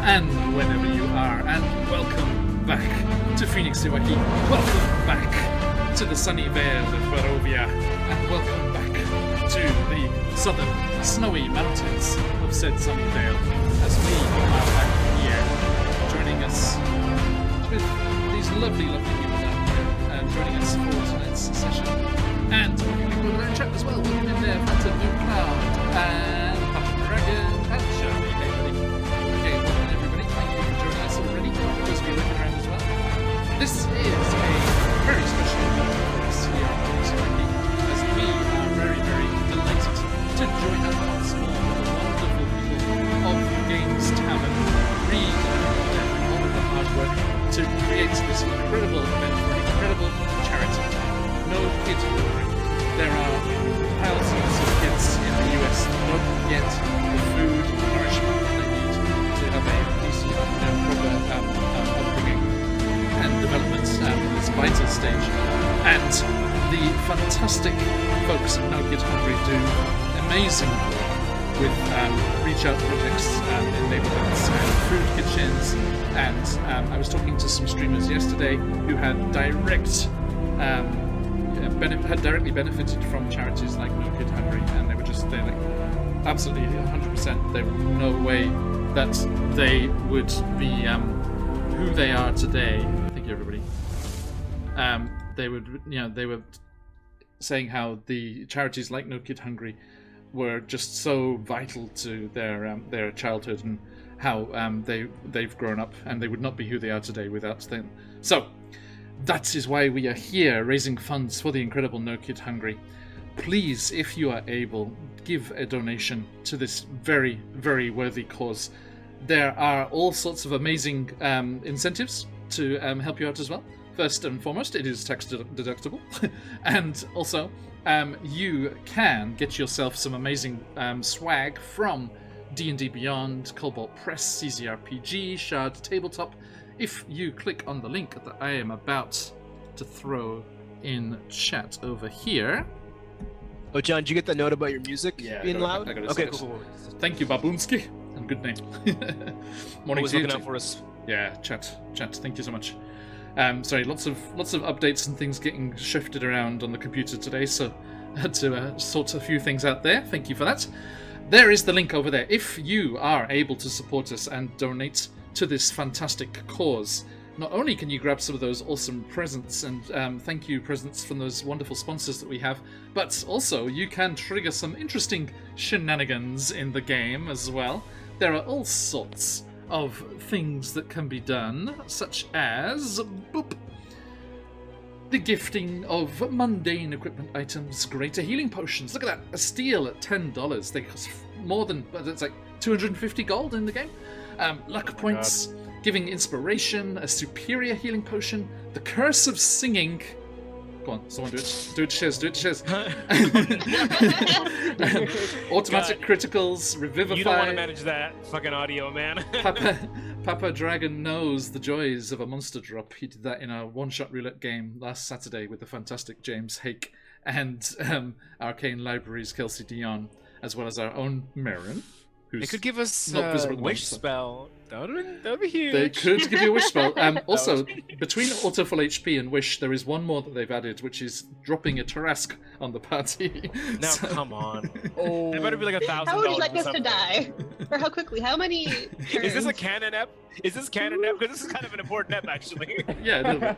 and whenever you are, and welcome back to Phoenix Iwaki. Welcome back to the sunny vale of Barovia, and welcome back to the southern snowy mountains of said sunny vale, as we are back here, joining us with these lovely people down here, joining us for tonight's session, and people in our chat as well. Welcome in there, Phantom Moon Cloud, and Papa Dragon, and Shirley. Hey, buddy. Okay, welcome everybody. Thank you for joining us already. Those of you looking around as well. This is a very special moment for us here on Phoenix Iwaki, as we are very, very delighted to join up once more with the wonderful people of Games Tavern, Reed and all of the hard work to create this incredible event for an incredible charity. No kids hungry. There are thousands of kids in the US that don't get the food and nourishment that they need to have a decent, proper upbringing and development in this vital stage. And the fantastic folks at No Kids Hungry do amazing work with reach out projects in neighborhoods and food kitchens. And I was talking to some streamers yesterday who had directly benefited from charities like No Kid Hungry, and they're like absolutely 100%. There was no way that they would be who they are today. Thank you, everybody. They were saying how the charities like No Kid Hungry were just so vital to their childhood, and how they've grown up, and they would not be who they are today without them. So that is why we are here, raising funds for the incredible No Kid Hungry. Please, if you are able, give a donation to this very, very worthy cause. There are all sorts of amazing incentives to help you out as well. First and foremost, it is tax deductible. And also, you can get yourself some amazing swag from D&D Beyond, Cobalt Press, CZRPG, Shard Tabletop, if you click on the link that I am about to throw in chat over here. Oh, John, did you get the note about your music being loud? Okay, cool. Thank you, Babunsky, and good name. Morning to you. Looking out for us. Yeah, chat. Thank you so much. Sorry, lots of updates and things getting shifted around on the computer today, so I had to sort a few things out there. Thank you for that. There is the link over there. If you are able to support us and donate to this fantastic cause, not only can you grab some of those awesome presents and thank you presents from those wonderful sponsors that we have, but also you can trigger some interesting shenanigans in the game as well. There are all sorts of things that can be done, such as the gifting of mundane equipment items, greater healing potions. Look at that, a steal at $10. They cost more than, it's like 250 gold in the game. Luck points, giving inspiration, a superior healing potion, the curse of singing. Go on, someone do it. Do it, Shiz. Automatic criticals, revivify. You don't want to manage that fucking audio, man. Papa Dragon knows the joys of a monster drop. He did that in a one-shot roulette game last Saturday with the fantastic James Hake and Arcane Libraries' Kelsey Dion, as well as our own Marin. They could give us a wish spell. That would be huge. They could give you a wish spell. Also, between Auto Full HP and Wish, there is one more that they've added, which is dropping a Tarrasque on the party. Now, come on. Oh. It better be like $1,000. How would you like us to die? Or how quickly? How many turns? Is this a canon ep? Because this is kind of an important ep, actually. Yeah, a little bit.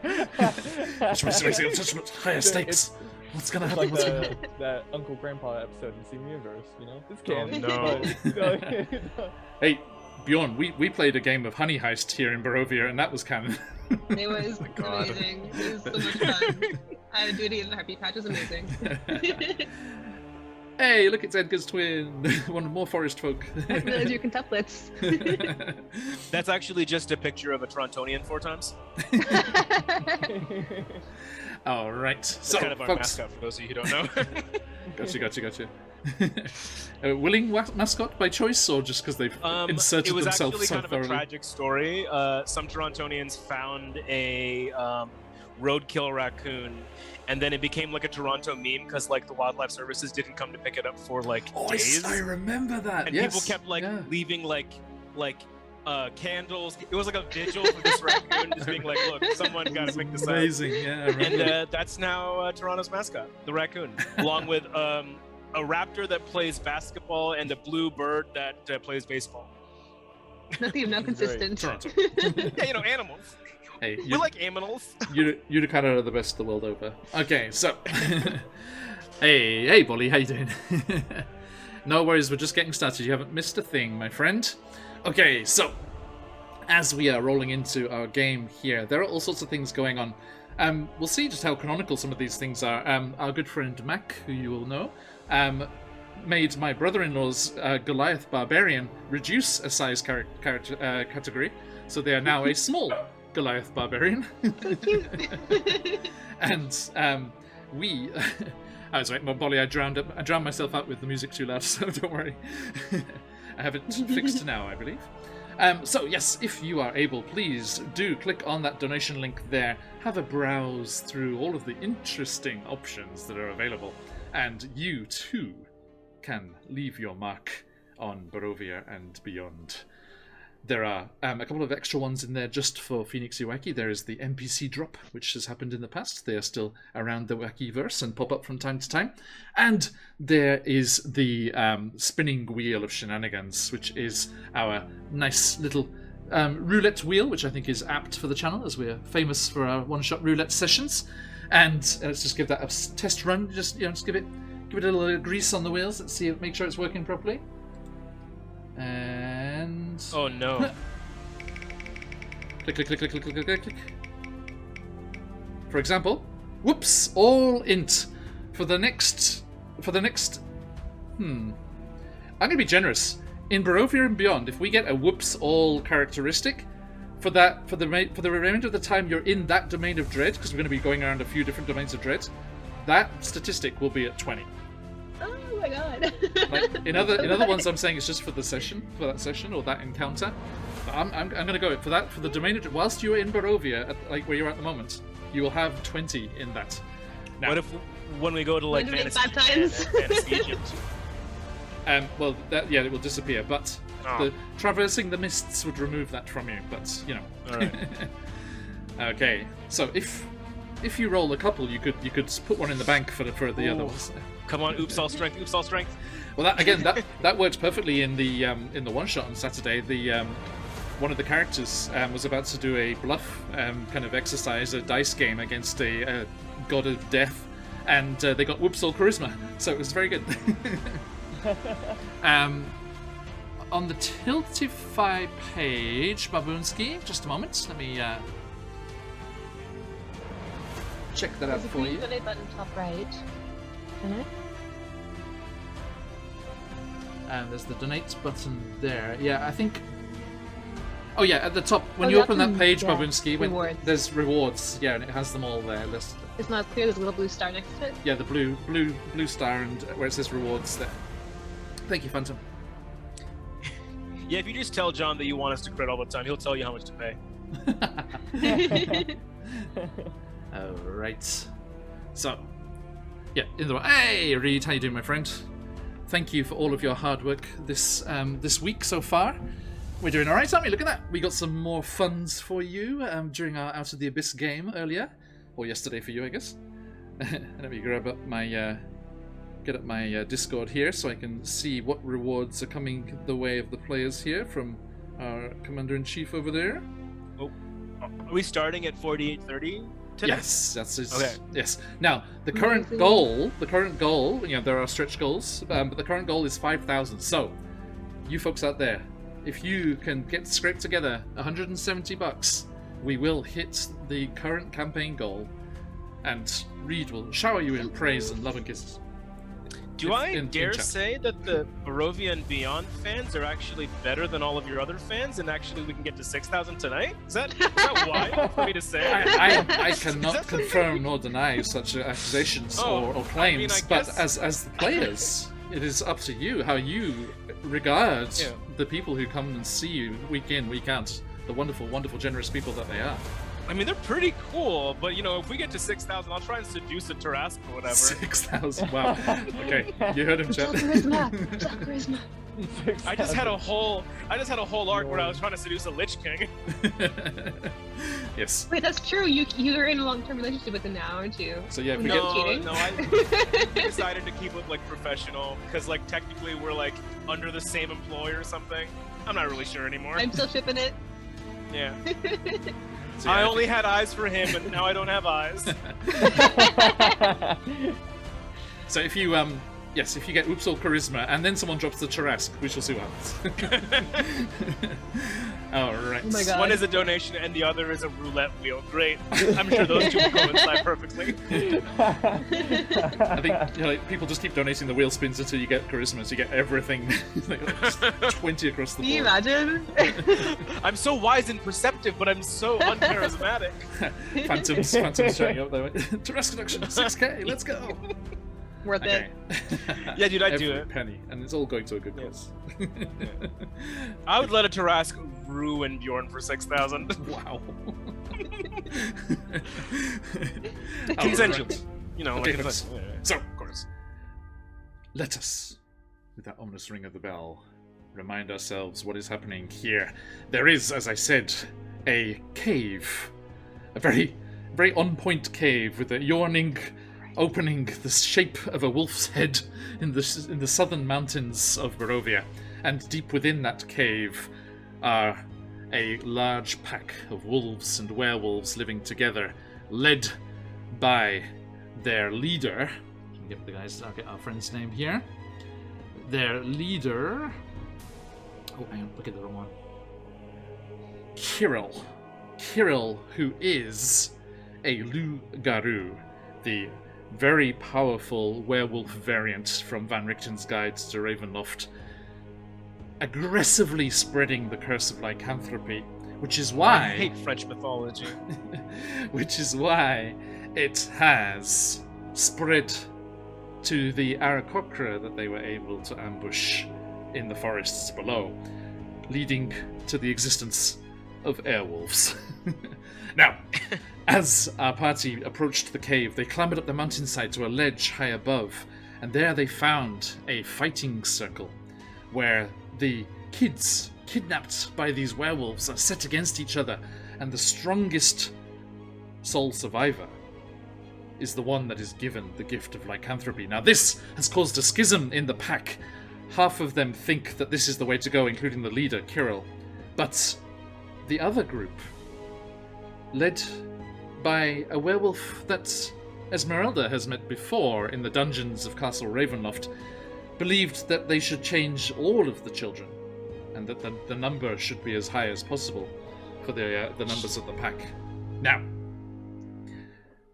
Higher stakes. What's gonna happen? Like that Uncle Grandpa episode in Steam Universe, you know? It's canon. Oh, no. Hey, Bjorn, we played a game of Honey Heist here in Barovia, and that was canon. It was amazing. It was so much fun. Duty in the Heartbeat Patch was amazing. Hey, look, it's Edgar's twin. One more forest folk. I didn't realize you're quintuplets. That's actually just a picture of a Torontonian 4 times. All right. So, kind of our folks, mascot, for those of you who don't know. Gotcha. Willing mascot by choice, or just because they've inserted themselves so thoroughly? It was actually kind of a tragic story. Some Torontonians found a roadkill raccoon, and then it became like a Toronto meme because like the wildlife services didn't come to pick it up for like days. I remember that. And people kept like leaving like candles. It was like a vigil for this raccoon, just being like, "Look, someone got to make this amazing. Yeah, I remember. And that's now Toronto's mascot, the raccoon, along with a raptor that plays basketball and a blue bird that plays baseball. Nothing not consistent. Toronto. Yeah, animals. Hey, we like animals. Utica are the best the world over. Okay, so hey, Bolly, how you doing? No worries, we're just getting started. You haven't missed a thing, my friend. Okay, so as we are rolling into our game here, there are all sorts of things going on. We'll see just how canonical some of these things are. Our good friend Mac, who you will know, made my brother-in-law's Goliath Barbarian reduce a size category, so they are now a small Goliath Barbarian. And we... I was right, Bolly, I drowned myself out with the music too loud, so don't worry. I have it fixed now, I believe. So yes, if you are able, please do click on that donation link there. Have a browse through all of the interesting options that are available. And you too can leave your mark on Barovia and beyond. There are a couple of extra ones in there just for Phoenix Iwaki. There is the NPC drop, which has happened in the past. They are still around the Wakiverse and pop up from time to time. And there is the spinning wheel of shenanigans, which is our nice little roulette wheel, which I think is apt for the channel, as we're famous for our one-shot roulette sessions. And let's just give that a test run. Just give it a little grease on the wheels. Let's see, make sure it's working properly. And oh no! Click, click, click, click, click, click, click, click. For example, whoops, all int for the next. I'm gonna be generous. In Barovia and Beyond, if we get a whoops all characteristic, for the remainder of the time you're in that domain of dread, because we're going to be going around a few different domains of dread, that statistic will be at 20. Oh my god. Like, in other ones, I'm saying it's just for that session or that encounter. But I'm going to go for that, for the domain of dread. Whilst you're in Barovia, like where you're at the moment, you will have 20 in that. Now, what if when we go to like Fantasy Egypt? Well, it will disappear, but the traversing the mists would remove that from you. But All right. Okay, so if you roll a couple, you could put one in the bank for the other ones. Come on, oops all strength, oops all strength. Well, that worked perfectly in the one shot on Saturday. The one of the characters was about to do a bluff kind of exercise, a dice game against a god of death, and they got whoops all charisma, so it was very good. On the Tiltify page, Baboonski, just a moment, let me check that out for you. There's a green donate button top right. And there's the donate button there. Yeah, I think... Oh yeah, at the top, when you open that page, Baboonski, there's rewards. Yeah, and it has them all there listed. It's not clear, there's a little blue star next to it. Yeah, the blue star, and where it says rewards there. Thank you, Phantom. Yeah, if you just tell John that you want us to crit all the time, he'll tell you how much to pay. Alright. So, yeah, hey, Reed, how you doing, my friend? Thank you for all of your hard work this week so far. We're doing alright, aren't we? Look at that. We got some more funds for you during our Out of the Abyss game earlier. Or yesterday for you, I guess. Let me grab up my... get up my Discord here so I can see what rewards are coming the way of the players here from our Commander-in-Chief over there. Oh, are we starting at 4830 today? Yes, that's his. Okay. Yes. Now, the current goal, there are stretch goals, but the current goal is 5,000. So, you folks out there, if you can scrape together $170, we will hit the current campaign goal, and Reed will shower you in praise and love and kisses. Do I dare say that the Barovia and Beyond fans are actually better than all of your other fans, and actually we can get to 6,000 tonight? Is that wild for me to say? I cannot confirm nor deny such accusations or claims, I but as the players, it is up to you how you regard the people who come and see you week in, week out, the wonderful, wonderful, generous people that they are. I mean, they're pretty cool, but if we get to 6,000, I'll try and seduce a Tarrasque or whatever. 6,000, wow. Okay, you heard him, Jeff. Charisma. I just had a whole arc where I was trying to seduce a Lich King. Yes. Wait, that's true. You're in a long-term relationship with him now, aren't you? So yeah, if we No, get no, I decided to keep it like professional because like technically we're like under the same employer or something. I'm not really sure anymore. I'm still shipping it. Yeah. so, I yeah, only had eyes for him, and now I don't have eyes. So if you yes, if you get Oops or Charisma and then someone drops the Tarask, we shall see what happens. Alright. Oh my God. One is a donation and the other is a roulette wheel. Great. I'm sure those two will coincide perfectly. I think like, people just keep donating the wheel spins until you get Charisma, so you get everything. Like, just 20 across the Can you board. imagine? I'm so wise and perceptive, but I'm so uncharismatic. Phantoms showing up there. Tarask reduction, 6k, let's go! Worth Okay. Yeah, dude, I'd Every do it. penny, and it's all going to a good cause. I would let a Tarask ruin Bjorn for 6,000. Wow. Consensually. You know, Okay, like folks. consensually. So, Of course. let us, with that ominous ring of the bell, remind ourselves what is happening here. There is, as I said, a cave. A very, very on-point cave with a yawning opening the shape of a wolf's head in the southern mountains of Barovia. And deep within that cave are a large pack of wolves and werewolves living together, led by their leader. I'll get our friend's name here. Their leader. Oh, hang on, look at the wrong one. Kirill. Kirill, who is a Loup-Garou, the very powerful werewolf variant from Van Richten's Guides to Ravenloft, aggressively spreading the curse of lycanthropy, which is why I hate French mythology. which is why it has spread to the Aarakocra that they were able to ambush in the forests below, leading to the existence of airwolves. Now, as our party approached the cave, they clambered up the mountainside to a ledge high above, and there they found a fighting circle where the kids kidnapped by these werewolves are set against each other, and the strongest sole survivor is the one that is given the gift of lycanthropy. Now, this has caused a schism in the pack. Half of them think that this is the way to go, including the leader, Kirill. But the other group, led by a werewolf that Esmeralda has met before in the dungeons of Castle Ravenloft, believed that they should change all of the children, and that the number should be as high as possible for the numbers of the pack. Now,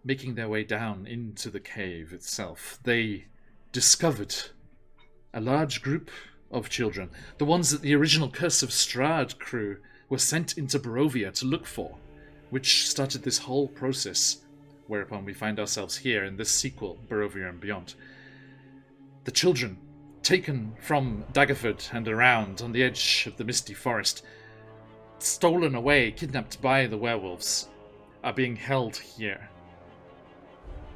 making their way down into the cave itself, they discovered a large group of children, the ones that the original Curse of Strahd crew were sent into Barovia to look for, which started this whole process, whereupon we find ourselves here in this sequel, Barovia and Beyond. The children, taken from Daggerford and around on the edge of the misty forest, stolen away, kidnapped by the werewolves, are being held here.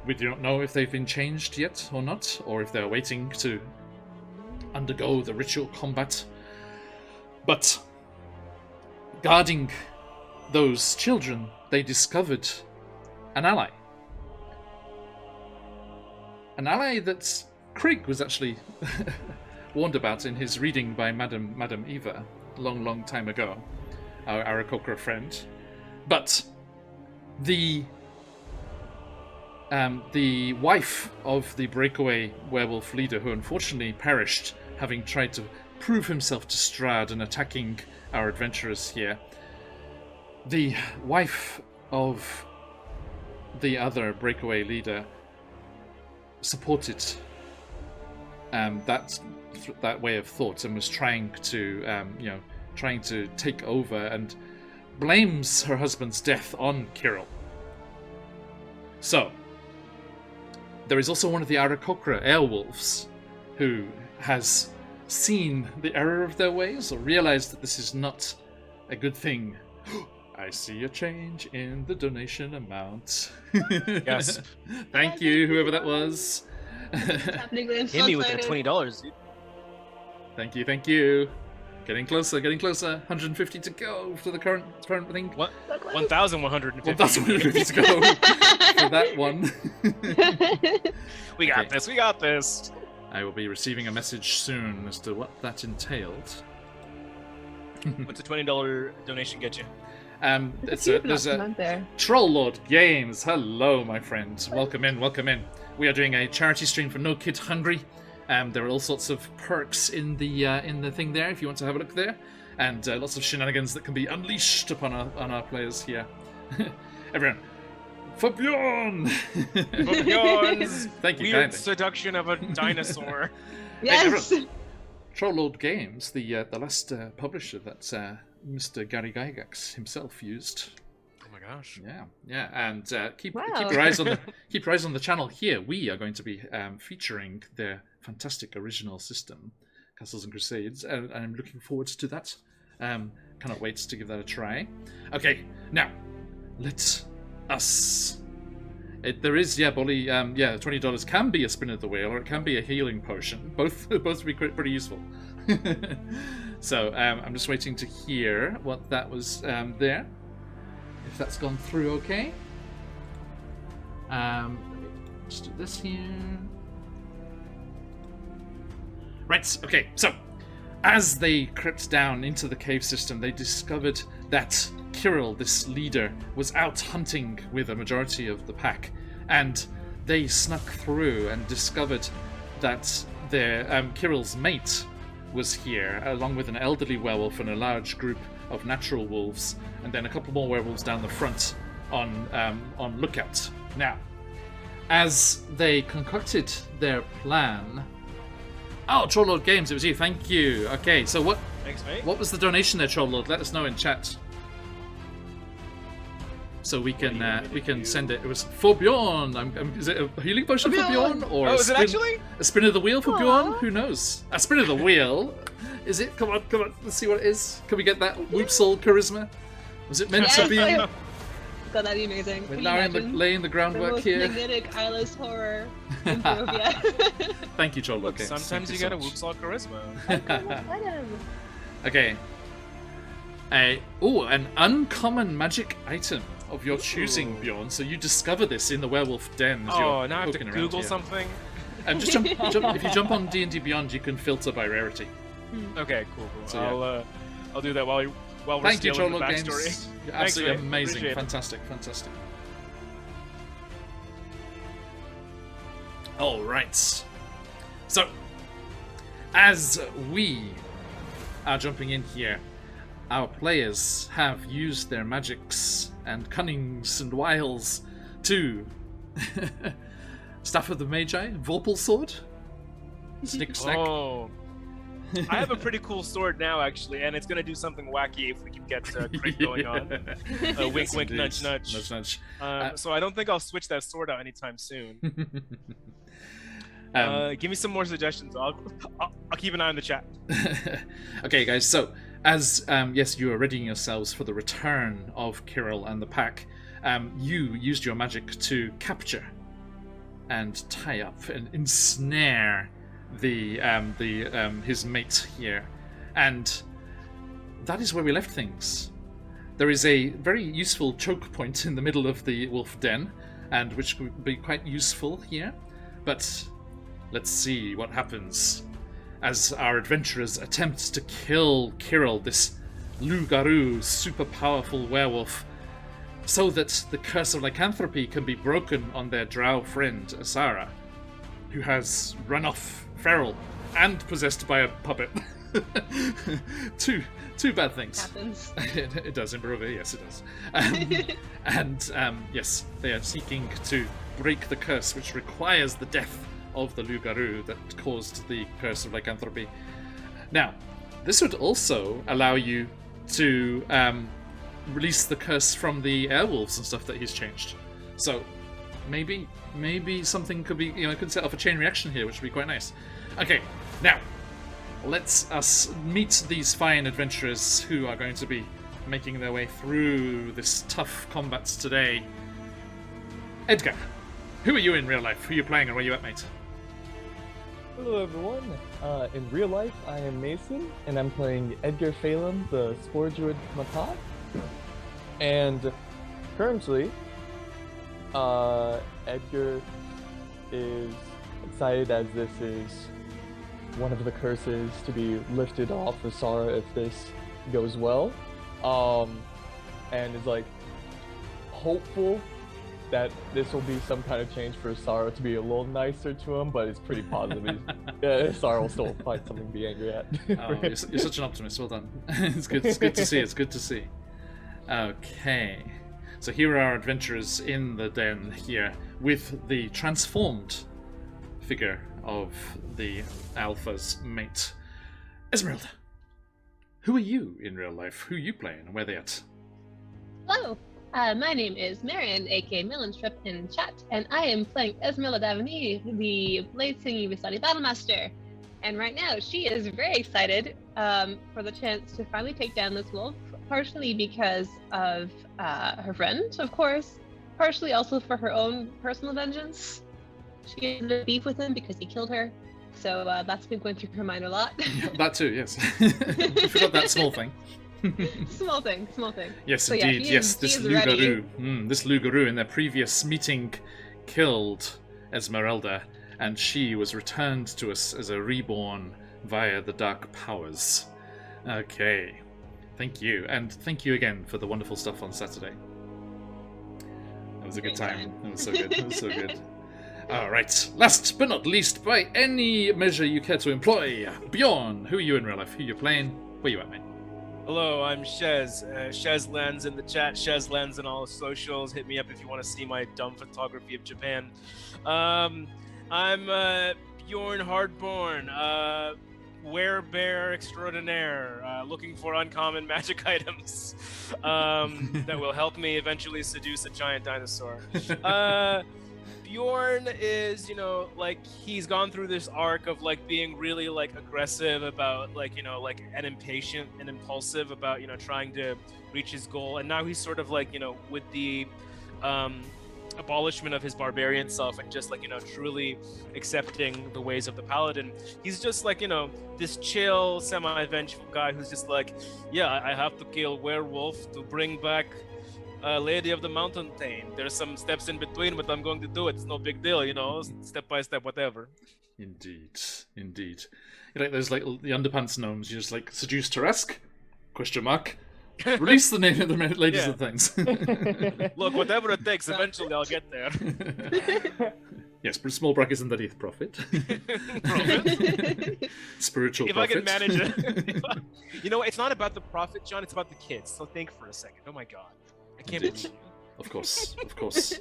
We do not know if they've been changed yet or not, or if they're waiting to undergo the ritual combat. But guarding those children, they discovered an ally. An ally that Krieg was actually warned about in his reading by Madame Eva long time ago, our Aarakocra friend. But the wife of the breakaway werewolf leader, who unfortunately perished having tried to prove himself to Strahd and attacking our adventurers here, the wife of the other breakaway leader supported that way of thought and was trying to take over, and blames her husband's death on Kirill. So there is also one of the Aarakocra Airwolves who has seen the error of their ways, or realized that this is not a good thing. I see a change in the donation amount. Yes. Thank you, whoever that was. Happening, I'm so Hit me with that excited. $20, dude. Thank you, thank you. Getting closer, getting closer. 150 to go for the current thing. What? 1,150. 1,150 to go for that one. We got this. We got this. I will be receiving a message soon as to what that entailed. What's a $20 donation get you? There's a Troll Lord Games. Hello, my friend. Welcome in, welcome in. We are doing a charity stream for No Kid Hungry. There are all sorts of perks in the thing there if you want to have a look there, and lots of shenanigans that can be unleashed upon our players here. Everyone, for Bjorn! For Bjorn's Thank you weird kindly. Seduction of a dinosaur. Yes. Troll Lord Games, the last publisher that Mr. Gary Gygax himself used. Oh my gosh. Yeah, and keep Wow. your eyes on the channel here. We are going to be featuring their fantastic original system, Castles and Crusades, and I'm looking forward to that. Cannot wait to give that a try. Okay, now let us. There is Bolly. $20 can be a spin of the wheel, or it can be a healing potion. Both would be pretty useful. So I'm just waiting to hear what that was there. If that's gone through, okay. Let me just do this here. Right. Okay. So, as they crept down into the cave system, they discovered that Kirill, this leader, was out hunting with a majority of the pack, and they snuck through and discovered that their Kirill's mate was here, along with an elderly werewolf and a large group of natural wolves, and then a couple more werewolves down the front on lookout. Now, as they concocted their plan. Oh, Troll Lord Games, it was you. Thank you. Okay, so what? Thanks, mate. What was the donation there, Troll Lord? Let us know in chat, so we can send it. It was for Bjorn. Is it a healing potion for Bjorn, or is it actually a spin of the wheel for Bjorn? Who knows? A spin of the wheel. Is it? Come on. Let's see what it is. Can we get that Whoopsol charisma? Was it meant to be? God, that'd be amazing. We're Can you now imagine laying the the groundwork most here. magnetic eyeless horror in Barovia. Thank you, Troll Lord Look, Games. sometimes you Thank get a so whoops all charisma. Let him. Okay. An uncommon magic item of your choosing, Bjorn. So you discover this in the werewolf den. As Oh, you're now I have to poking around Google here. something. Just jump. If you jump on D&D Beyond, you can filter by rarity. Okay, cool. So, yeah. I'll do that while we're Thank you, stealing Troll the Lord backstory. Games. You're Thanks, absolutely mate. amazing. Appreciate it. Fantastic. All right. So, as we are jumping in here, our players have used their magics and cunnings and wiles to Staff of the Magi, Vorpal Sword, Snick Snack. Oh. I have a pretty cool sword now, actually, and it's going to do something wacky if we can get crit going on. Wink, Yes, wink, indeed. nudge, nudge. Nudge, nudge. So I don't think I'll switch that sword out anytime soon. Give me some more suggestions. I'll keep an eye on the chat. Okay, guys. So, as you are readying yourselves for the return of Kirill and the pack, you used your magic to capture and tie up and ensnare his mate here, and that is where we left things. There is a very useful choke point in the middle of the wolf den, and which would be quite useful here. But let's see what happens as our adventurers attempt to kill Kirill, this Lugaru, super powerful werewolf, so that the curse of lycanthropy can be broken on their drow friend Asara, who has run off feral and possessed by a puppet. two bad things. Happens. It does in Barovia, yes it does. Yes, they are seeking to break the curse, which requires the death of the Lugaru that caused the curse of lycanthropy. Now, this would also allow you to release the curse from the airwolves and stuff that he's changed. So maybe something could be, could set off a chain reaction here, which would be quite nice. Okay, now let's us meet these fine adventurers who are going to be making their way through this tough combat today. Edgar, who are you in real life? Who are you playing and where are you at, mate? Hello everyone. In real life, I am Mason, and I'm playing Edgar Phelan, the Spore Druid Macaque. And currently, Edgar is excited as this is one of the curses to be lifted off of Sara if this goes well. And is like hopeful that this will be some kind of change for Sara to be a little nicer to him, but it's pretty positive. Sara will still find something to be angry at. Oh, you're such an optimist. Well done. It's good to see. It's good to see. Okay. So here are our adventurers in the den here with the transformed figure of the Alpha's mate. Esmeralda, who are you in real life? Who are you playing and where are they at? Hello, my name is Marion, aka Millenstrip in chat, and I am playing Esmeralda Davini, the Blade Singing Vistani Battlemaster. And right now, she is very excited for the chance to finally take down this wolf, partially because of her friend, of course, partially also for her own personal vengeance. She has a beef with him because he killed her, so that's been going through her mind a lot. That too, yes. I forgot that small thing. Small thing. Yes, So, indeed. yeah, Yes, this ready. Lugaroo in their previous meeting killed Esmeralda, and she was returned to us as a reborn via the dark powers. Okay, thank you, and thank you again for the wonderful stuff on Saturday. That was a good Great time. time. That was so good. That was so good. All right. Last but not least, by any measure you care to employ, Bjorn. Who are you in real life? Who you playing? Where you at, mate? Hello, I'm Shez. Shez Lens in the chat. Shez Lens on all socials. Hit me up if you want to see my dumb photography of Japan. I'm Bjorn Hardborn, werebear extraordinaire, looking for uncommon magic items that will help me eventually seduce a giant dinosaur. Bjorn is, like, he's gone through this arc of like being really like aggressive about like, and impatient and impulsive about, trying to reach his goal. And now he's sort of like, with the abolishment of his barbarian self and just like, truly accepting the ways of the paladin. He's just like, this chill, semi-vengeful guy who's just like, yeah, I have to kill werewolf to bring back Lady of the Mountain Tane. There's some steps in between, but I'm going to do it. It's no big deal, step by step, whatever. Indeed. You're like those like the underpants gnomes. You just like seduce Teresk? Question mark. Release the name of the ladies Yeah. of things. Look, whatever it takes, eventually I'll get there. Yes, but small brackets underneath profit. Spiritual If profit. I can manage it. It's not about the profit, John. It's about the kids. So think for a second. Oh my god. I can't Indeed. believe you. Of course.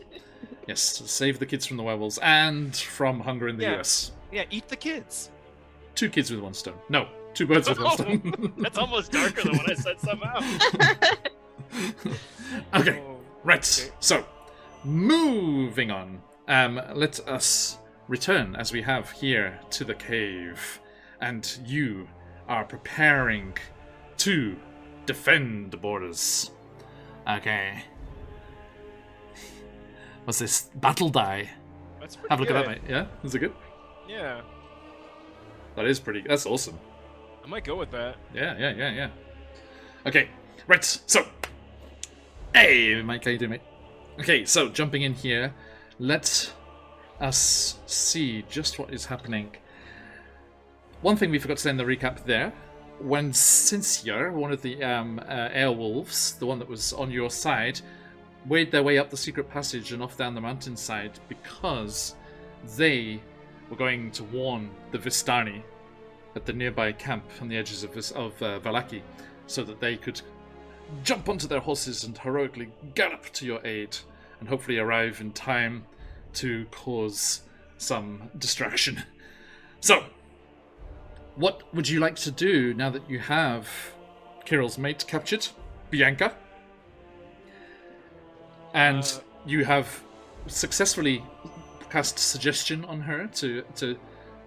Yes, save the kids from the werewolves and from hunger in the Yeah. US. Yeah, eat the kids. 2 kids with 1 stone. No, 2 birds with 1 stone. That's almost darker than what I said somehow. Okay, Oh, right. okay. So, moving on. Let us return, as we have here, to the cave. And you are preparing to defend the borders. Okay. What's this? Battle die. That's pretty Have a look good. at that, mate. Yeah? Is it good? Yeah, That is pretty... That's awesome. I might go with that. Yeah. Okay, right, so... Hey, Mike, how you doing, mate? Okay, so, jumping in here, let us see just what is happening. One thing we forgot to say in the recap there, when Cincia, one of the Airwolves, the one that was on your side, made their way up the secret passage and off down the mountainside because they were going to warn the Vistani at the nearby camp on the edges of Valaki so that they could jump onto their horses and heroically gallop to your aid and hopefully arrive in time to cause some distraction. So, what would you like to do now that you have Kirill's mate captured, Bianca? And you have successfully cast suggestion on her to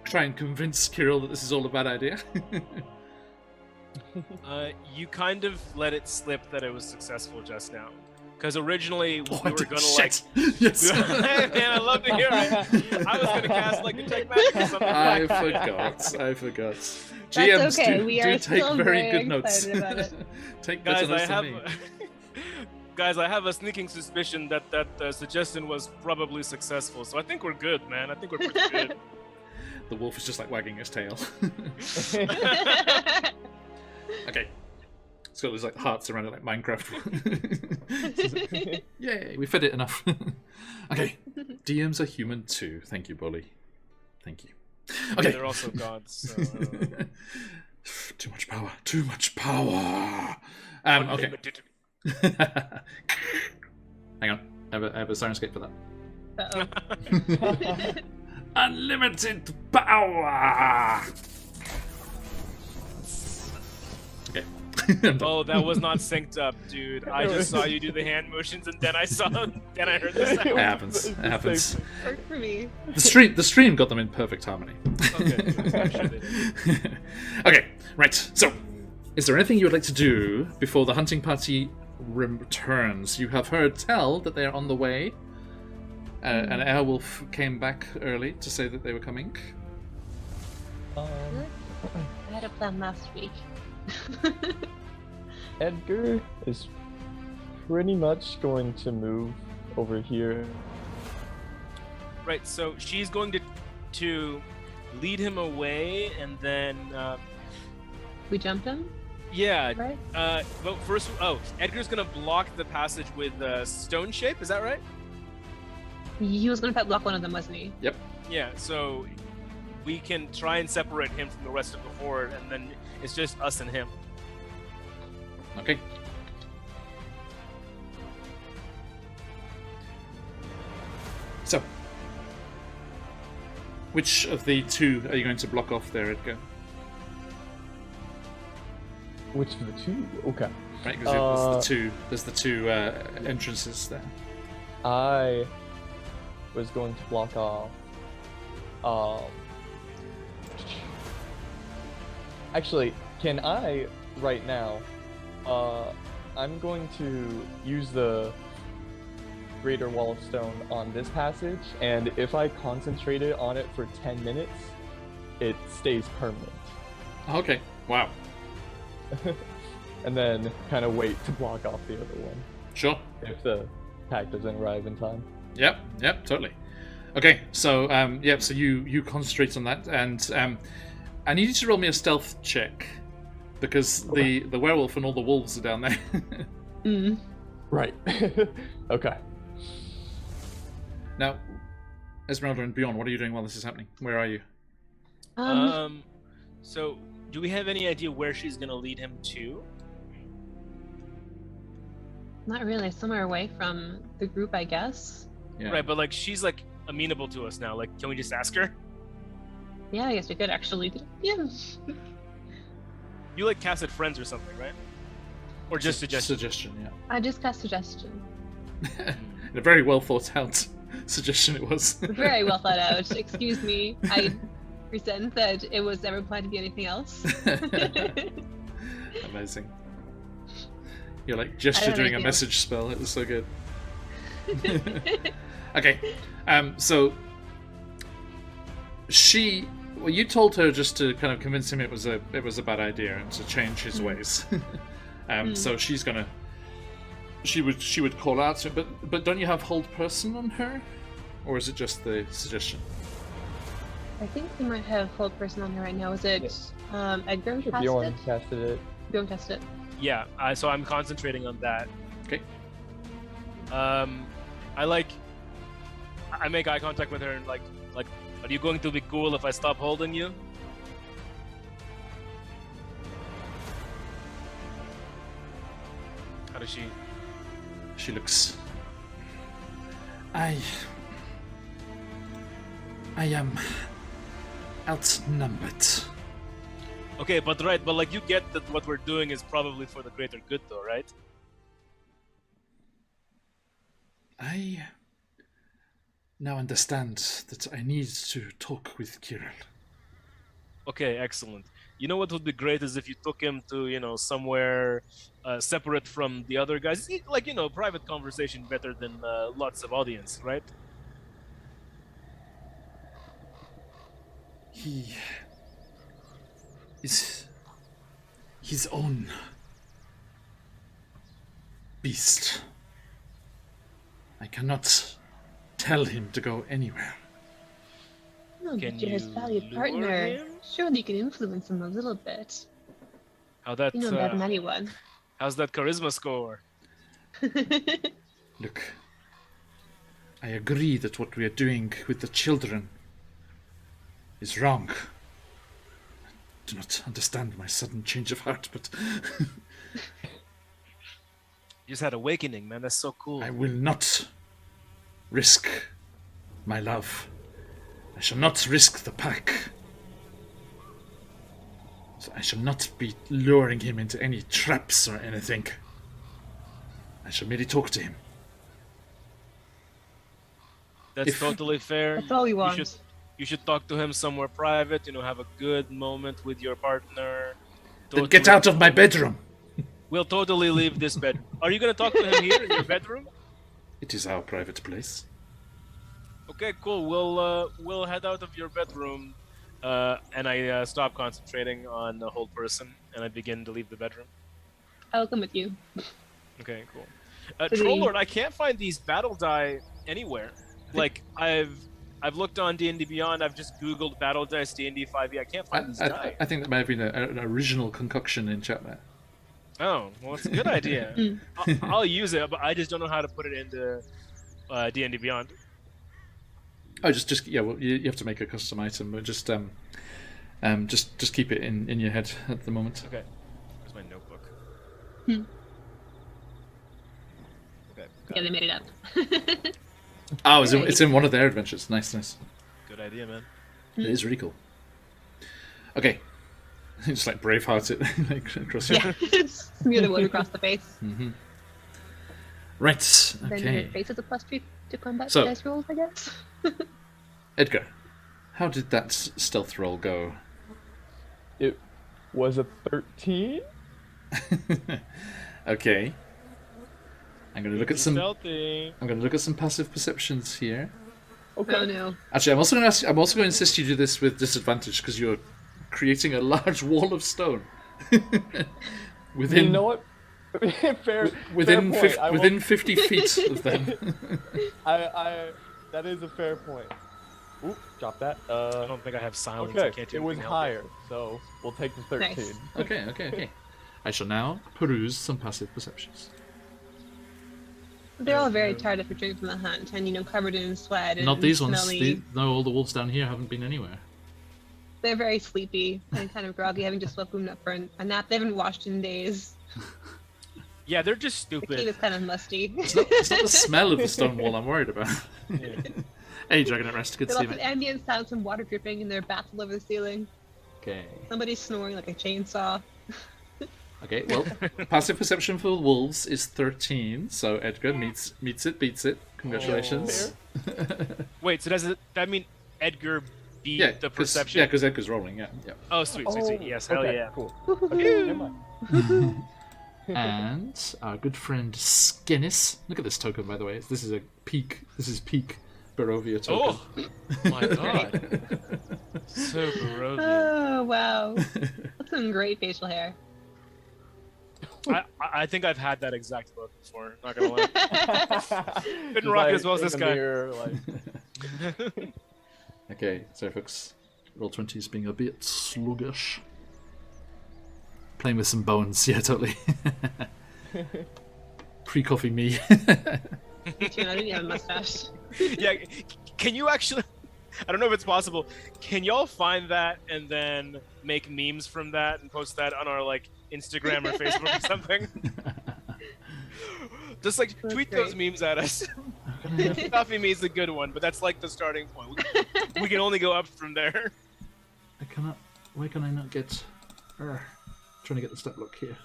try and convince Kirill that this is all a bad idea. You kind of let it slip that it was successful just now. Because originally we I were did gonna shit. Yes. Man, I love to hear it. I was gonna cast like detect magic or something. I forgot. That's GMs okay. We do are take still very very good notes. excited about it. Take better Guys, notes than me. Guys, I have a sneaking suspicion that suggestion was probably successful. So I think we're good, man. I think we're pretty good. The wolf is just like wagging his tail. Okay. It's got those like hearts around it like Minecraft. Yay, we fed it enough. Okay. DMs are human too. Thank you, Bolly. Thank you. Okay. They're also gods. So, Too much power. Too much power. Okay. unlimited. Hang on. I have a Sirenscape for that. Uh-oh. Unlimited power. Okay. Oh, that was not synced up, dude. I just saw you do the hand motions, and then I heard the sound. It happens. It happens. Worked for me. The stream got them in perfect harmony. Okay, I'm sure they did. Okay, right. So, is there anything you would like to do before the hunting party returns? You have heard tell that they are on the way. An airwolf came back early to say that they were coming. I had a plan last week. Edgar is pretty much going to move over here. Right, so she's going to lead him away, and then We jumped him, yeah. right? But first, Edgar's gonna block the passage with stone shape. Is that right? He was gonna block one of them, wasn't he? Yep. Yeah. So we can try and separate him from the rest of the horde, and then it's just us and him. Okay. So, which of the two are you going to block off there, Edgar? Which of the two? Okay. Right, because there's the two entrances there. I was going to block off. Actually, can I right now? I'm going to use the Greater Wall of Stone on this passage, and if I concentrate it on it for 10 minutes, it stays permanent. Okay. Wow. And then kind of wait to block off the other one Sure. if the attack doesn't arrive in time. Yep, totally. Okay, so so you concentrate on that, and I need you to roll me a stealth check because Okay. the werewolf and all the wolves are down there. Right. Okay. Now, Esmeralda and Beyond, what are you doing while this is happening? Where are you? So do we have any idea where she's gonna lead him to? Not really. Somewhere away from the group, I guess. Yeah. Right, but like she's like amenable to us now. Like, can we just ask her? Yeah, I guess we could actually. Yeah. You like casted friends or something, right? Or just suggestions? Suggestion, yeah. I just cast suggestion. And a very well thought out suggestion it was. Very well thought out. Excuse me. I resent that it was ever planned to be anything else. Amazing. You're like gesture I don't doing a know. message spell. It was so good. Okay, so you told her just to kind of convince him it was a bad idea and to change his ways. So she's gonna, she would call out to him, but don't you have hold person on her, or is it just the suggestion? I think we might have hold person on there right now. Is it Edgar who cast Bjorn it? casted it. Bjorn cast it. Yeah, so I'm concentrating on that. Okay. I make eye contact with her and like, are you going to be cool if I stop holding you? How does she? She looks. I am outnumbered. Okay, but like you get that what we're doing is probably for the greater good, though, right? I now understand that I need to talk with Kirill. Okay, excellent. You know what would be great is if you took him to, somewhere separate from the other guys. Like, private conversation better than lots of audience, right? He is his own beast. I cannot tell him to go anywhere. No, Can but you're his you valued lure partner. him? Surely you can influence him a little bit. How that? You know better than anyone. How's that charisma score? Look, I agree that what we are doing with the children is wrong. I do not understand my sudden change of heart, but You just had awakening, man. That's so cool. I will not risk my love. I shall not risk the pack. So I shall not be luring him into any traps or anything. I shall merely talk to him. That's totally fair. That's all we want. You should talk to him somewhere private. Have a good moment with your partner. Then get out of my bedroom. We'll totally leave this bedroom. Are you gonna talk to him here in your bedroom? It is our private place. Okay, cool. We'll head out of your bedroom, and I stop concentrating on the whole person, and I begin to leave the bedroom. I'll come with you. Okay, cool. So Troll the- Lord, I can't find these battle die anywhere. Like I've looked on D&D Beyond. I've just Googled battle dice D&D 5e. I can't find these die. I think that might have been an original concoction in chat there. Oh, well, it's a good idea. I'll use it, but I just don't know how to put it into D&D Beyond. Oh, just yeah. Well, you have to make a custom item, but just keep it in your head at the moment. Okay. Where's my notebook? Okay. got Yeah, it. they made it up. Oh, it's in one of their adventures. Nice. Good idea, man. It is really cool. Okay, just like Braveheart it like across your. Yeah, smear the wood across the face. Right. Then Okay. your face is a +3 to combat So- dice rolls, I guess. Edgar, how did that stealth roll go? It was a 13. Okay. I'm gonna look at some. Stealthy. I'm gonna look at some passive perceptions here. Okay. Oh no. Actually, I'm also going to insist you do this with disadvantage because you're creating a large wall of stone. Within You know what? fair. within fair point. within 50 feet of them. That is a fair point. Oop, drop that. I don't think I have silence. I Okay, can't do it was anything else. higher, so we'll take the 13. Nice. Okay. I shall now peruse some passive perceptions. They're all very tired of returning from the hunt and, covered in sweat and Not these ones. smelly. No, all the wolves down here haven't been anywhere. They're very sleepy and kind of groggy, having just woken up for a nap. They haven't washed in days. Yeah, they're just The cave stupid. is kind of musty. It's not the smell of the stone wall I'm worried about. Hey, Dragon at Rest, good to There's see lots you, of mate. ambient sounds from water dripping in their bath all over the ceiling. Okay. Somebody's snoring like a chainsaw. Okay, well, passive perception for wolves is 13, so Edgar beats it. Congratulations. Wait, so does that mean Edgar beat Yeah, the perception? Yeah, because Edgar's rolling, yeah. Oh, sweet. Yes, hell okay, yeah. Cool. Okay, never mind. And our good friend Skinnis. Look at this token, by the way. This is peak Barovia token. Oh, my god. So Barovia. Oh, wow. That's some great facial hair. I think I've had that exact look before, not gonna lie. Couldn't Just, rock it like, as well as in this the guy. mirror, like, Okay, so folks, Roll20 is being a bit sluggish. Playing with some bones, yeah, totally. Pre-coffee me. Me too, I didn't have a mustache. Yeah, can you actually... I don't know if it's possible. Can y'all find that and then make memes from that and post that on our Instagram or Facebook or something? Just That's tweet great. those memes at us. Coffee me is a good one, but that's the starting point. We can only go up from there. Why can I not get... trying to get the stat block here.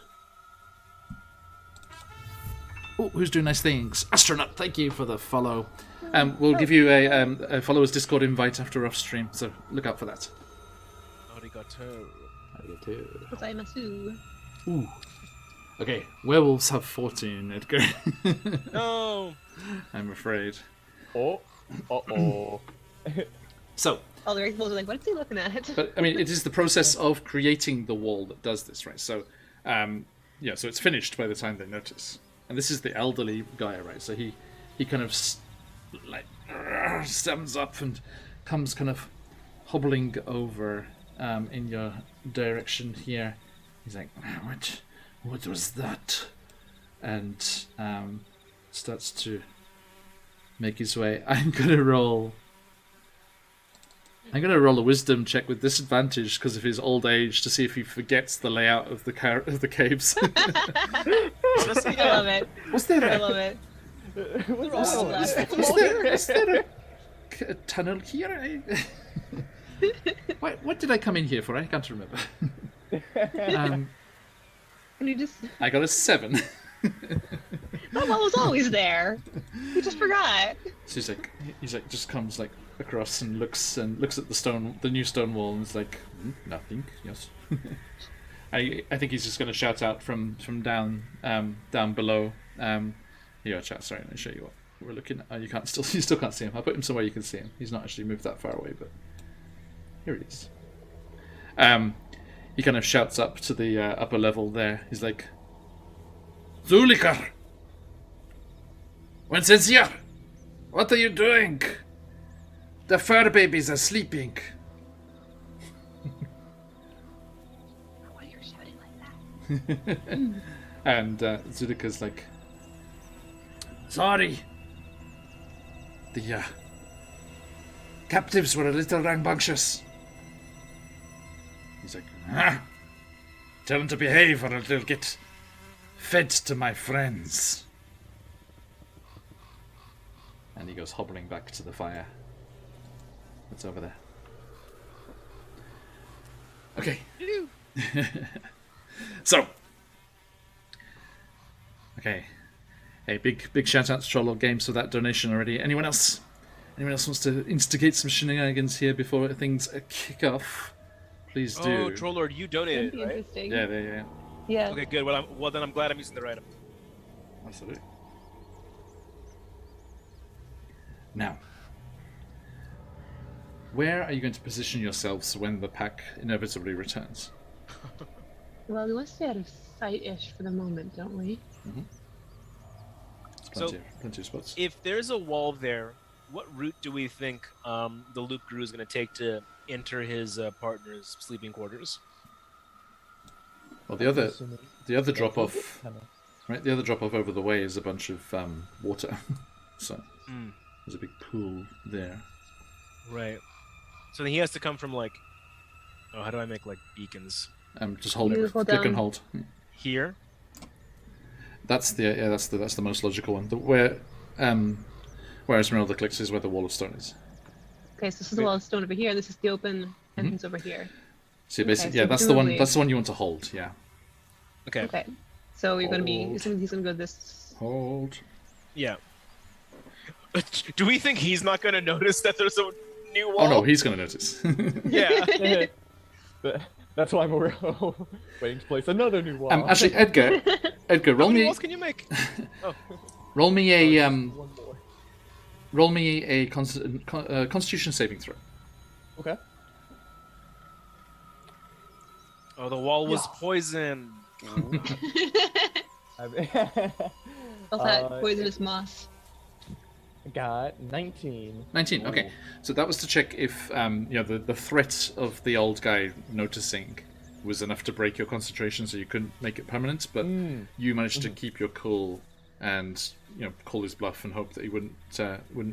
Oh, who's doing nice things? Astronaut, thank you for the follow. We'll give you a follower's Discord invite after off stream, so look out for that. Oh Arigato. Gozaimasu. Ooh. Okay, werewolves have 14, Edgar. No. I'm afraid. Oh, uh-oh. So, All the rituals are like, what is he looking at? but I mean, it is the process of creating the wall that does this, right? So, yeah, so it's finished by the time they notice. And this is the elderly guy, right? So he kind of stands up and comes kind of hobbling over in your direction here. He's like, what was that? And starts to make his way. I'm gonna roll a wisdom check with disadvantage because of his old age to see if he forgets the layout of the caves. I love it. Was there I love it. is there a tunnel here? What did I come in here for? I can't remember. And you just, I got a 7. that wall was always there. You just forgot. So he's like just comes like across and looks at the new stone wall, and is like, nothing. Yes. I think he's just going to shout out from down below. Here, chat. Sorry, let me show you what we're looking at. You still can't see him. I'll put him somewhere you can see him. He's not actually moved that far away, but here he is. He kind of shouts up to the upper level there. He's like, Zulikar! What's here? What are you doing? The fur babies are sleeping. Why are you shouting like that? And Zulika's like, sorry. The captives were a little rambunctious. He's like, tell them to behave or they'll get fed to my friends. And he goes hobbling back to the fire. What's over there? Okay. So. Okay. Hey, big shout out to Trollord Games for that donation already. Anyone else? Anyone else wants to instigate some shenanigans here before things kick off? Please do. Oh, Trollord, you donated, That'd be right? interesting. Yeah. Yeah. Okay, good. Well, then I'm glad I'm using the right item. Absolutely. Now, where are you going to position yourselves when the pack inevitably returns? Well, we want to stay out of sight-ish for the moment, don't we? Mm-hmm. Plenty of spots. If there's a wall there, what route do we think the Loop Guru is going to take to enter his partner's sleeping quarters? Well, the other drop off, right? The other drop off over the way is a bunch of water, so there's a big pool there. Right. So then he has to come from like, oh, how do I make like beacons? Just hold it, click down. and hold. Here. That's the most logical one. Where Esmeralda clicks is where the wall of stone is. Okay, so this is the wall of stone over here, and this is the open entrance over here. So basically, Okay, so that's the one. That's the one you want to hold. Yeah. Okay. Okay. So you're gonna be. Hold. He's gonna go this. Hold. Yeah. Do we think he's not going to notice that there's a new wall? Oh no, he's gonna notice. Yeah. That's why we're waiting to place another new wall. Actually, Edgar, How roll many me. walls can you make? Oh. Roll me a One more. Roll me a Constitution saving throw. Okay. Oh, the wall was poisoned. What's that poisonous moss? Got 19. 19. Okay, so that was to check if the threat of the old guy noticing was enough to break your concentration, so you couldn't make it permanent. But you managed to keep your cool and call his bluff and hope that he wouldn't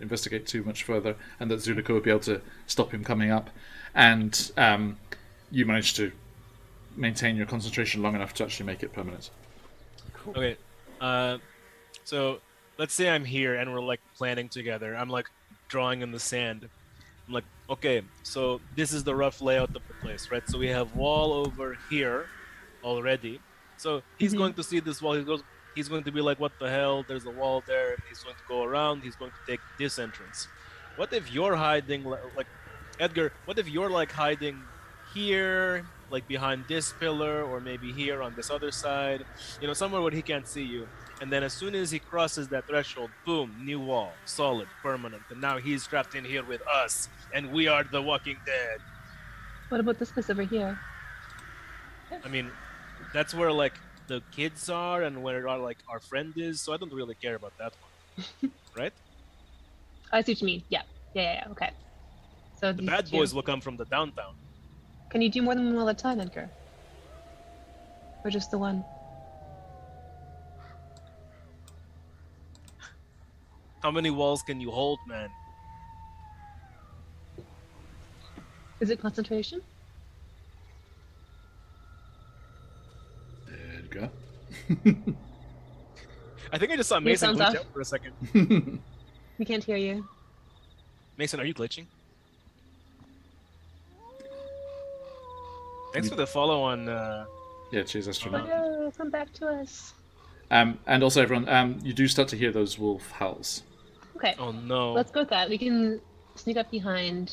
investigate too much further, and that Zulika would be able to stop him coming up. And you managed to maintain your concentration long enough to actually make it permanent. Cool. Okay. So let's say I'm here and we're like planning together. I'm like drawing in the sand. I'm like, okay, so this is the rough layout of the place, right? So we have wall over here already. So he's going to see this wall. He's going to be like, what the hell? There's a wall there. He's going to go around. He's going to take this entrance. What if you're hiding, like Edgar? What if you're like hiding here, like behind this pillar, or maybe here on this other side, somewhere where he can't see you. And then as soon as he crosses that threshold, boom, new wall, solid, permanent. And now he's trapped in here with us, and we are the Walking Dead. What about this place over here? I mean, that's where like the kids are and where our friend is, so I don't really care about that one. Right? I see what you mean. Yeah. Okay. So The these bad two. boys will come from the downtown. Can you do more than one at a time, Edgar? Or just the one? How many walls can you hold, man? Is it concentration? Edgar. I think I just saw Mason sounds glitch off. out for a second. We can't hear you. Mason, are you glitching? Thanks for the follow on. Yeah, cheers, astronaut. Oh, come back to us. And also, everyone, you do start to hear those wolf howls. Okay. Oh no. Let's go with that. We can sneak up behind.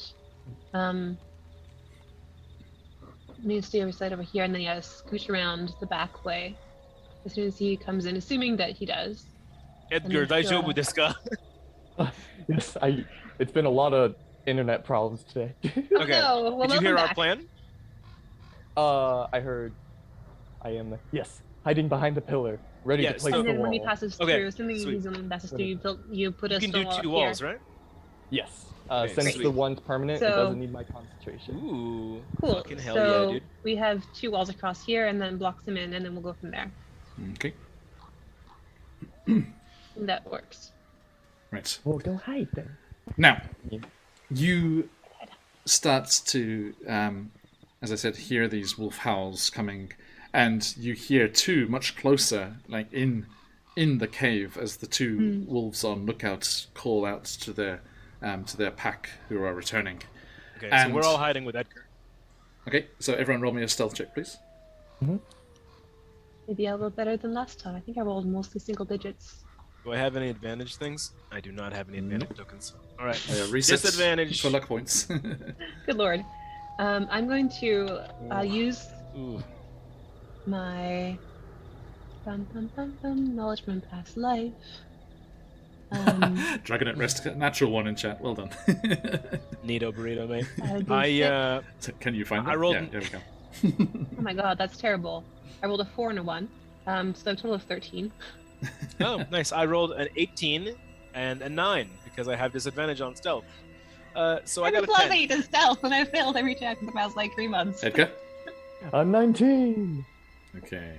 Me to stay side over here, and then scooch around the back way as soon as he comes in, assuming that he does. Edgar, daijoubu desu ka? Yes, it's been a lot of internet problems today. Oh, Okay. no. Well, Did you hear welcome our back. plan? I heard I am hiding behind the pillar, ready Yeah, to place so- And the then when he wall. passes Okay, through, assuming sweet. he's the one who passes through, you put You us can do two walls, right? Yes. Okay, Since sweet. the one's permanent, it So- doesn't need my concentration. Ooh. Cool. Fucking hell so yeah, dude. we have 2 walls across here, and then blocks him in, and then we'll go from there. Okay, And that works. right. Well, go hide then. Now, Yeah. you start to, as I said, hear these wolf howls coming, and you hear 2 much closer, like in the cave, as the 2 wolves on lookout call out to their pack who are returning. Okay, And- so we're all hiding with Edgar. Okay, so everyone roll me a stealth check, please. Maybe a little better than last time. I think I rolled mostly single digits. Do I have any advantage things? I do not have any advantage tokens. All right. Reset Disadvantage. for luck points. Good lord. I'm going to use Ooh. my knowledge from past life. Dragon at rest, natural one in chat. Well done. Neato burrito, mate. I So can you find them? I rolled- Yeah, there we go. oh my god, that's terrible. I rolled a 4 and a 1. So a total of 13. Oh, nice. I rolled an 18 and a 9 because I have disadvantage on stealth. So I got a 10. 8 in stealth, and I failed every check in the past 3 months. Edgar? 19. Okay.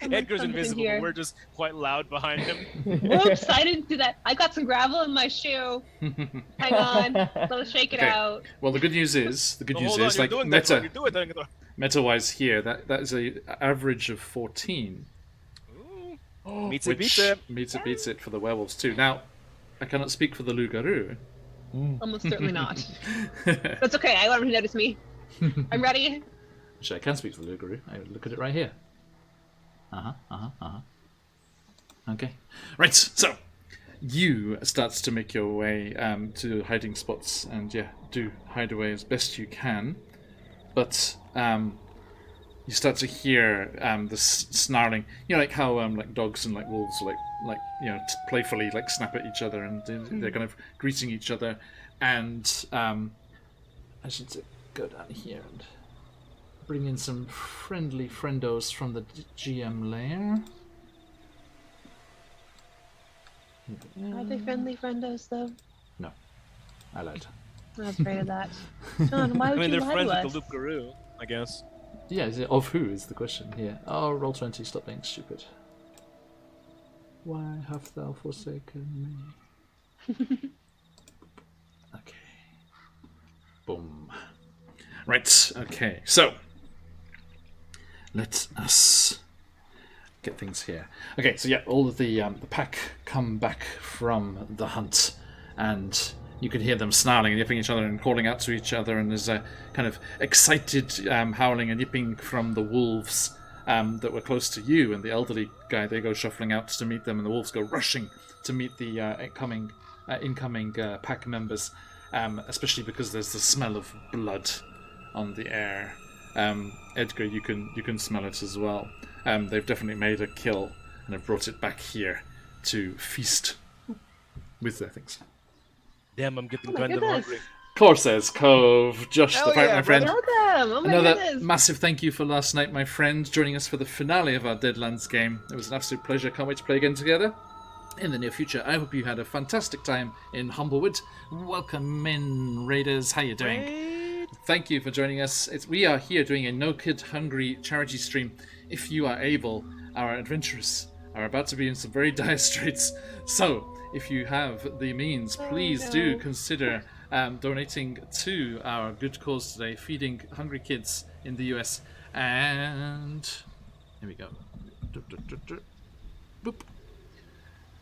Edgar's Something invisible, here. but we're just quite loud behind him. Whoops, I didn't do that. I got some gravel in my shoe. Hang on, let's shake it Okay. out. Well, the good news is, Oh, hold on, you're like doing that. You're meta, doing that. meta-wise here, that is a average of 14, Ooh. Meets it, which beats it. beats it for the werewolves too. Now, I cannot speak for the Lugaru. Almost certainly not. That's okay, I want him to notice me. I'm ready. Actually, I can speak for the Lugaru. I look at it right here. Okay. Right, so you start to make your way to hiding spots, and do hide away as best you can. But you start to hear the snarling. You know, like how like dogs and like wolves like playfully like snap at each other, and they're kind of greeting each other. And I should go down here and bring in some friendly friendos from the GM lair. Are they friendly friendos, though? No, I lied. I was afraid of that. John, why I would mean, you they're lie friends to with us? the Loop Guru, I guess. Yeah, of who is the question here? Oh, roll 20, stop being stupid. Why hast thou forsaken me? Okay. Boom. Right, okay, so let us get things here. Okay, so all of the pack come back from the hunt, and you can hear them snarling and yipping each other and calling out to each other, and there's a kind of excited howling and yipping from the wolves that were close to you, and the elderly guy, they go shuffling out to meet them, and the wolves go rushing to meet the incoming pack members, especially because there's the smell of blood on the air. Edgar, you can smell it as well. They've definitely made a kill and have brought it back here to feast with their things. Damn, I'm getting Oh my kind of goodness. hungry. Corsair's Cove, Josh Hell the Pirate, yeah, my friend. brother. Welcome! Oh my Another goodness. massive thank you for last night, my friend, joining us for the finale of our Deadlands game. It was an absolute pleasure. Can't wait to play again together in the near future. I hope you had a fantastic time in Humblewood. Welcome in, Raiders. How you doing? Wait. Thank you for joining us. We are here doing a No Kid Hungry charity stream. If you are able, our adventurers are about to be in some very dire straits. So, if you have the means, please do consider donating to our good cause today, feeding hungry kids in the US. And here we go. Boop.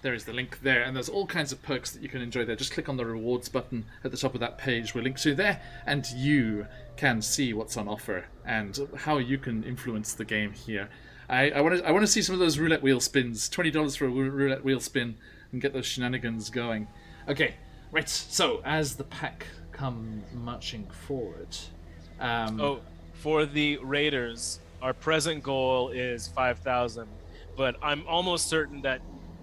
There is the link there, and there's all kinds of perks that you can enjoy there. Just click on the rewards button at the top of that page. We'll link to there, and you can see what's on offer and how you can influence the game here. I want to see some of those roulette wheel spins. $20 for a roulette wheel spin, and get those shenanigans going. Okay, right. So as the pack come marching forward, For the Raiders, our present goal is 5,000, but I'm almost certain that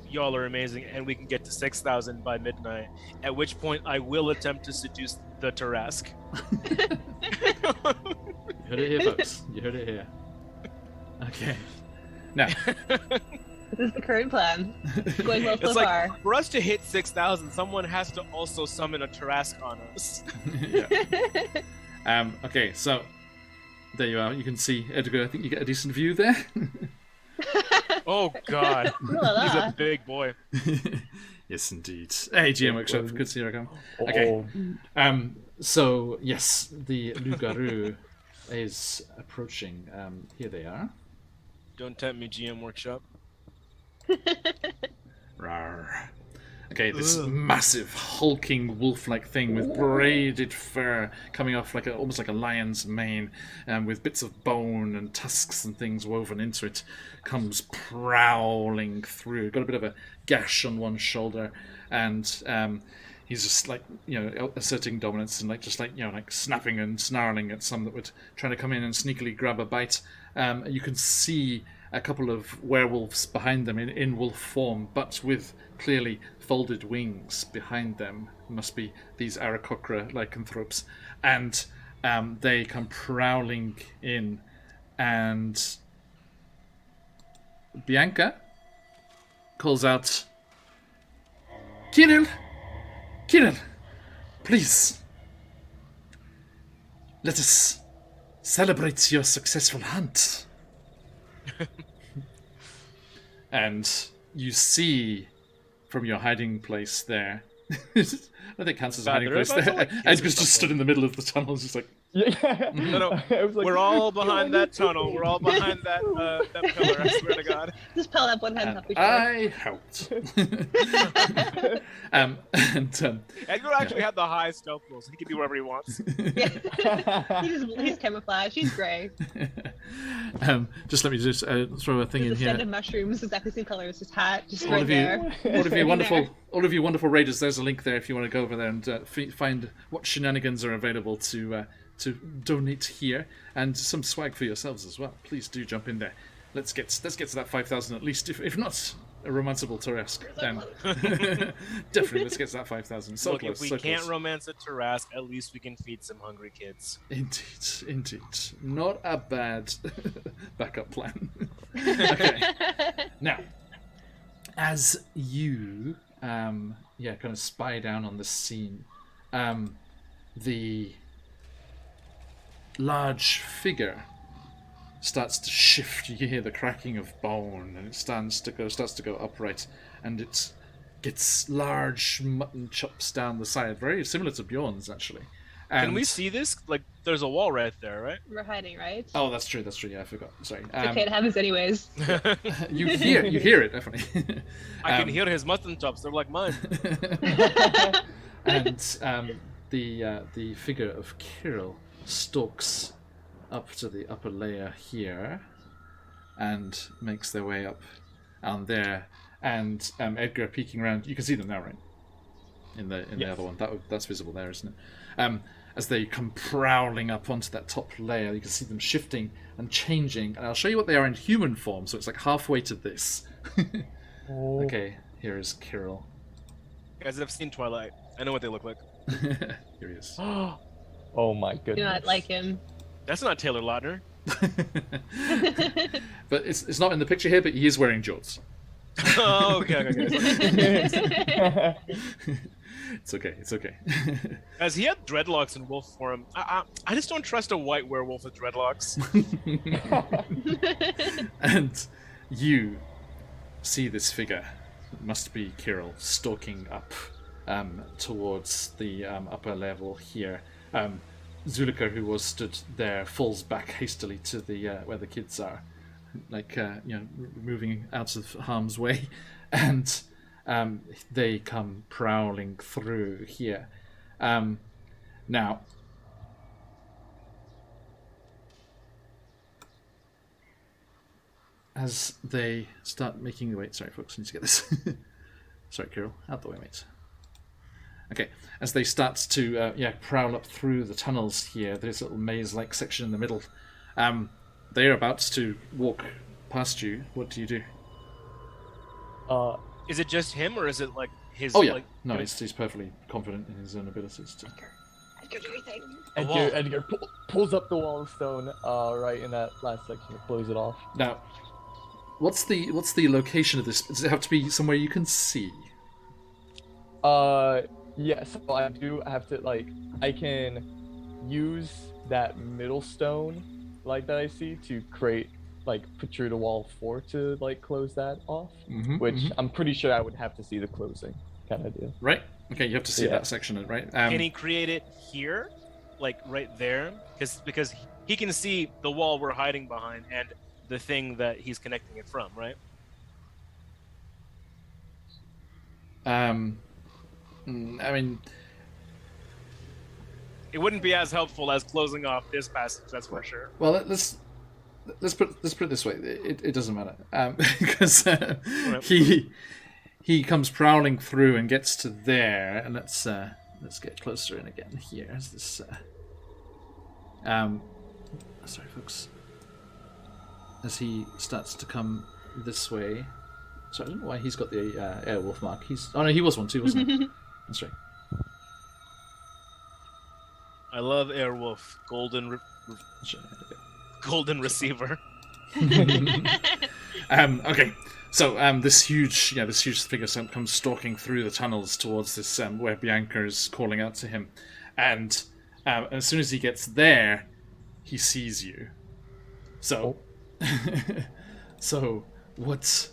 y'all are amazing and we can get to 6,000 by midnight, at which point I will attempt to seduce the Tarask. You heard it here, folks. You heard it here. Okay. Now, This is the current plan. It's going well so It's like, far. for us to hit 6,000, someone has to also summon a Tarask on us. yeah. Okay, so there you are. You can see Edgar. I think you get a decent view there. Oh god, Ooh la la. he's a big boy. Yes, indeed. Hey, GM Workshop. Good to see you again. Okay. So yes, the Lugaru is approaching. Here they are. Don't tempt me, GM Workshop. Rawr. Okay, this massive hulking wolf-like thing with braided fur coming off like almost like a lion's mane, with bits of bone and tusks and things woven into it, comes prowling through. Got a bit of a gash on one shoulder, and he's just like asserting dominance and like snapping and snarling at some that would trying to come in and sneakily grab a bite. You can see a couple of werewolves behind them in wolf form, but with clearly folded wings behind them. Must be these Aarakocra lycanthropes, and they come prowling in, and Bianca calls out, Kirill, please, let us celebrate your successful hunt. And you see from your hiding place there, I think counts as a hiding place there. Edgar's just stood in the middle of the tunnel, just like, Yeah. No, I was like, we're all behind that tunnel. We're all behind that pillar. I swear to God. Just pile up one hand up before. I helped. Edgar actually had the high stealth roll, so he can be wherever he wants. He's camouflage. He's grey. Just let me just throw a thing There's in a stand here. of mushrooms, exactly the same color as his hat, just All right of you, there. all of you wonderful raiders. There's a link there if you want to go over there and find what shenanigans are available to donate here, and some swag for yourselves as well. Please do jump in there. Let's get to that 5,000 at least. If not a romanceable Tarask, then definitely let's get to that 5,000. So Look, close, if we so can't close. romance a Tarask, at least we can feed some hungry kids. Indeed. Not a bad backup plan. Okay. Now, as you, kind of spy down on the scene, the large figure starts to shift. You hear the cracking of bone, and it starts to go upright, and it gets large mutton chops down the side, very similar to Bjorn's actually. Can we see this? Like, there's a wall right there, right? We're hiding, right? Oh, that's true. Yeah, I forgot. Sorry. It's okay to have this anyways. You hear it definitely. I can hear his mutton chops. They're like mine. And the figure of Kirill stalks up to the upper layer here and makes their way up on there. And Edgar peeking around. You can see them now, right? In the other one. That's visible there, isn't it? as they come prowling up onto that top layer. You can see them shifting and changing, and I'll show you what they are in human form, so it's like halfway to this. Oh. Okay, here is Kirill. Guys, I've seen Twilight. I know what they look like. Here he is. Oh my goodness. Do not like him. That's not Taylor Lautner. But it's not in the picture here, but he is wearing jorts. Oh, okay. It's okay, it's okay. Guys, he had dreadlocks in wolf form. I just don't trust a white werewolf with dreadlocks. And you see this figure. It must be Kirill, stalking up towards the upper level here. Zulika, who was stood there, falls back hastily to the where the kids are, like moving out of harm's way, and they come prowling through here. Now, as they start making the way, sorry folks, I need to get this. Sorry, Kirill, out the way, mate. Okay, as they start to prowl up through the tunnels here, there's a little maze-like section in the middle. They are about to walk past you. What do you do? Is it just him, or is it like his? Oh yeah, like, no, he's perfectly confident in his own abilities. To... Edgar pulls up the wall of stone right in that last section and blows it off. Now, what's the location of this? Does it have to be somewhere you can see? Yes, so I do have to, like, I can use that middle stone, like, that I see to create, like, protrude a wall 4 to, like, close that off, which I'm pretty sure I would have to see the closing kind of deal. Right? Okay, you have to see that section, right? Can he create it here, like, right there? Because he can see the wall we're hiding behind and the thing that he's connecting it from, right? I mean, it wouldn't be as helpful as closing off this passage, that's for sure. well, let's put it this way. It doesn't matter because he comes prowling through and gets to there, and let's get closer in again. Here is this. Sorry, folks. As he starts to come this way. So I don't know why he's got the Airwolf mark. Oh no, he was one too, wasn't he? That's right. I love Airwolf, golden receiver. Okay, so this huge figure comes stalking through the tunnels towards this where Bianca is calling out to him, and as soon as he gets there, he sees you. So, so what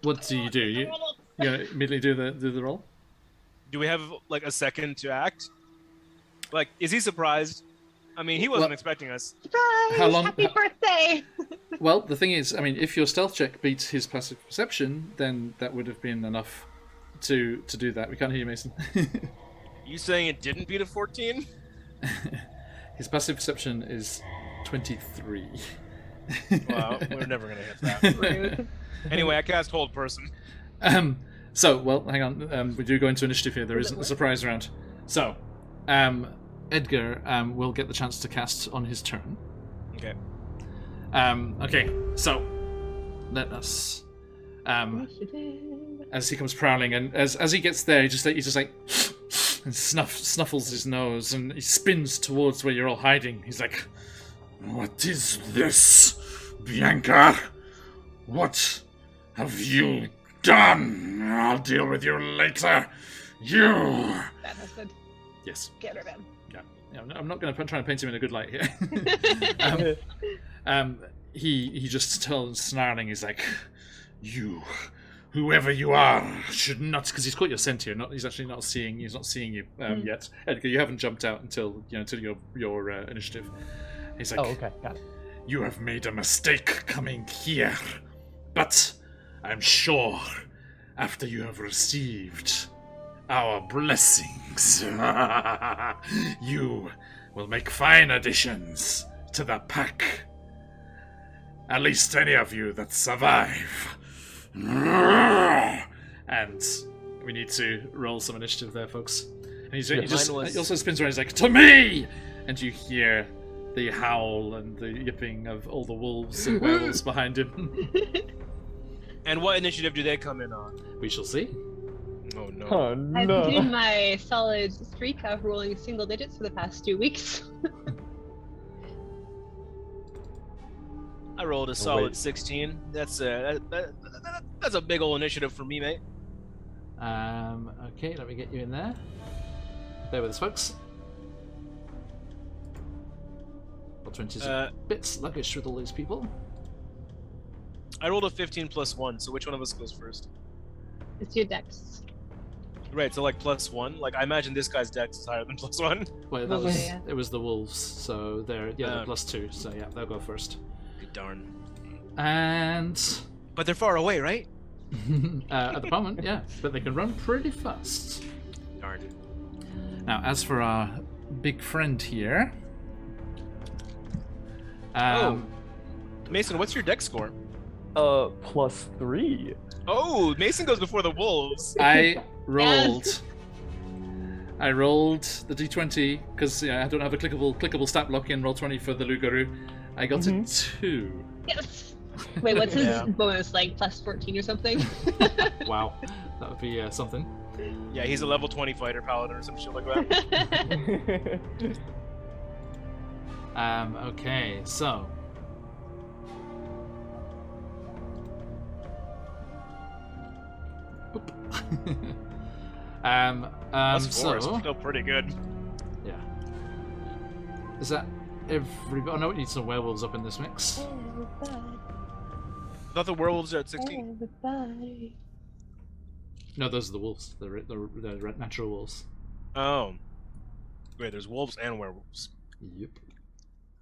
do you do? You immediately do the roll? Do we have like a second to act? Like, is he surprised? I mean, he wasn't expecting us. Surprise! How long- Happy birthday! Well, the thing is, I mean, if your stealth check beats his passive perception, then that would have been enough to do that. We can't hear you, Mason. You saying it didn't beat a 14? His passive perception is 23. Wow, we're never gonna hit that. Rude. Anyway, I cast Hold Person. So, well, hang on. We do go into initiative here. There is a surprise round. So, Edgar will get the chance to cast on his turn. Okay. Okay, so let us. As he comes prowling, and as he gets there, he just like and snuffles his nose, and he spins towards where you're all hiding. He's like, "What is this, Bianca? What have you done? I'll deal with you later. You." That husband. Yes. Get rid of him. Yeah, I'm not going to try and paint him in a good light here. He just tells, snarling, he's like, "You, whoever you are, should not," because he's caught your scent here. He's actually not seeing. He's not seeing you yet. Edgar, you haven't jumped out until your initiative. He's like, Oh, okay, got it. "You have made a mistake coming here, but I'm sure after you have received our blessings, you will make fine additions to the pack. At least any of you that survive." And we need to roll some initiative there, folks. he Mine was- he also spins around. He's like, "To me!" And you hear the howl and the yipping of all the wolves and werewolves behind him. And what initiative do they come in on? We shall see. Oh no. Oh I've been doing no. my solid streak of rolling single digits for the past 2 weeks. I rolled a solid wait. 16. That's a that's a big old initiative for me, mate. Okay, let me get you in there. Bear with us, folks. Well, 20's a bit sluggish with all these people. I rolled a 15 plus 1, so which one of us goes first? It's your dex. Right, so like plus 1. Like I imagine this guy's dex is higher than plus 1. Well, Oh, was yeah. it was the wolves, so they're they're Um, +2. So yeah, they'll go first. Good darn. And But they're far away, right? at the moment, yeah, but they can run pretty fast. Darn. Now, as for our big friend here, Mason, what's your dex score? +3. Oh, Mason goes before the wolves. I rolled. I rolled the d20 because I don't have a clickable stat block in Roll20 for the Lugaru. I got a 2. Yes! Wait, what's his Yeah. bonus? Like plus 14 or something? Wow, that would be something. Yeah, he's a level 20 fighter paladin or some shit like that. Okay, so. Oop. Plus 4 so. is still pretty good. Yeah. Is that everybody? Oh no, we need some werewolves up in this mix. I thought the werewolves are at 16. Everybody. No, those are the wolves. The natural wolves. Oh. Wait, there's wolves and werewolves. Yep.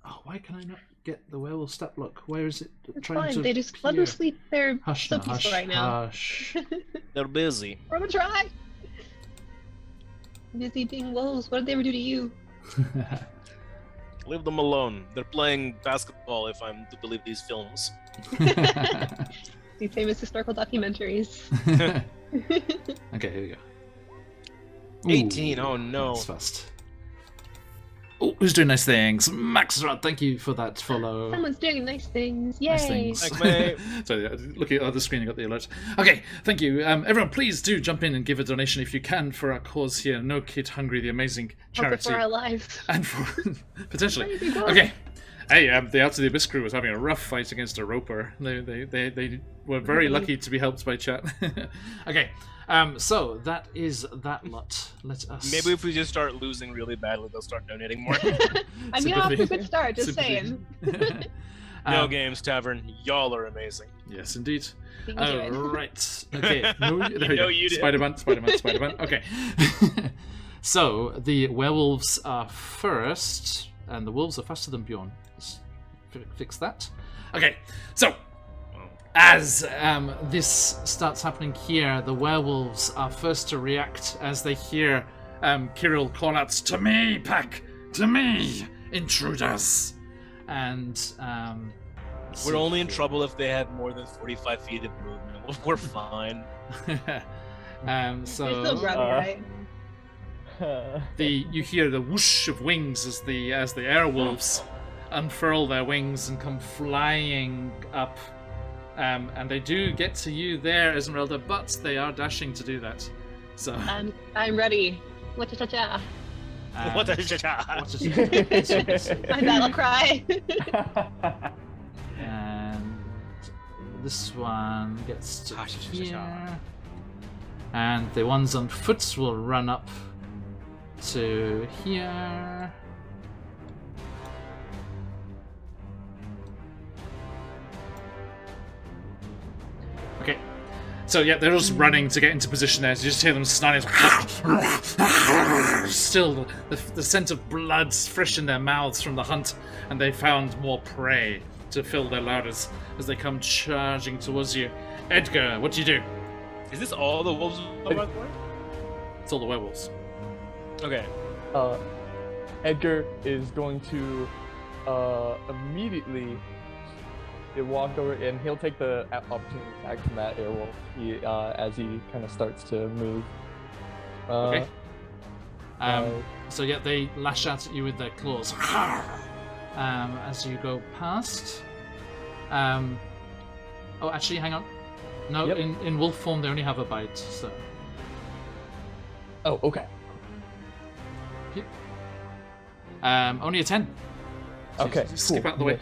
Oh, why can I not get the werewolf stat block? Where is it It's trying fine. to They just let them appear? sleep. They're Hush so now, peaceful hush, right now. hush. They're busy. We're gonna try. Busy being wolves. What did they ever do to you? Leave them alone. They're playing basketball if I'm to believe these films. These famous historical documentaries. Okay, here we go. 18, Ooh, oh no. That's fast. Oh, who's doing nice things? Max Rod, thank you for that follow. Someone's doing nice things. Yay! Nice things. Thanks, mate. Sorry, looking at the other screen, I got the alert. Okay, thank you. Everyone, please do jump in and give a donation if you can for our cause here. No Kid Hungry, the amazing Also charity. for our lives. And for potentially. Crazy boy. Okay. Hey, the Out of the Abyss crew was having a rough fight against a roper. They were very lucky to be helped by chat. Okay. So that is that lot. Let us. Maybe if we just start losing really badly, they'll start donating more. I mean, off to a Sympathy. good start. Just Sympathy. saying. No Um, Games Tavern, y'all are amazing. Yes, indeed. You can do it. Right. Okay. No, there we know go. you did. Spider-Man. Okay. So the werewolves are first, and the wolves are faster than Bjorn. Let's fix that. Okay. So as this starts happening here, the werewolves are first to react as they hear Kirill call out, "To me, pack! To me, intruders!" And let's We're see. only in trouble if they have more than 45 feet of movement. We're fine. So You're still grubby, right? you hear the whoosh of wings as the airwolves unfurl their wings and come flying up, and they do get to you there, Esmeralda, but they are dashing to do that. So I'm ready. Cha-cha-cha-cha. What the My battle cry. And this one gets to Ah, sha-sha-sha-sha. here, and the ones on foot will run up to here. Okay, so yeah, they're just running to get into position there. So you just hear them snarling. Still, the scent of blood's fresh in their mouths from the hunt, and they found more prey to fill their larders as they come charging towards you. Edgar, what do you do? Is this all the wolves? It's all the werewolves. Okay. Edgar is going to immediately walk over, and he'll take the opportunity attack from that airwolf as he kind of starts to move. Okay. So yeah, they lash out at you with their claws as you go past. Oh, actually, hang on. No, Yep. in wolf form they only have a bite. So Oh, okay. only a 10. So Okay, just skip cool. out the way.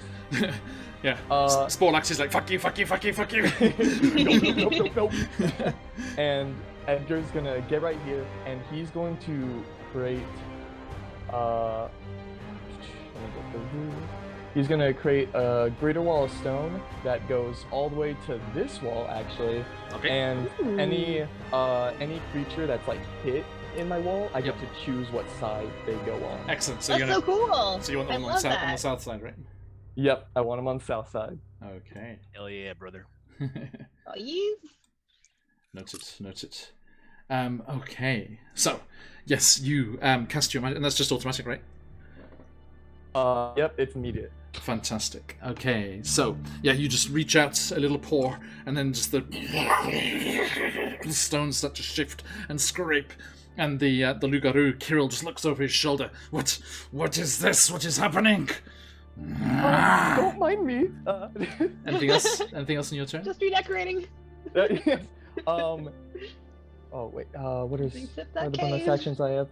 Yeah. Sporlax is like fuck you, fuck you, fuck you, fuck you. Nope. And Edgar's gonna get right here, and he's going to create. Let me get the rule. He's gonna create a greater wall of stone that goes all the way to this wall, actually. Okay. And any creature that's like hit in my wall, I get Yep. to choose what side they go on. Excellent. So That's you're gonna. so cool. So you want I them on love the that. south side, right? Yep, I want him on the south side. Okay. Hell yeah, brother. Oh, yes. Noted. Okay. So, yes, you cast your magic, and that's just automatic, right? Yep, it's immediate. Fantastic. Okay, so yeah, you just reach out a little paw, and then just the stones start to shift and scrape, and the Lugaru Kirill just looks over his shoulder. What is this? What is happening? Don't mind me. Anything else? Anything else in your turn? Just redecorating. Oh wait. What are Exit the that bonus cave. actions I have?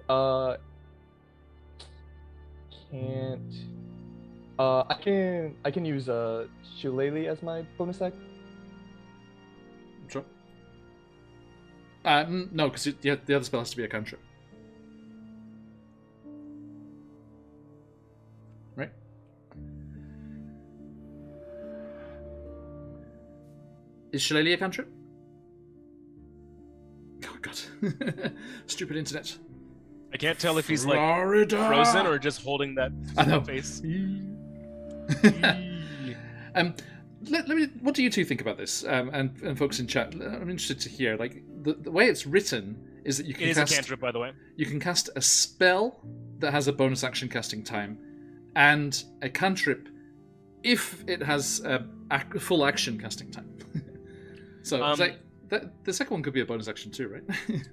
Can't. I can use Shillelagh as my bonus act. Sure. No, because the other spell has to be a cantrip. Right? Is Shillelagh a cantrip? Oh god. Stupid internet. I can't tell if he's like Florida! frozen or just holding that I know. face. Let me. What do you two think about this? And folks in chat, I'm interested to hear. Like the way it's written is that you can It is cast. a cantrip, by the way. You can cast a spell that has a bonus action casting time, and a cantrip if it has a full action casting time. So it's like the second one could be a bonus action too, right?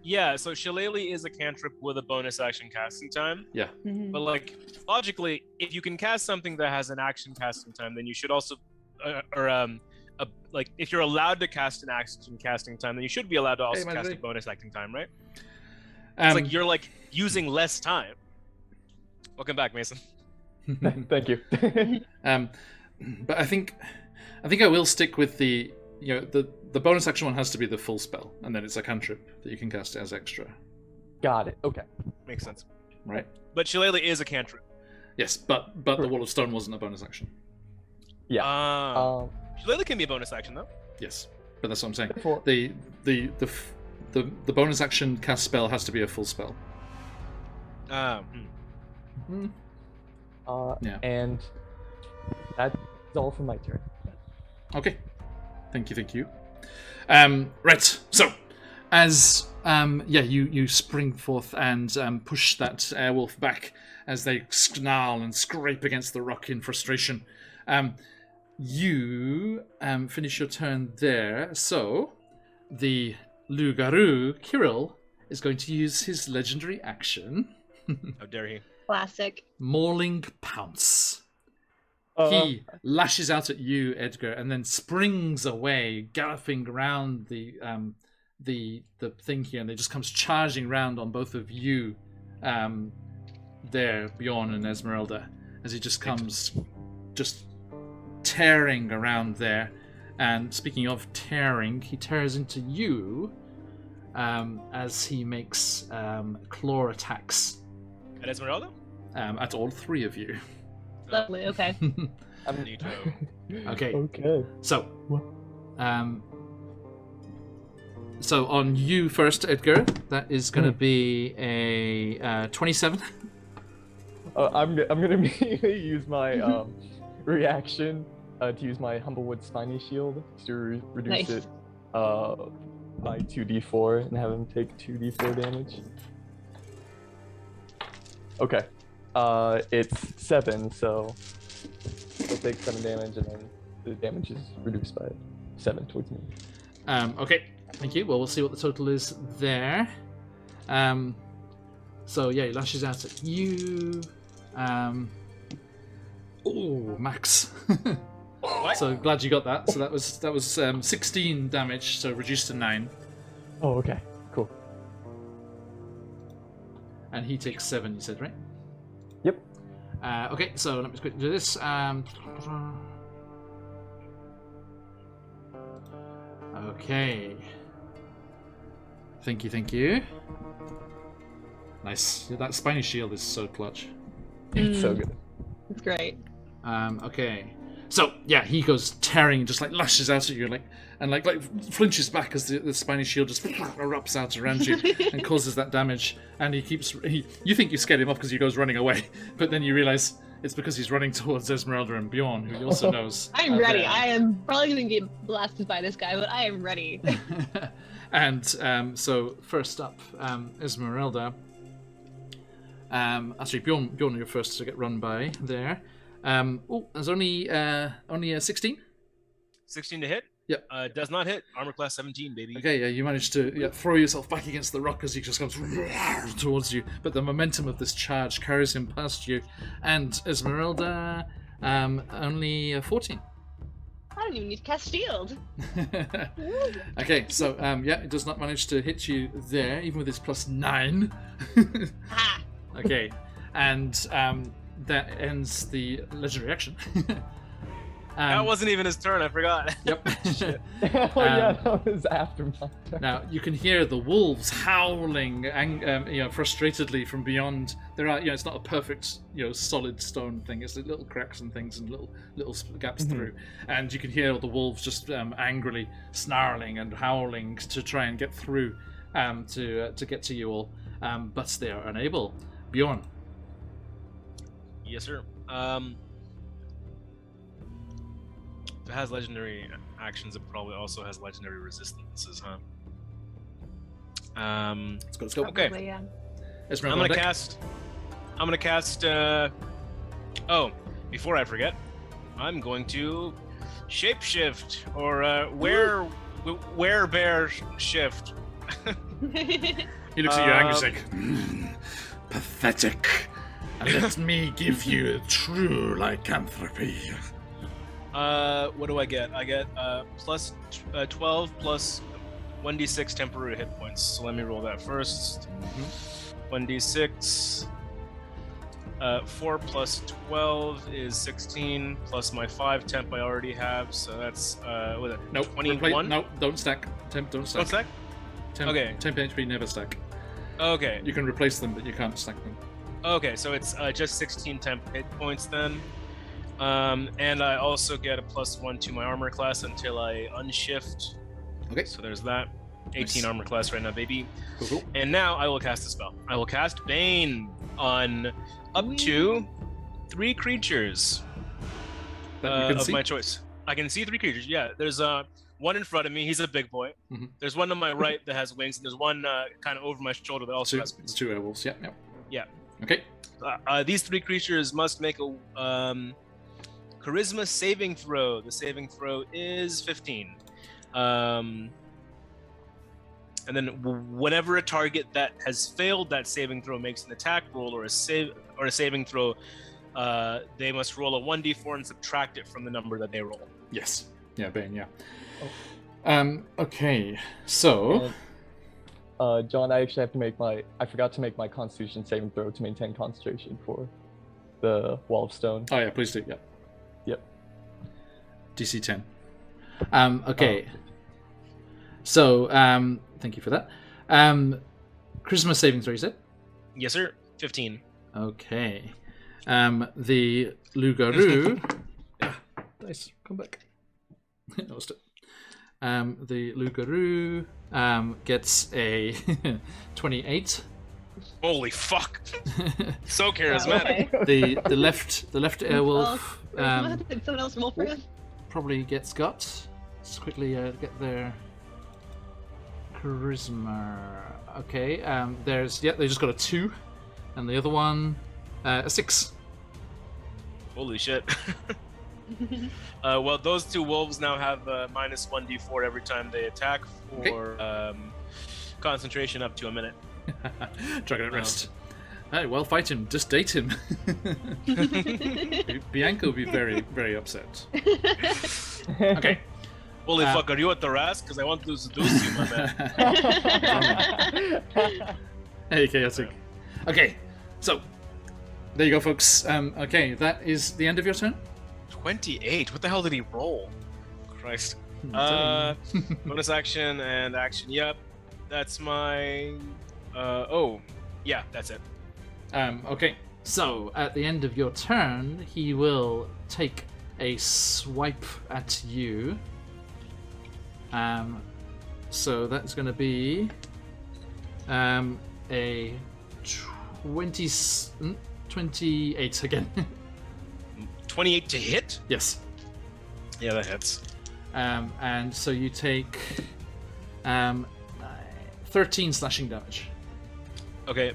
Yeah, so Shillelagh is a cantrip with a bonus action casting time. Yeah. But like logically, if you can cast something that has an action casting time, then you should also, like if you're allowed to cast an action casting time, then you should be allowed to also Hey, cast a Madrid. bonus acting time, right? It's like you're like using less time. Welcome back, Mason. Thank you. But I think I will stick with the the bonus action one has to be the full spell, and then it's a cantrip that you can cast as extra, Got it. Okay. Makes sense. right? But Shillelagh is a cantrip. Yes, but the Wall of Stone wasn't a bonus action. Yeah. Shillelagh can be a bonus action though. Yes, but that's what I'm saying. Therefore- The bonus action cast spell has to be a full spell. Yeah. And that's all for my turn. Okay. Thank you. Right. So, as you spring forth and push that airwolf back as they snarl and scrape against the rock in frustration. You finish your turn there. So, the Lugaru Kirill is going to use his legendary action, How dare he? Classic. Mauling Pounce. He lashes out at you, Edgar, and then springs away, galloping around the thing here, and it just comes charging round on both of you, there, Bjorn and Esmeralda, as he just comes, just tearing around there. And speaking of tearing, he tears into you, as he makes claw attacks At Esmeralda? at all three of you. Lovely. Okay. Neato. Okay. Okay. So, so on you first, Edgar. That is going to be a 27. I'm gonna immediately use my reaction to use my Humblewood Spiny Shield to reduce Nice. it by 2d4 and have him take 2d4 damage. Okay. It's 7, so he'll take 7 damage, and then the damage is reduced by 7 towards me. Okay, thank you. Well, we'll see what the total is there. So yeah, he lashes out at you. Oh, max. What? So glad you got that. So that was 16 damage, so reduced to 9. Oh, okay. Cool. And he takes 7, you said, right? Yep. Okay, so let me just quickly do this. Okay. Thank you. Nice. That spiny shield is so clutch. It's so good. It's great. Okay. So yeah, he goes tearing, just like lashes out at you, and flinches back as the spiny shield just erupts out around you and causes that damage. And you think you scared him off because he goes running away, but then you realize it's because he's running towards Esmeralda and Bjorn, who he also knows. I'm ready. there. I am probably going to get blasted by this guy, but I am ready. And so first up, Esmeralda. Actually, Bjorn, you're first to get run by there. There's only a 16. 16 to hit. Yep. Does not hit. Armor class 17, baby. Okay, yeah, you managed to throw yourself back against the rock as he just comes towards you, but the momentum of this charge carries him past you. And Esmeralda, only a 14. I don't even need to cast shield. Okay, so it does not manage to hit you there, even with its +9. Ah. Okay, and that ends the legendary action. That wasn't even his turn. I forgot. Yep. Oh yeah, that was after my turn. Now you can hear the wolves howling, frustratedly from beyond. There are, it's not a perfect, solid stone thing. It's little cracks and things and little gaps through, and you can hear all the wolves just angrily snarling and howling to try and get through, to get to you all, but they are unable. Bjorn. Yes, sir. If it has legendary actions, it probably also has legendary resistances, huh? Let's go. Okay. Probably, yeah. I'm gonna cast. Before I forget, I'm going to shapeshift or wear bear shift. He looks at you angry, he's like, pathetic. Let me give you true lycanthropy. What do I get? I get plus 12 plus 1d6 temporary hit points. So let me roll that first. 1d6. 4 plus 12 is 16, plus my 5 temp I already have, so that's what is it? Nope. 21? No, don't stack. Temp, don't stack. Don't stack? Temp, Okay. Temp HP never stack. Okay. You can replace them, but you can't stack them. Okay, so it's just 16 temp hit points then. And I also get a +1 to my armor class until I unshift. Okay. So there's that. 18 Nice. armor class right now, baby. Cool. And now I will cast a spell. I will cast Bane on up to 3 creatures That you can of see? my choice. I can see 3 creatures. Yeah, there's one in front of me. He's a big boy. Mhm. There's one on my right that has wings, and there's one kind of over my shoulder that also has It's wings. 2 werewolves. Yep. Yeah. Okay. These 3 creatures must make a charisma saving throw. The saving throw is 15. And then whenever a target that has failed that saving throw makes an attack roll or a saving throw, they must roll a 1d4 and subtract it from the number that they roll. Yes. Yeah, Bane, yeah. Okay, so... John, I actually have to I forgot to make my Constitution saving throw to maintain concentration for the Wall of Stone. Oh yeah, please do, yeah. Yep. DC 10. Okay. So, thank you for that. Charisma saving throw, you said? Yes, sir. 15. Okay. The Lugaru... yeah, dice, come back. Lost it. The Lugaru gets a 28. Holy fuck! So charismatic. Okay. The left airwolf Did someone else roll for us? probably gets got. Let's quickly get their charisma. Okay. They just got a 2, and the other one a 6. Holy shit. Well, those 2 wolves now have minus 1d4 every time they attack for concentration up to a minute. Dragon at rest. Hey, well, fight him. Just date him. Bianca will be very, very upset. Okay. Holy fuck, are you at the Rask? Because I want to seduce you, my man. Hey, chaotic. Okay, so there you go, folks. Okay, that is the end of your turn. 28? What the hell did he roll? Christ. Sorry. Bonus action and action. Yep. That's my... oh. Yeah, that's it. Okay, so at the end of your turn, he will take a swipe at you. So that's going to be a 28 again. 28 to hit? Yes. Yeah, that hits. And so you take 13 slashing damage. Okay,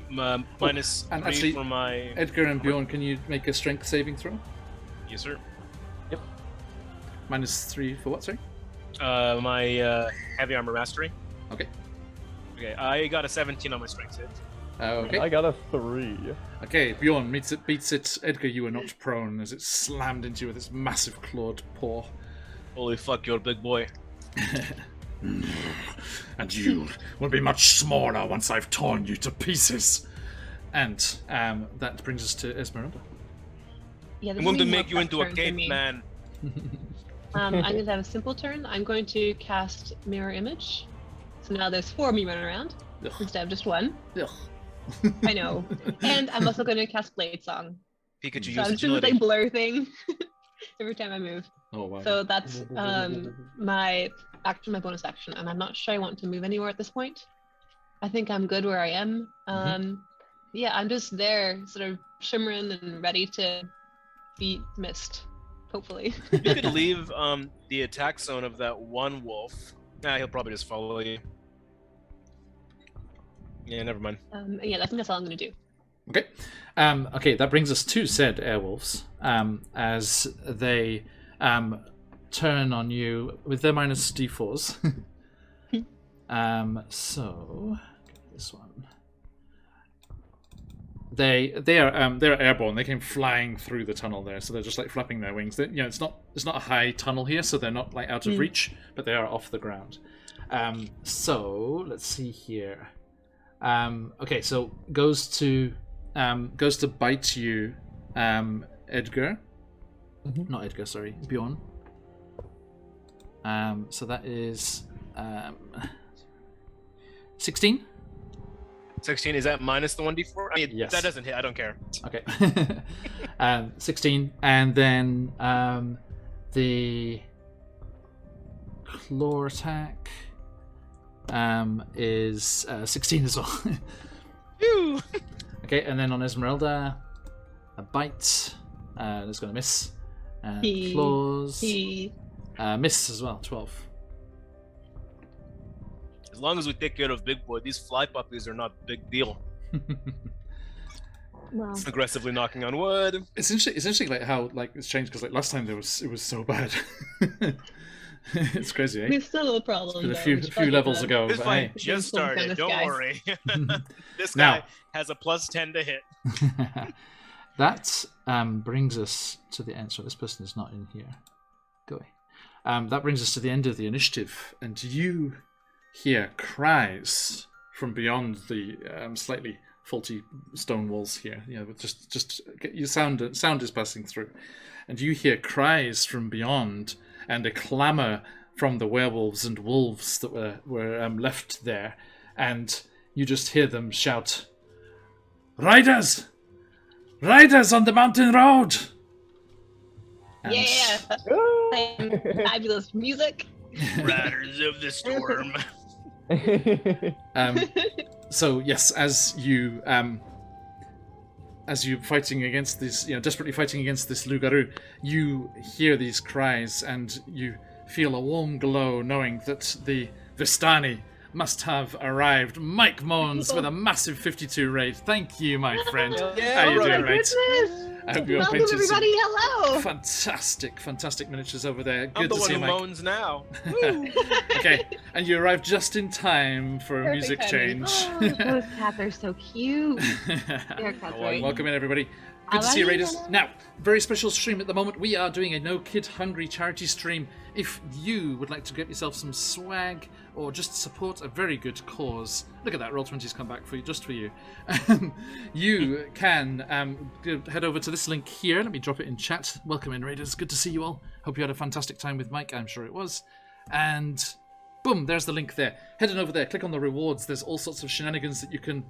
minus and 3 actually, for my... Edgar and Bjorn, can you make a strength saving throw? Yes, sir. Yep. -3 for what, sorry? My heavy armor mastery. Okay. Okay, I got a 17 on my strength save. Okay. I got a 3. Okay, Bjorn beats it. Edgar, you were knocked prone as it slammed into you with its massive clawed paw. Holy fuck, you're a big boy. And you will be much smaller once I've torn you to pieces. And that brings us to Esmeralda. Yeah, I'm going to make you into a caveman. I'm going to have a simple turn. I'm going to cast Mirror Image. So now there's 4 of me running around Ugh. instead of just 1. Ugh. I know. And I'm also going to cast Blade Song. Pikachu So use I'm just agility. like blur thing every time I move. Oh wow. So that's my bonus action, and I'm not sure I want to move anywhere at this point. I think I'm good where I am. Yeah, I'm just there, sort of shimmering and ready to be missed. Hopefully. You could leave the attack zone of that one wolf. Nah, he'll probably just follow you. Yeah, never mind. Yeah, I think that's all I'm gonna do. Okay. Okay, that brings us to said airwolves. As they turn on you with their minus d4s. So this one. They're airborne. They came flying through the tunnel there, so they're just like flapping their wings. It's not a high tunnel here, so they're not like out of reach, but they are off the ground. So let's see here. Okay, so goes to bite you, Edgar. Not Edgar, sorry, Bjorn. So that is 16. 16, is that minus the 1d4? I mean, Yes. that doesn't hit, I don't care. Okay. 16, and then the claw attack is 16 as well. Phew! Okay, and then on Esmeralda, a bite. That's going to miss. Claws. Miss as well, 12. As long as we take care of Big Boy, these fly puppies are not a big deal. Well, It's aggressively knocking on wood. It's interesting like how like it's changed because like last time it was so bad. It's crazy, eh? there's still a problem. It's though, been a which few is levels the- ago, This but fight hey. just Some kind started, of don't guy. worry. This Now. guy has a plus 10 to hit. That brings us to the end. So this person is not in here. Go away. That brings us to the end of the initiative, and you hear cries from beyond the slightly faulty stone walls here. You know, just get your sound is passing through, and you hear cries from beyond and a clamour from the werewolves and wolves that were left there, and you just hear them shout, "Riders! Riders on the mountain road!" And Yeah, playing fabulous music. Riders of the Storm. So yes, as you fighting against this, desperately fighting against this Lugaru, you hear these cries and you feel a warm glow, knowing that the Vistani must have arrived. Mike Moans with a massive 52 raid. Thank you, my friend. Yeah, How you brother. doing, mate? Goodness. I hope you Welcome, painted some everybody. Hello. fantastic miniatures over there. I'm Good the to one see who you, Mike. moans now. Okay, and you arrived just in time for a Perfect music timing. change. Oh, those cats are so cute. They're cats, right? Welcome in, everybody. Good to see you, How are you, Raiders. Nana? Now, very special stream at the moment. We are doing a No Kid Hungry charity stream. If you would like to get yourself some swag or just support a very good cause, look at that, Roll20's come back for you, just for you. You can head over to this link here. Let me drop it in chat. Welcome in, Raiders. Good to see you all. Hope you had a fantastic time with Mike. I'm sure it was. And boom, there's the link there. Head on over there, click on the rewards. There's all sorts of shenanigans that you can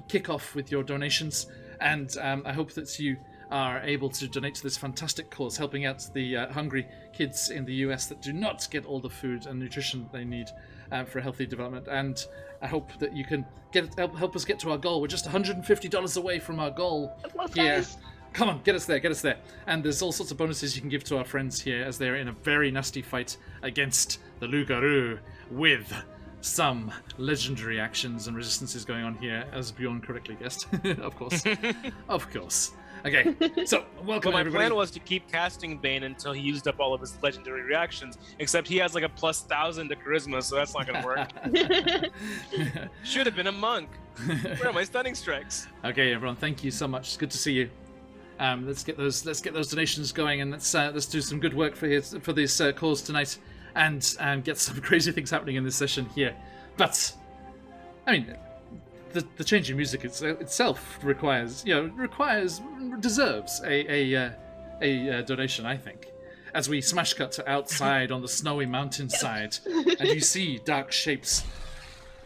kick off with your donations. And I hope that you are able to donate to this fantastic cause, helping out the hungry kids in the US that do not get all the food and nutrition they need for a healthy development. And I hope that you can help us get to our goal. We're just $150 away from our goal here. Guys. Come on, get us there. And there's all sorts of bonuses you can give to our friends here as they're in a very nasty fight against the Lugaru with some legendary actions and resistances going on here, as Bjorn correctly guessed. Of course. Of course. Okay, so welcome Well, my everybody. plan was to keep casting Bane until he used up all of his legendary reactions, except he has like a plus 1,000 to charisma, so that's not gonna work. Should have been a monk. Where are my stunning strikes? Okay, everyone, thank you so much. It's good to see you. Let's get those donations going, and let's do some good work for this cause tonight, and get some crazy things happening in this session here. But I mean, the change in music itself deserves a donation, I think. As we smash cut to outside on the snowy mountainside, and you see dark shapes,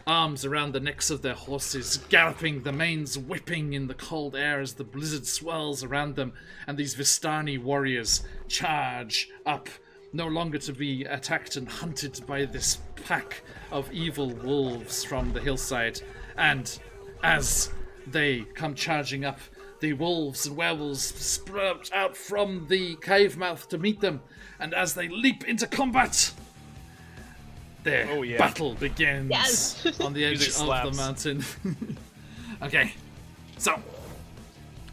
arms around the necks of their horses, galloping, the manes whipping in the cold air as the blizzard swirls around them, and these Vistani warriors charge up, no longer to be attacked and hunted by this pack of evil wolves from the hillside. And as they come charging up, the wolves and werewolves sprout out from the cave mouth to meet them, and as they leap into combat, their battle begins Yes. on the edge Music of slaps. the mountain. Okay, so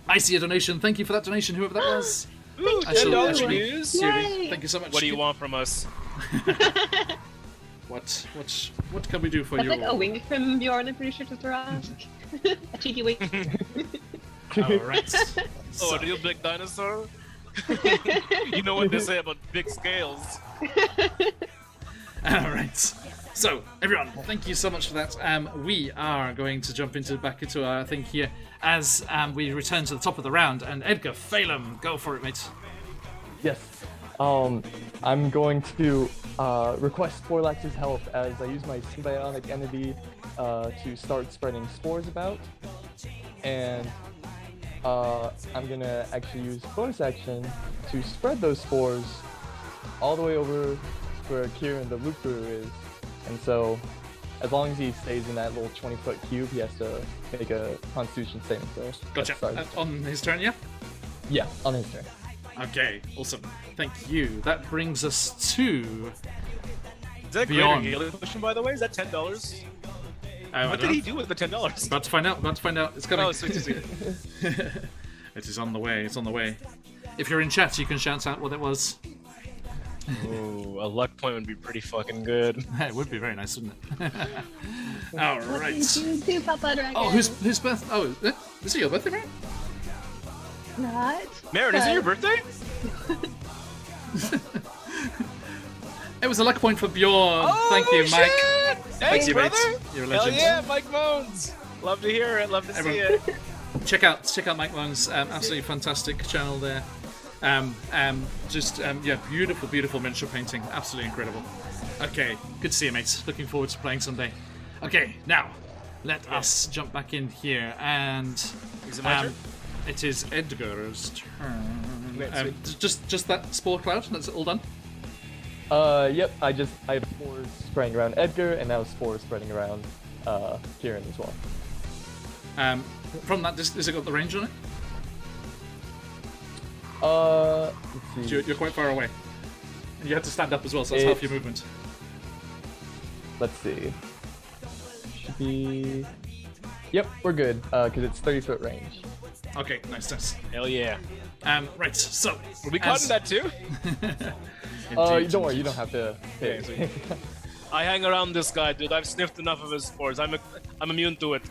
I see a donation. Thank you for that donation, whoever that was. Ooh, Actually, $10 news. Yay. Thank you so much. What do you want from us? What can we do for That's you? like a wink from Bjorn, I'm pretty sure, to ask. A cheeky wink. All right. Oh, a real big dinosaur? You know what they say about big scales. All right. So, everyone, thank you so much for that. We are going to jump back into our thing here as we return to the top of the round. And Edgar, Phelan, go for it, mate. Yes. I'm going to request Forlax's help as I use my symbiotic entity to start spreading spores about. And I'm gonna actually use bonus action to spread those spores all the way over where Kieran the Loop Guru is. And so, as long as he stays in that little 20-foot cube, he has to make a Constitution saving throw. Gotcha. On his turn, yeah? Yeah, on his turn. Okay, awesome. Thank you. That brings us to... Is that a Beyond. greater healing potion, by the way? Is that $10? I What don't did he know. do with the $10? About to find out. It's coming. Oh, sweet, sweet. It is on the way. It's on the way. If you're in chat, you can shout out what it was. Ooh, a luck point would be pretty fucking good. It would be very nice, wouldn't it? All What right. did you do, Papa Dragon? Oh, whose birthday? Oh, is it your birthday, man? Not. Marin, is it your birthday? It was a luck point for Bjorn. Oh, Thank you, Mike. shit! Thanks, you, mate. brother. You're a Hell legend. yeah, Mike Moans. Love to hear it. Love to see Everyone- it. Check out Mike Moan's absolutely fantastic channel there. Beautiful miniature painting. Absolutely incredible. Okay, good to see you, mates. Looking forward to playing someday. Okay, now let us jump back in here, and Is it my turn? it is Edgar's turn. Okay, Just that spore cloud. That's all done. Yep, I have spores spreading around Edgar, and now spores spreading around Kieran as well. From that, has it got the range on it? Let's see. You're quite far away. And you have to stand up as well, so that's half your movement. Let's see. Should be. Yep, we're good, because it's 30-foot range. Okay, nice. Hell yeah. Right, so... Were we caught in that too? Don't worry, you don't have to pay. Okay, sweet. I hang around this guy, dude. I've sniffed enough of his spores. I'm immune to it.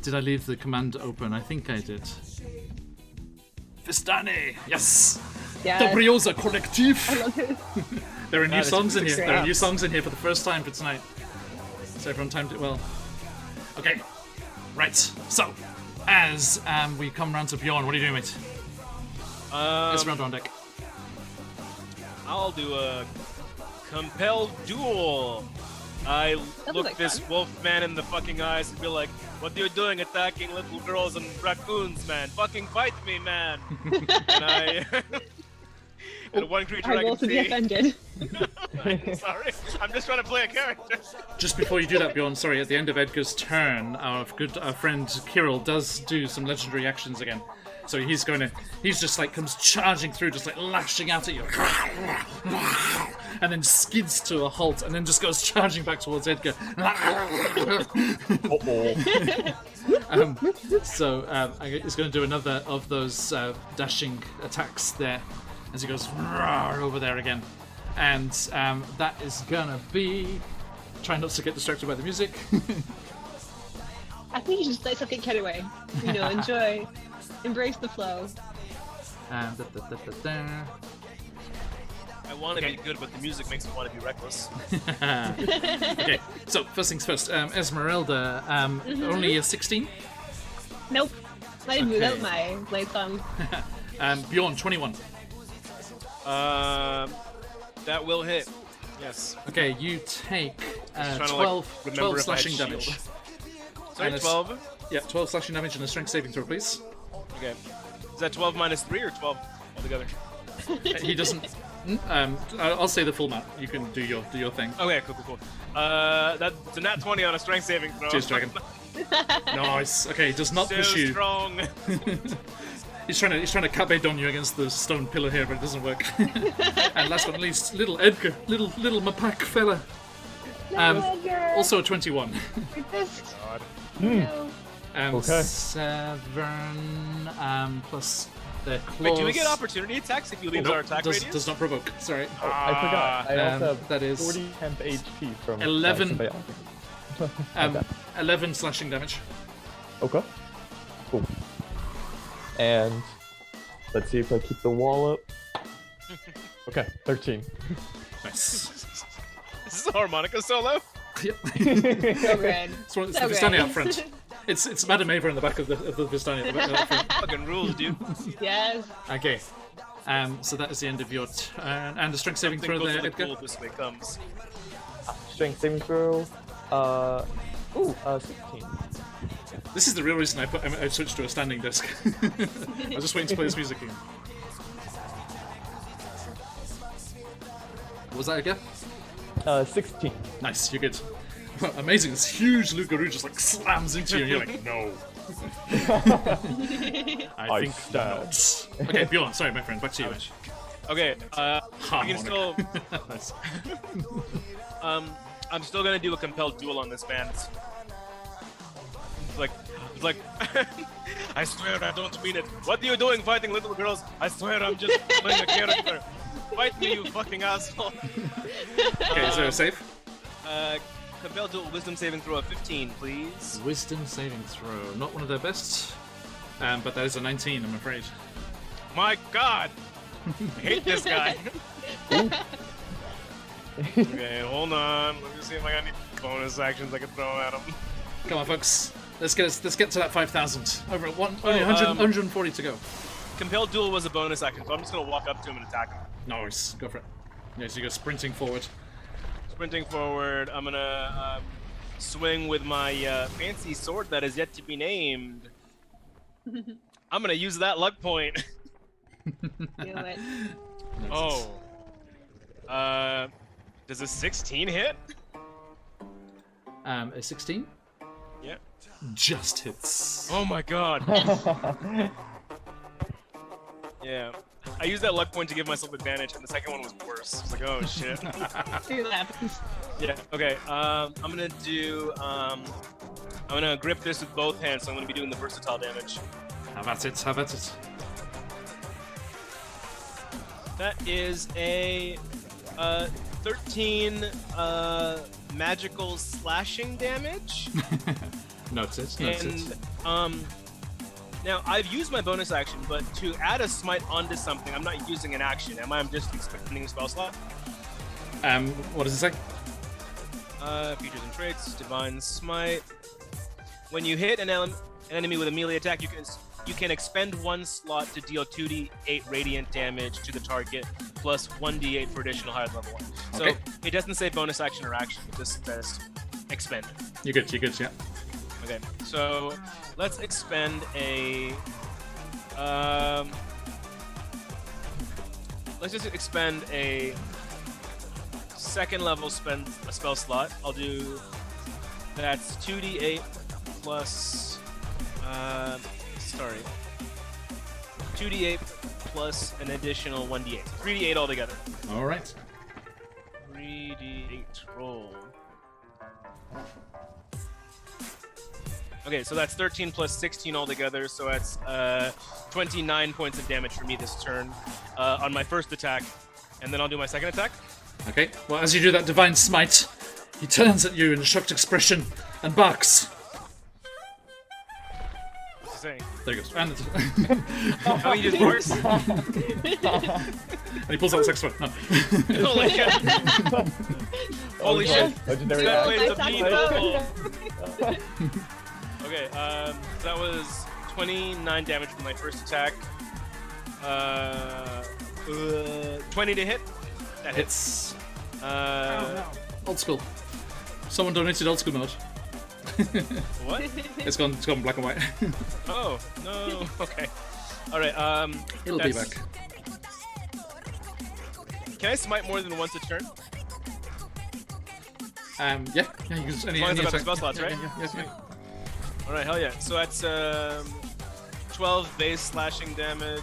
Did I leave the command open? I think I did. Vistani! Yes! Yeah. Dobrioza Collective! I love it. There are new this songs in here. music's There are new raps. songs in here for the first time for tonight. So everyone timed it well. Okay. Right. So, as we come round to Bjorn, what are you doing, mate? It's round on deck. I'll do a compelled duel. I That look was like this fun. wolf man in the fucking eyes and be like, "What are you doing attacking little girls and raccoons, man? Fucking fight me, man!" and one creature I I roll can to be see. offended. Sorry, I'm just trying to play a character. Just before you do that, Bjorn, sorry, at the end of Edgar's turn, our friend Kirill does do some legendary actions again. So he's just like comes charging through, just like lashing out at you, and then skids to a halt, and then just goes charging back towards Edgar. He's going to do another of those dashing attacks there, as he goes over there again, and that is gonna be. Try not to get distracted by the music. I think you should just let something get away. You know, enjoy, embrace the flow. I want to be good, but the music makes me want to be reckless. Okay, so first things first. Esmeralda, only a 16. Nope. I didn't move Okay. out my blade song. Bjorn, 21. That will hit. Yes. Okay, you take Trying to, like, 12 remember if I had slashing shield. damage. Sorry, And 12. Yeah, 12 slashing damage and a strength saving throw, please. Okay. Is that 12 minus 3 or 12 altogether? He doesn't. I'll say the full amount. You can do your thing. Okay, cool. That's a nat 20 on a strength saving throw. Cheers, dragon. Nice. Okay, he does not So push you. strong. He's trying to cabe on you against the stone pillar here, but it doesn't work. And last but not least, little Edgar, little Mapak fella. Also a 21. Resist. God. No. Okay. 7 plus the claws. Wait, do we get opportunity attacks if you leave our attack does, radius? does not provoke. Sorry. Oh, I forgot. I also have that is 40 temp HP from 11. Okay. 11 slashing damage. Okay. Cool. And let's see if I keep the wall up. Okay, 13. Nice. Is this a harmonica solo? Yep. So good. It's the So Vistani good. out front. It's Madame Ava in the back of the Vistani at the front. Fucking rules, dude. Yes. Okay. So that is the end of your turn. And the strength saving throw Something there, goes to the Edgar. pool this way comes. Strength saving throw. 16. This is the real reason I switched to a standing desk. I was just waiting to play this music again. What was that again? 16. Nice, you're good. Amazing, this huge Lugaroo just like slams into you and you're like, no. I think stab. not. Okay, Bjorn, sorry my friend, back to you. Okay, we can still. Nice. I'm still gonna do a compelled duel on this man. It's like, I swear I don't mean it. What are you doing fighting little girls? I swear I'm just playing a character. Fight me, you fucking asshole. Okay, is there a save? Compelled duel, wisdom saving throw of 15, please. Wisdom saving throw. Not one of their best, but that is a 19, I'm afraid. My God, I hate this guy. Okay, hold on. Let me see if I got any bonus actions I can throw at him. Come on, folks. Let's get to that 5,000. Over at only 140 to go. Compelled duel was a bonus action, so I'm just gonna walk up to him and attack him. Nice, go for it. Yeah, so you go sprinting forward. Sprinting forward, I'm gonna swing with my fancy sword that is yet to be named. I'm gonna use that luck point. Do it. Oh. Does a 16 hit? A 16? Yeah. Just hits. Oh my God. Yeah. I used that luck point to give myself advantage, and the second one was worse. I was like, oh shit. See what happens. Yeah. Okay. I'm gonna do I'm gonna grip this with both hands, so I'm gonna be doing the versatile damage. Have at it, have at it. That is a 13 magical slashing damage. Note it. And now I've used my bonus action, but to add a smite onto something, I'm not using an action. Am I? I'm just expending a spell slot. What does it say? Features and traits, divine smite. When you hit an enemy with a melee attack, you can expend one slot to deal 2d8 radiant damage to the target, plus 1d8 for additional higher level one. So Okay. it doesn't say bonus action or action; it just says expend. You're good, yeah. Okay, so let's expend a. Let's just expend a second level spell slot. I'll do. That's 2d8 plus. 2d8 plus an additional 1d8. 3d8 altogether. Alright. 3d8 roll. Okay, so that's 13 plus 16 altogether, so that's 29 points of damage for me this turn on my first attack, and then I'll do my second attack. Okay, well, as you do that divine smite, he turns at you in a shocked expression and barks. What's he saying? There he goes. And, Oh, he just barks? and he pulls out the second one. No. Holy shit! Holy shit! Legendary That act. plays a Nice mean act. vocal. Okay, that was 29 damage from my first attack. 20 to hit. That hits. Old school. Someone donated old school mode. What? It's gone black and white. Oh, no. Okay. Alright, It'll be that's- back. Can I smite more than once a turn? Yeah, you can just any As long as I got the attack. spell slots, Yeah, right? Yeah. Alright, hell yeah. So that's 12 base slashing damage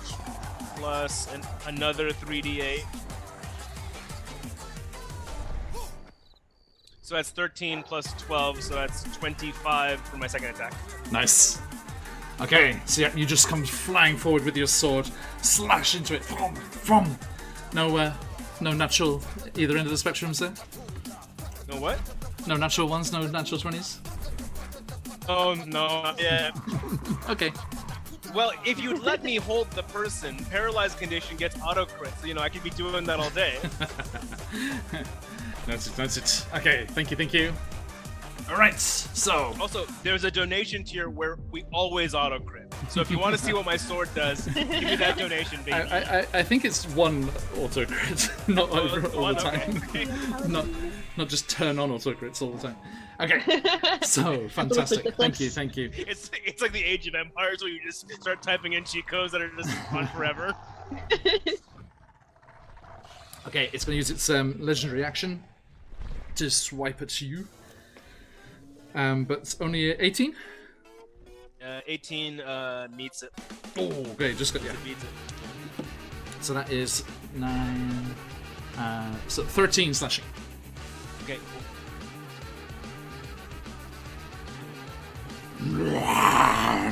plus another 3d8. So that's 13 plus 12, so that's 25 for my second attack. Nice. Okay, so yeah, you just come flying forward with your sword, slash into it. From. No natural either end of the spectrum, sir. No what? No natural ones, no natural 20s. Oh no, yeah. Okay. Well, if you'd let me hold the person, paralyzed condition gets auto crit, so I could be doing that all day. That's it. Okay, thank you. Alright, so. Also, there's a donation tier where we always auto crit. So if you want to see what my sword does, give me that donation, baby. I think it's one auto crit, not over all One, the time. okay. not just turn on auto crits all the time. Okay, so fantastic. Thank you. It's like the Age of Empires where you just start typing in cheat codes that are just on forever. Okay, it's going to use its legendary action to swipe at you. But it's only 18? 18 meets it. Oh, okay, just got, yeah. It beats it. So that is 9, so 13 slashing. Okay, cool.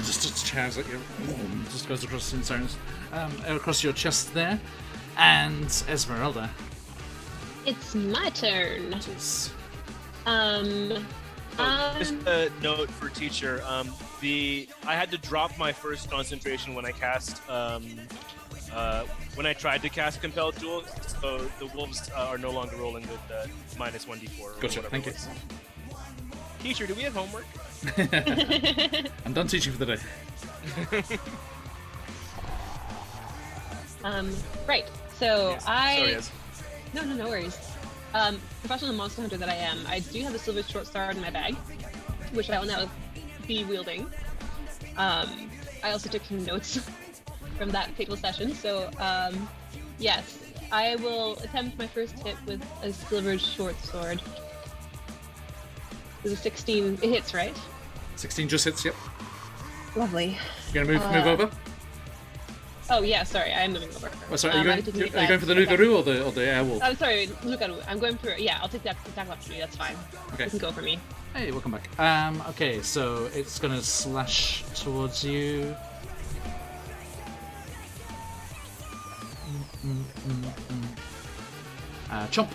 Just chairs at you. Just goes across across your chest there. And Esmeralda. It's my turn. It is. Just a note for teacher. I had to drop my first concentration when I cast when I tried to cast Compelled Duel, so the wolves are no longer rolling with minus 1d4. Gotcha, thank you. Teacher, do we have homework? I'm done teaching for the day. Right. So Yes. Sorry, Ez. No worries. Professional monster hunter that I am, I do have a silver short sword in my bag, which I will now be wielding. I also took some notes from that fateful session, so yes, I will attempt my first hit with a silver short sword. There's a 16. It hits, right? 16 just hits, yep. Lovely. You gonna move over? Oh yeah, sorry, I am moving over. Oh, sorry, are you I didn't going, take are you going for the that. Lugaroo or the Airwolf? I'm sorry, Lukaru. I'm going for, yeah, I'll take that attack opportunity, that's fine. Okay. You can go for me. Hey, welcome back. Okay, so it's gonna slash towards you. Chomp.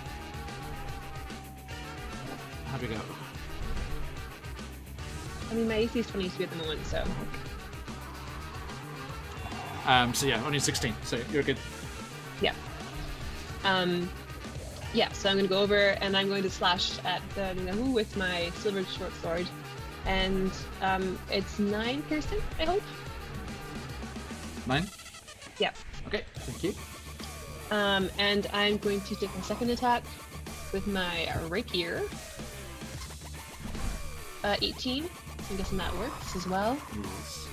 How'd we go? I mean, my AC is 22 at the moment, so. So yeah, only 16, so you're good. Yeah. Yeah, so I'm going to go over and I'm going to slash at the Nahu with my silver short sword. And it's 9 piercing, I hope. 9? Yeah. Okay, thank you. And I'm going to take my second attack with my rapier. 18. I'm guessing that works as well. Yes.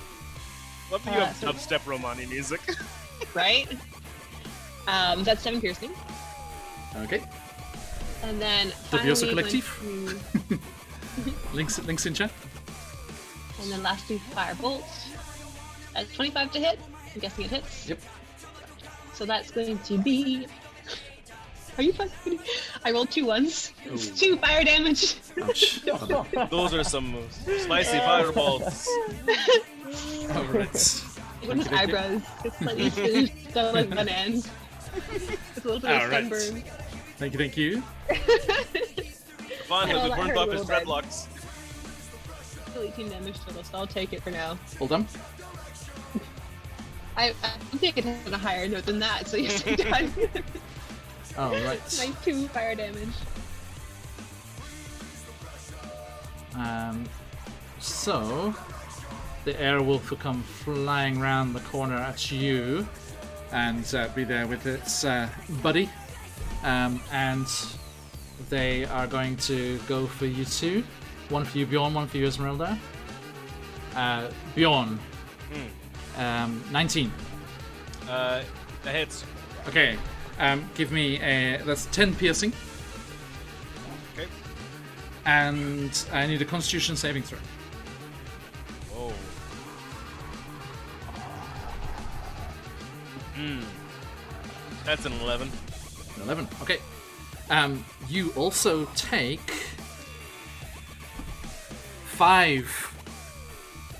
Love that you have so- dubstep Romani music. Right? That's 7 piercing. Okay. And then Dubioso finally Collective. going to- Links in chat. And then lastly, firebolt. That's 25 to hit. I'm guessing it hits. Yep. So that's going to be. Are you fucking kidding? I rolled 2 ones. It's Ooh. 2 fire damage. Ouch. Those are some spicy fireballs. Alright. One with eyebrows. It's slightly singed down like one end. It's a little bit of Alright. sunburn. Thank you. Fun, Well, it that burned hurt off a his little bit. dreadlocks. Still 18 damage total, so I'll take it for now. Hold on. I think it had a higher note than that, so yes, I'm done. Alright. Nice 2 fire damage. So the airwolf will come flying round the corner at you and be there with its buddy. And they are going to go for you two. One for you, Bjorn, one for you, Esmeralda. Bjorn. 19. That hits. Okay. Give me a. That's 10 piercing. Okay. And I need a Constitution saving throw. Whoa. That's an 11. 11. Okay. You also take 5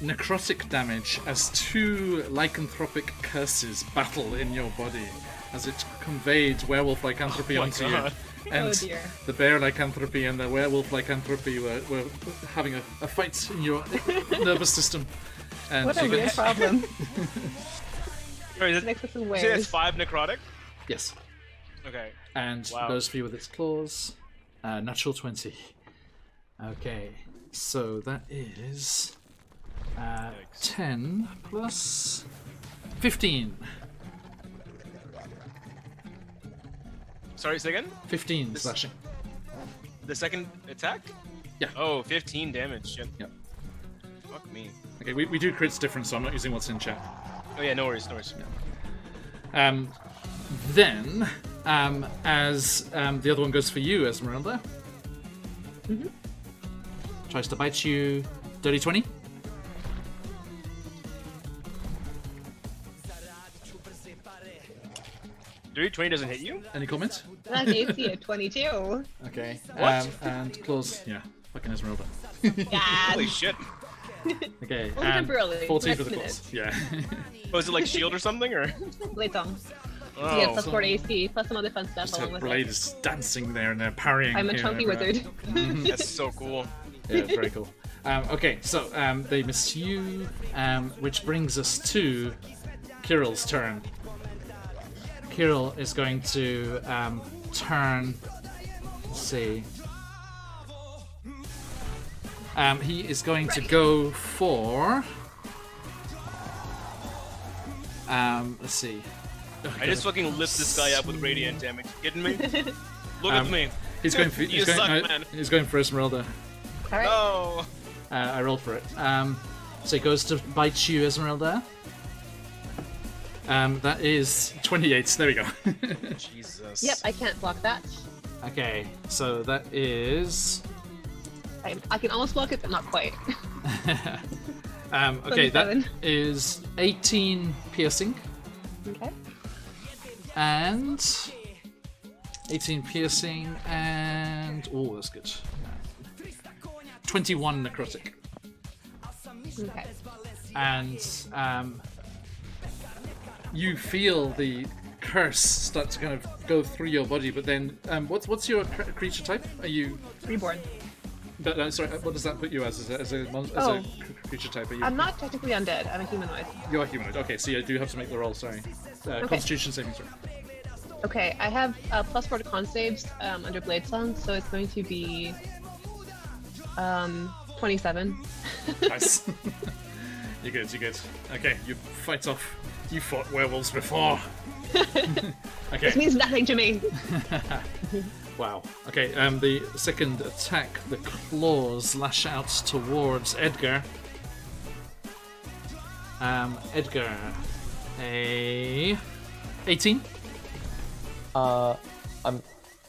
necrotic damage as 2 lycanthropic curses battle in your body as it conveyed werewolf lycanthropy Oh my onto God. you. And Oh dear. the bear lycanthropy and the werewolf lycanthropy were having a fight in your nervous system. And What a you weird get- problem. Sorry, is it, Next with some you say that's wares. 5 necrotic? Yes. Okay. And Wow. goes for you with its claws. Natural 20. Okay, so that is 10 plus 15. Sorry, say again? 15 This- slashing. The second attack? Yeah. Oh, 15 damage. Shit. Yep. Fuck me. Okay, we do crits different, so I'm not using what's in chat. Oh yeah, no worries, no worries. Then, as the other one goes for you, Esmeralda. Tries to bite you. Dirty 20. Dirty 20 doesn't hit you? Any comments? That's AC at 22. Okay. What? And claws. Yeah, fucking Esmeralda. God. Holy shit. Okay. Only temporarily, 14 for next the minute. claws. Yeah. Oh, is it like shield or something, or? Blade song. Oh. Yeah, plus 4 AC, plus some other fun stuff Just along her with blade it. is dancing there and they're parrying. I'm a here and chunky everywhere. wizard. That's so cool. Yeah, very cool. Okay, so they miss you, which brings us to Kirill's turn. Kirill is going to turn. Let's see. He is going to go for. Let's see. Oh, I just fucking lift this guy up with radiant damage. You kidding me? Look at me. He's going for. You He's going, suck, man. he's going for Esmeralda. Alright. No. I rolled for it. So he goes to bite you, Esmeralda. That is 28. There we go. Jesus. Yep, I can't block that. Okay, so that is. I can almost block it, but not quite. Okay, that 27. is 18 piercing Okay. and 18 piercing and oh, that's good. 21 necrotic. Okay. And you feel the curse start to kind of go through your body, but then what's your creature type? Are you Reborn. But sorry, what does that put you as a creature type? Are you? I'm not technically undead. I'm a humanoid. You're a humanoid. Okay, so you do have to make the roll. Sorry, Constitution saving throw. Okay, I have +4 to con saves under Blade Song, so it's going to be 27. Nice. You're good. You're good. Okay, you fight off. You fought werewolves before. Okay. This means nothing to me. Wow. Okay. The second attack, the claws lash out towards Edgar. Edgar, a 18. I'm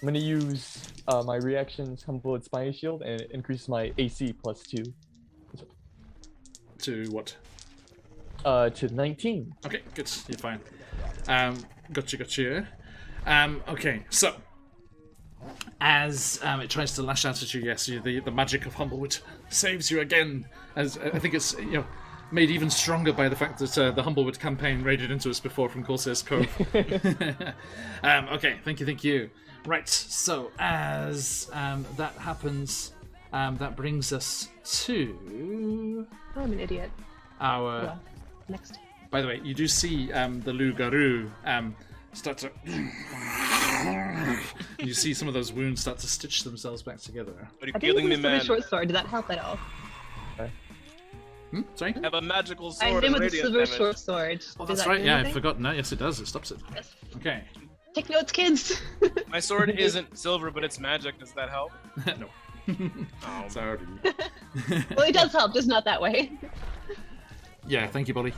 gonna use my reactions Humble its Spiny Shield and increase my AC +2. To what? To 19. Okay, good. You're fine. Gotcha. Okay, so as it tries to lash out at you, yes, the magic of Humblewood saves you again. As I think it's made even stronger by the fact that the Humblewood campaign raided into us before from Corsair's Cove. Okay, thank you. Right, so as that happens, that brings us to I'm an idiot. our. Well, next. By the way, you do see the Lugaru start to. You see some of those wounds start to stitch themselves back together. What are you I killing me, think with a man? short sword. Did that help at all? Sorry? I have a magical I sword. hit him and with a radiant silver damage. short sword. Oh, Does that's that right. do Yeah, I've anything? forgotten that. Yes, it does. It stops it. Yes. Okay. Take notes, kids. My sword isn't silver, but it's magic. Does that help? No. Oh. Sorry. Well, it does help, just not that way. Yeah, thank you, Bolly.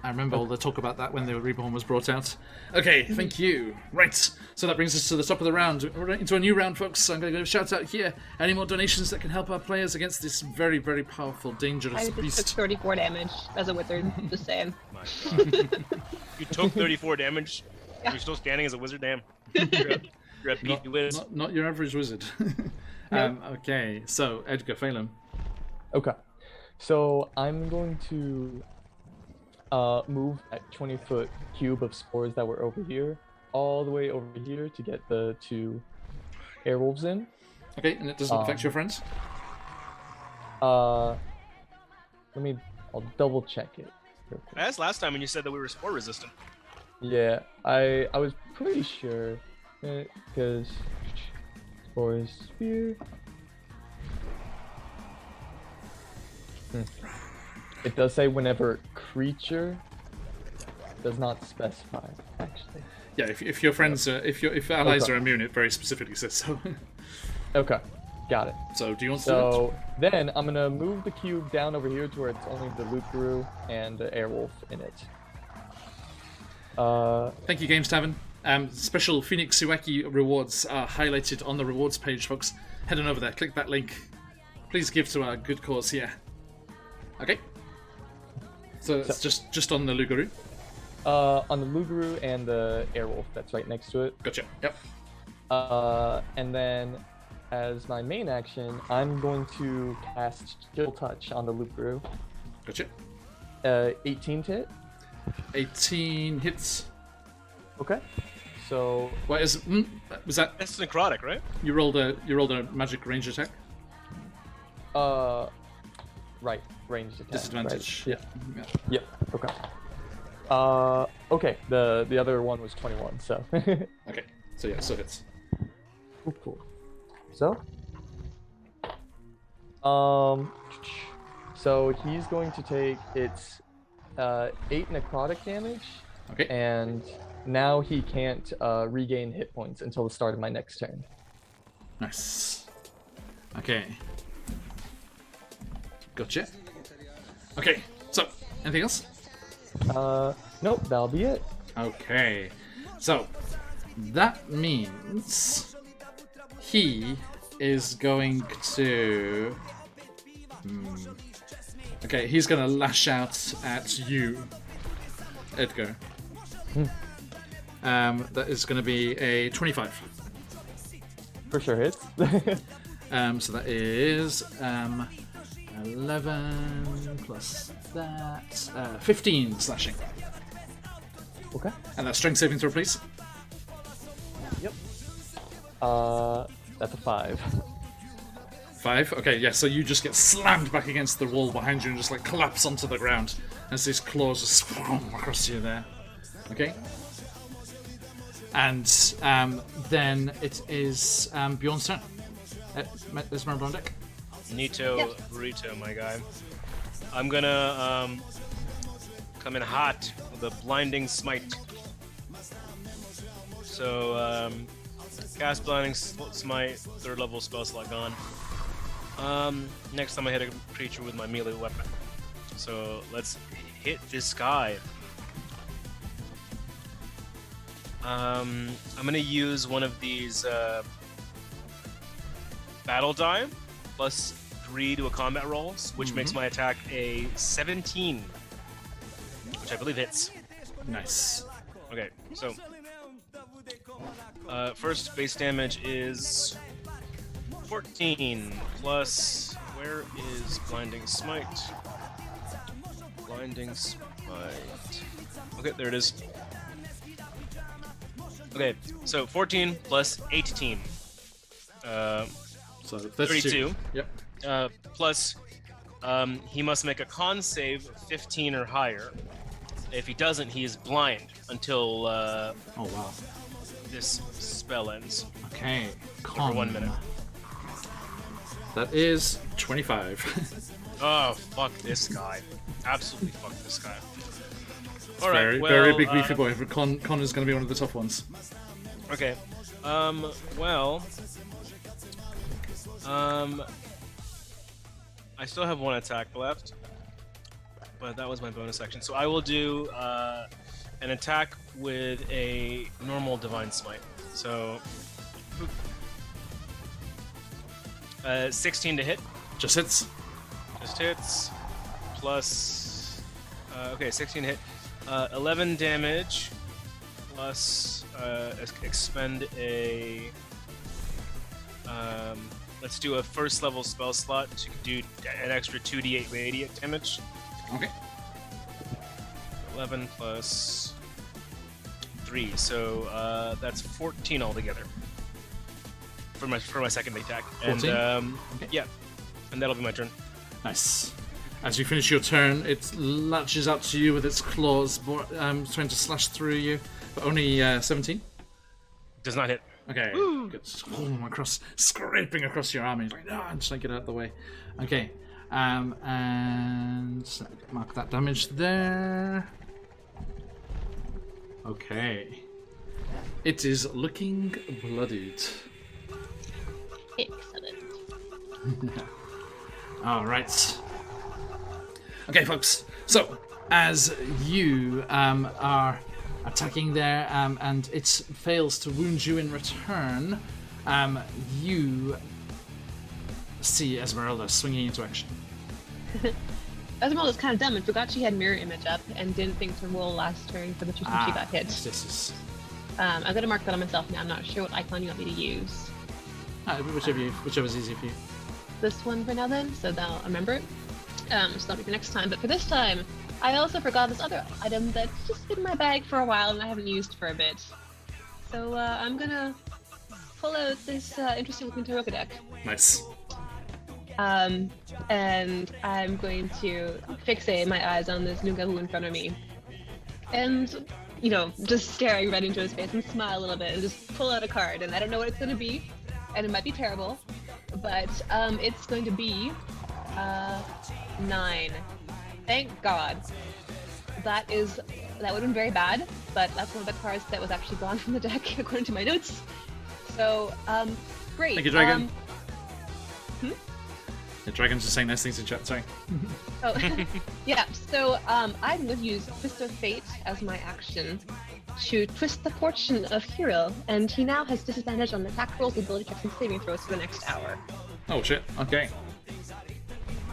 I remember all the talk about that when the Reborn was brought out. Okay, thank you. Right, so that brings us to the top of the round. We're into a new round, folks. I'm going to go shout out here. Any more donations that can help our players against this very, very powerful, dangerous I just took beast? 34 damage as a wizard, just saying. My God. You took 34 damage. Yeah. You're still standing as a wizard. Damn. You're a beefy whiz. Not your average wizard. Okay, so Edgar Phelan. Okay. So I'm going to move that 20-foot cube of spores that were over here all the way over here to get the 2 airwolves in. Okay, and it doesn't affect your friends? I'll double check it. real quick. I asked last time when you said that we were spore resistant. Yeah, I was pretty sure because spores spear. It does say whenever creature does not specify, actually. Yeah, if your friends, if allies Okay. are immune, it very specifically says so. Okay, got it. So do you want to do So then I'm gonna move the cube down over here to where it's only the Lukeru and the Airwolf in it. that? Thank you, Games Tavern. Special Phoenix Suwaki rewards are highlighted on the rewards page, folks. Head on over there, click that link. Please give to our good cause here. Okay. So it's just on the Lugaru. On the Lugeru and the Airwolf that's right next to it. Gotcha. Yep. And then as my main action, I'm going to cast Chill Touch on the Lugeru. Gotcha. 18 to hit. 18 hits. Okay. So What is? Was that That's necrotic, right? you rolled a magic range attack? right, ranged attack. Disadvantage. Right. Yeah. Yep. Okay. Okay. The other one was 21. So. Okay. So yeah, so hits. Cool. So. So he's going to take its 8 necrotic damage, Okay. and now he can't regain hit points until the start of my next turn. Nice. Okay. Gotcha. Okay. So anything else? Nope, that'll be it. Okay. So that means he is going to. Okay, he's gonna lash out at you, Edgar. That is gonna be a 25. For sure hits. So that is 11 plus that 15 slashing. Okay. And that strength saving throw, please. Yep. That's a 5. 5. Okay, yeah. So you just get slammed back against the wall behind you and just like collapse onto the ground as these claws just across you there. Okay. And then it is Bjorn's turn. There's Esmeralda on deck. Nito Burrito, my guy. I'm gonna come in hot with a blinding smite. So cast blinding smite, 3rd level spell slot gone. Next time I hit a creature with my melee weapon. So let's hit this guy. I'm gonna use one of these battle die plus 3 to a combat roll, which makes my attack a 17, which I believe hits. Nice. Okay, so first base damage is 14 plus. Where is blinding smite? Blinding smite. Okay, there it is. Okay, so 14 plus 18. So that's 32. Yep. Plus, he must make a con save of 15 or higher. If he doesn't, he is blind until Oh wow. this spell ends. Okay. For 1 minute. That is 25. Oh, fuck this guy. Absolutely fuck this guy. Alright, very, well, very big beefy boy. But Con is going to be one of the tough ones. Okay. I still have 1 attack left, but that was my bonus action. So I will do an attack with a normal Divine Smite. So 16 to hit. Just hits. Just hits. Plus... okay, 16 to hit. 11 damage. Plus expend a... let's do a 1st level spell slot to do an extra 2d8 radiant damage. Okay. 11 plus 3, so that's 14 altogether for my 2nd attack. 14? And Okay. yeah, and that'll be my turn. Nice. As you finish your turn, it latches out to you with its claws, trying to slash through you, but only 17. Does not hit. Okay. Good. Scraping across your arm. He's like, no, just like get out of the way. Okay. And mark that damage there. Okay. It is looking bloodied. Excellent. All right. Okay, folks. So, as you are attacking there, and it fails to wound you in return, you see Esmeralda swinging into action. Esmeralda's kind of dumb and forgot she had mirror image up and didn't think to roll last turn for the person she got hit. This is I'm gonna mark that on myself now. I'm not sure what icon you want me to use. whichever's easy for you. This one for now then, so that I'll remember it. So that'll be the next time. But for this time, I also forgot this other item that's just been in my bag for a while and I haven't used for a bit. So I'm gonna pull out this interesting looking Taroka deck. Nice. And I'm going to fixate my eyes on this Nugahu in front of me. And, you know, just staring right into his face and smile a little bit and just pull out a card. And I don't know what it's going to be, and it might be terrible, but it's going to be 9. Thank God. That would have been very bad, but that's one of the cards that was actually gone from the deck according to my notes. So, great. Thank you, Dragon. The Dragon's just saying nice things in chat, sorry. Oh, yeah, so I'm going to use Twist of Fate as my action to twist the fortune of Hero, and he now has disadvantage on attack rolls, ability checks, and saving throws for the next hour. Oh shit, okay.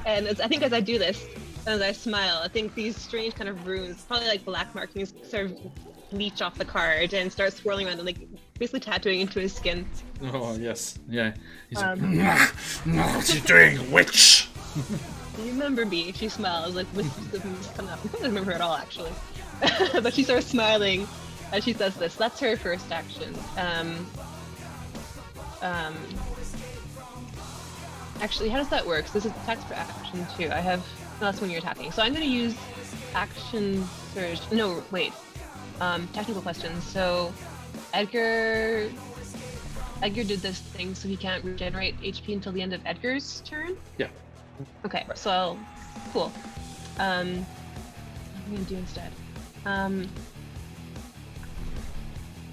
And I think as I do this, as I smile, I think these strange kind of runes, probably like black markings, sort of leech off the card and start swirling around and like basically tattooing into his skin. Oh yes, yeah. He's like, what are you doing, witch? Do you remember me? She smiles, like with the coming up. I don't remember her at all, actually. But she starts smiling as she says this. That's her first action. Actually, how does that work? So this is attacks per action too. I have. No, that's when you're attacking. So I'm going to use action surge. No, wait. Technical questions. So Edgar did this thing, so he can't regenerate HP until the end of Edgar's turn. Yeah. Okay. So cool. What am I gonna do instead?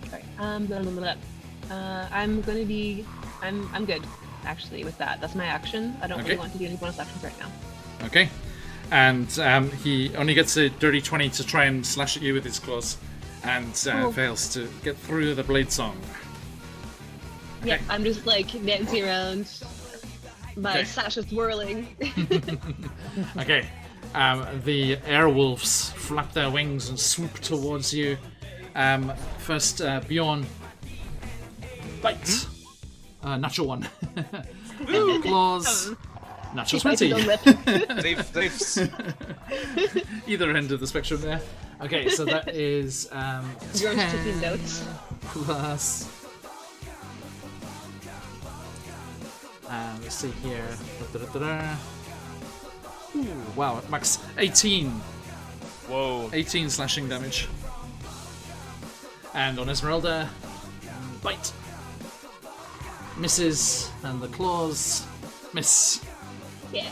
Sorry. Blah, blah, blah, blah. I'm good actually with that. That's my action. I don't really want to do any bonus actions right now. Okay. And he only gets a dirty 20 to try and slash at you with his claws, and fails to get through the blade song. Okay. Yeah, I'm just like dancing around. My sash is whirling. Okay. The airwolves flap their wings and swoop towards you. First, Bjorn. Bite. Natural one. Claws. Natural 20. Either end of the spectrum there. Okay, so that is You're 10 taking notes. plus. Let's see here. Ooh, wow, max 18. Whoa. 18 slashing damage. And on Esmeralda, bite. Misses, and the claws miss. Yeah.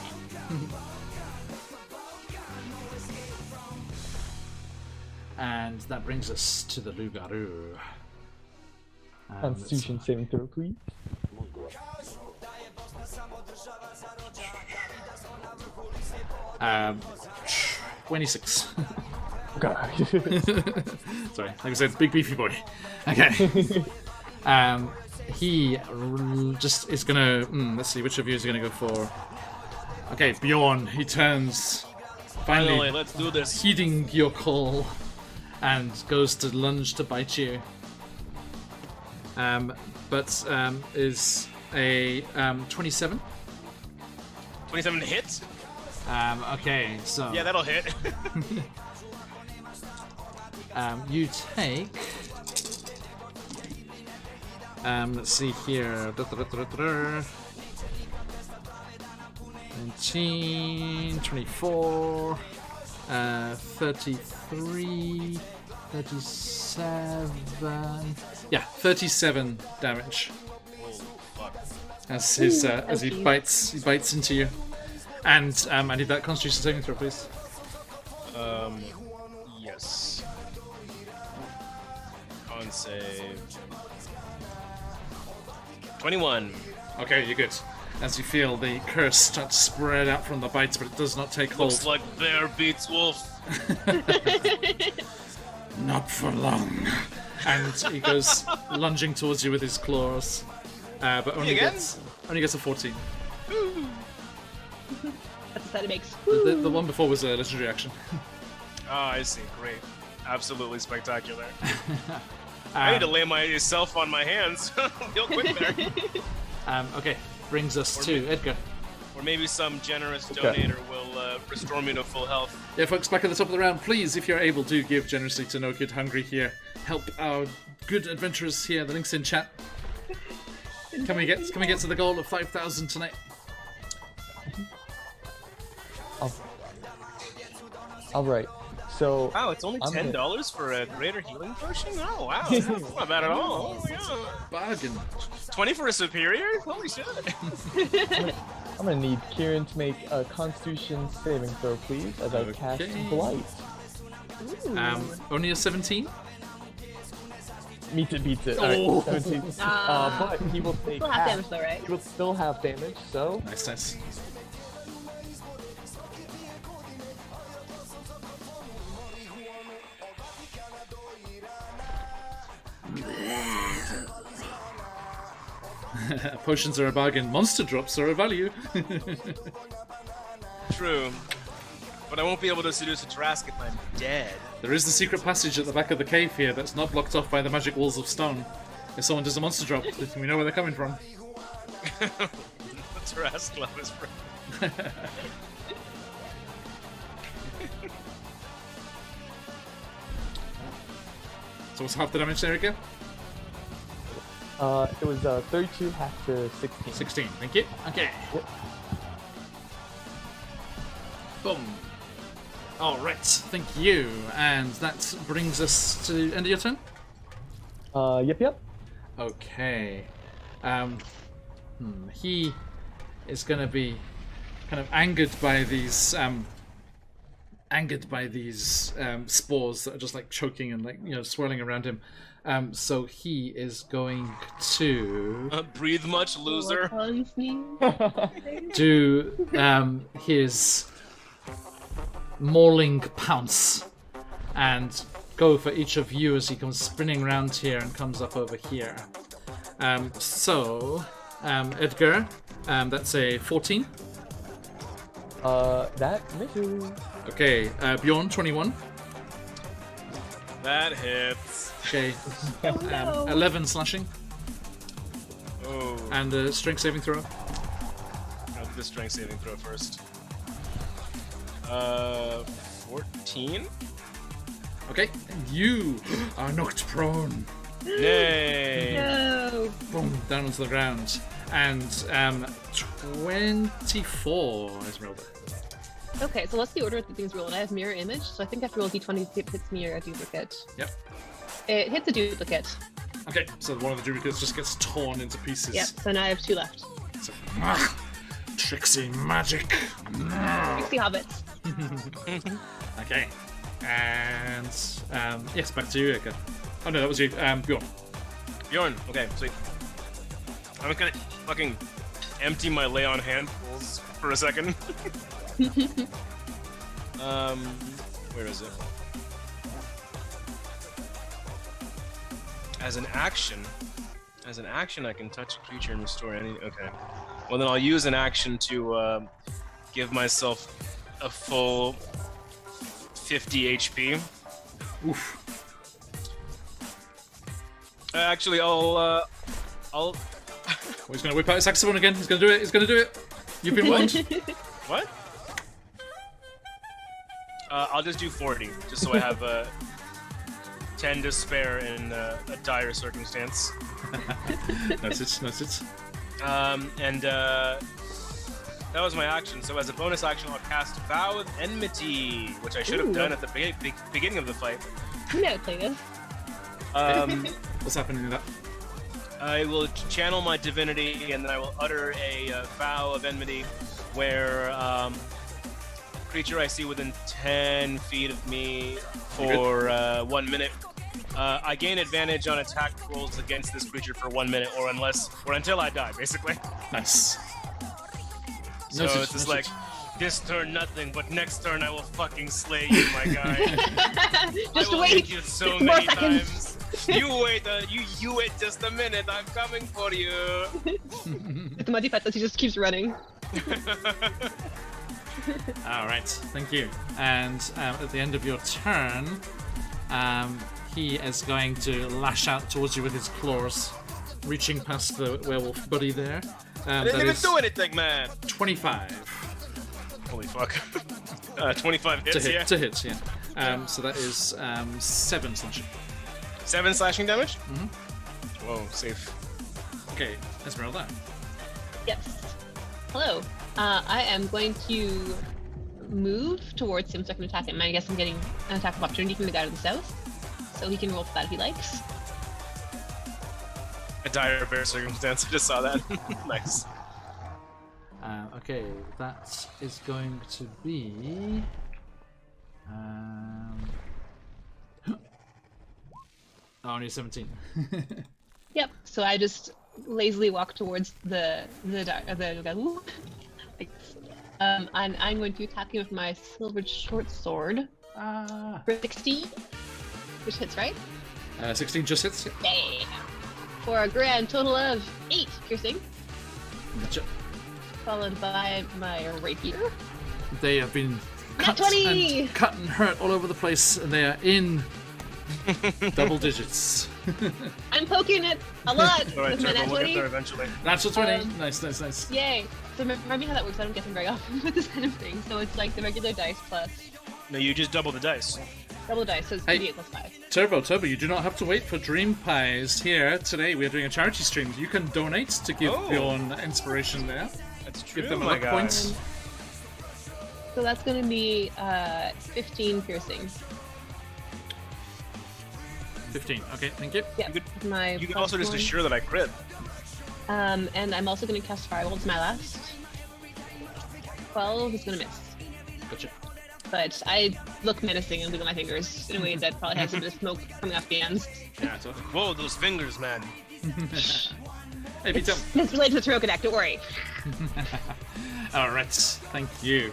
And that brings us to the Lugaru. Constitution saving throw, please. 26. God. Sorry, like I said, big beefy boy. Okay. He just is gonna. Let's see, which of you is gonna go for? Okay, Bjorn. He turns. Finally, let's do this. heeding your call, and goes to lunge to bite you. But is a 27. 27 hits? Okay, so Yeah, that'll hit. you take. Let's see here. 19, 24, 33, 37. Yeah, 37 damage. As his as he bites into you. And I need that Constitution saving throw, please. Yes. Con save. 21. Okay, you're good. As you feel the curse start to spread out from the bites, but it does not take hold. Looks like bear beats wolf. Not for long. And he goes lunging towards you with his claws, but only gets a 14. That's the sound it makes. The one before was a legendary action. Oh, I see. Great. Absolutely spectacular. I need to lay myself on my hands real quick there. Okay, brings us to Edgar. Or maybe some generous donator will restore me to full health. Yeah, folks, back at the top of the round, please, if you're able, do give generously to No Kid Hungry here. Help our good adventurers here. The link's in chat. Can we get to the goal of 5,000 tonight? All right. So. Wow, it's only $10 for a greater healing potion? Oh, wow. That's not bad at all. Oh, my God. Bargain. 20 for a superior? Holy shit. I'm gonna need Kieran to make a Constitution saving throw, please, as I cast Blight. Only a 17? Beats it. Oh. Alright, 17. But he will take Still have damage though, right? He will still have damage, so. Nice. Potions are a bargain. Monster drops are a value. True. But I won't be able to seduce a Trask if I'm dead. There is the secret passage at the back of the cave here that's not blocked off by the magic walls of stone. If someone does a monster drop, we know where they're coming from. That's where Ask Love is from. So what's half the damage there, Erika? It was 32 half to 16. 16, thank you. Okay. Yep. Boom. Alright, thank you. And that brings us to the end of your turn? Yep. Okay. He is gonna be kind of angered by these spores that are just like choking and like swirling around him. So he is going to Breathe much, loser. do his mauling pounce and go for each of you as he comes spinning around here and comes up over here. Edgar, that's a 14. That misses. Okay, Bjorn, 21. That hits. Okay, no. 11 slashing. Oh. And a strength saving throw. I'll do the strength saving throw first. 14? Okay, you are knocked prone. Nay! No. Boom, down onto the ground. And 24, Esmeralda. Okay, so what's the order of the things rolled? I have mirror image, so I think I have to roll d20 if it hits me or a duplicate. Yep. It hits a duplicate. Okay, so one of the duplicates just gets torn into pieces. Yep, so now I have 2 left. So, tricksy magic. Trixie hobbits. Okay. And yes, back to you, Erika. Oh no, that was you, Bjorn. Bjorn, okay, sweet. I'm gonna fucking empty my lay on handfuls for a second. Where is it? As an action, I can touch a creature and restore any. Okay. Well, then I'll use an action to give myself a full 50 HP. Oof. Actually, I'll. Oh, he's gonna whip out his saxophone again. He's gonna do it. He's gonna do it. You've been warned. What? I'll just do 40, just so I have 10 to spare in a dire circumstance. Noted. And that was my action. So as a bonus action, I'll cast Vow of Enmity, which I should have done at the beginning of the fight. You know how to play this. What's happening in that? I will channel my divinity, and then I will utter a Vow of Enmity, where creature I see within 10 feet of me for 1 minute. I gain advantage on attack rolls against this creature for 1 minute, or until I die, basically. Nice. So it's just like, this turn nothing, but next turn I will fucking slay you, my guy. Just I will wait. hit you so More many seconds. times. You wait, you wait just a minute. I'm coming for you. The muddy pet he just keeps running. All right, thank you. And at the end of your turn, he is going to lash out towards you with his claws, reaching past the werewolf buddy there. I didn't even do anything, man. 25 Holy fuck. 25 hits, to hit, yeah. So that is 7 slashing. 7 slashing damage? Mhm. Whoa, safe. Okay, Esmeralda. Yes. Hello. I am going to move towards him so I can attack him. I guess I'm getting an attack of opportunity from the guy to the south. So he can roll for that if he likes. A dire bear circumstance. I just saw that. Nice. Okay, that is going to be. Only 17. Yep. So I just lazily walk towards the guy. And I'm going to attack him with my silvered short sword. For 16, which hits, right? 16 just hits. Yeah. For a grand total of 8 piercing, Gotcha. followed by my rapier. They have been Nat cut 20! and hurt all over the place, and they are in double digits. I'm poking it a lot All right, with my Turbo, nat we'll get 20. there eventually. Natural 20. Um, Nice. Yay! So remind me how that works. I don't get them very often with this kind of thing. So it's like the regular dice plus No, you just double the dice. double dice, so it's Hey. 2d8 plus 5. Turbo, you do not have to wait for Dream Pies here. Today we are doing a charity stream. You can donate to give Oh. Bjorn inspiration there. That's true, Give them a my luck guy. point. So that's going to be 15 piercing. 15. Okay, thank you. Yeah, You could- my You can plus also just one. assure that I crit. And I'm also going to cast Firebolt as my last. 12 is going to miss. Gotcha. But I look menacing and wiggle my fingers in a way that probably has a bit of smoke coming off the ends. Yeah, totally. Whoa, those fingers, man. Hey, beat him. It's related to the throat attack, don't worry. Alright, thank you.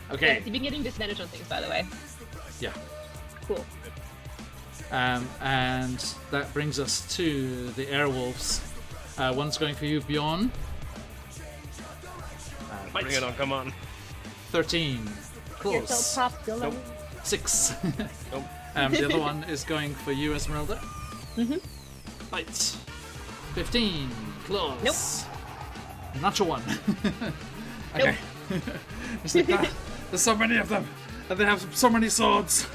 Yeah, Okay, you've been getting disadvantage on things, by the way. yeah. Cool. And that brings us to the Airwolves. One's going for you, Bjorn. Bring it on, come on. 13. You're so Close. popular. Nope. 6. Nope. The other one is going for you, Esmeralda. Mhm. Right. 15. Close. Nope. Natural 1. Okay. It's like, "Ah, there's so many of them, and they have so many swords."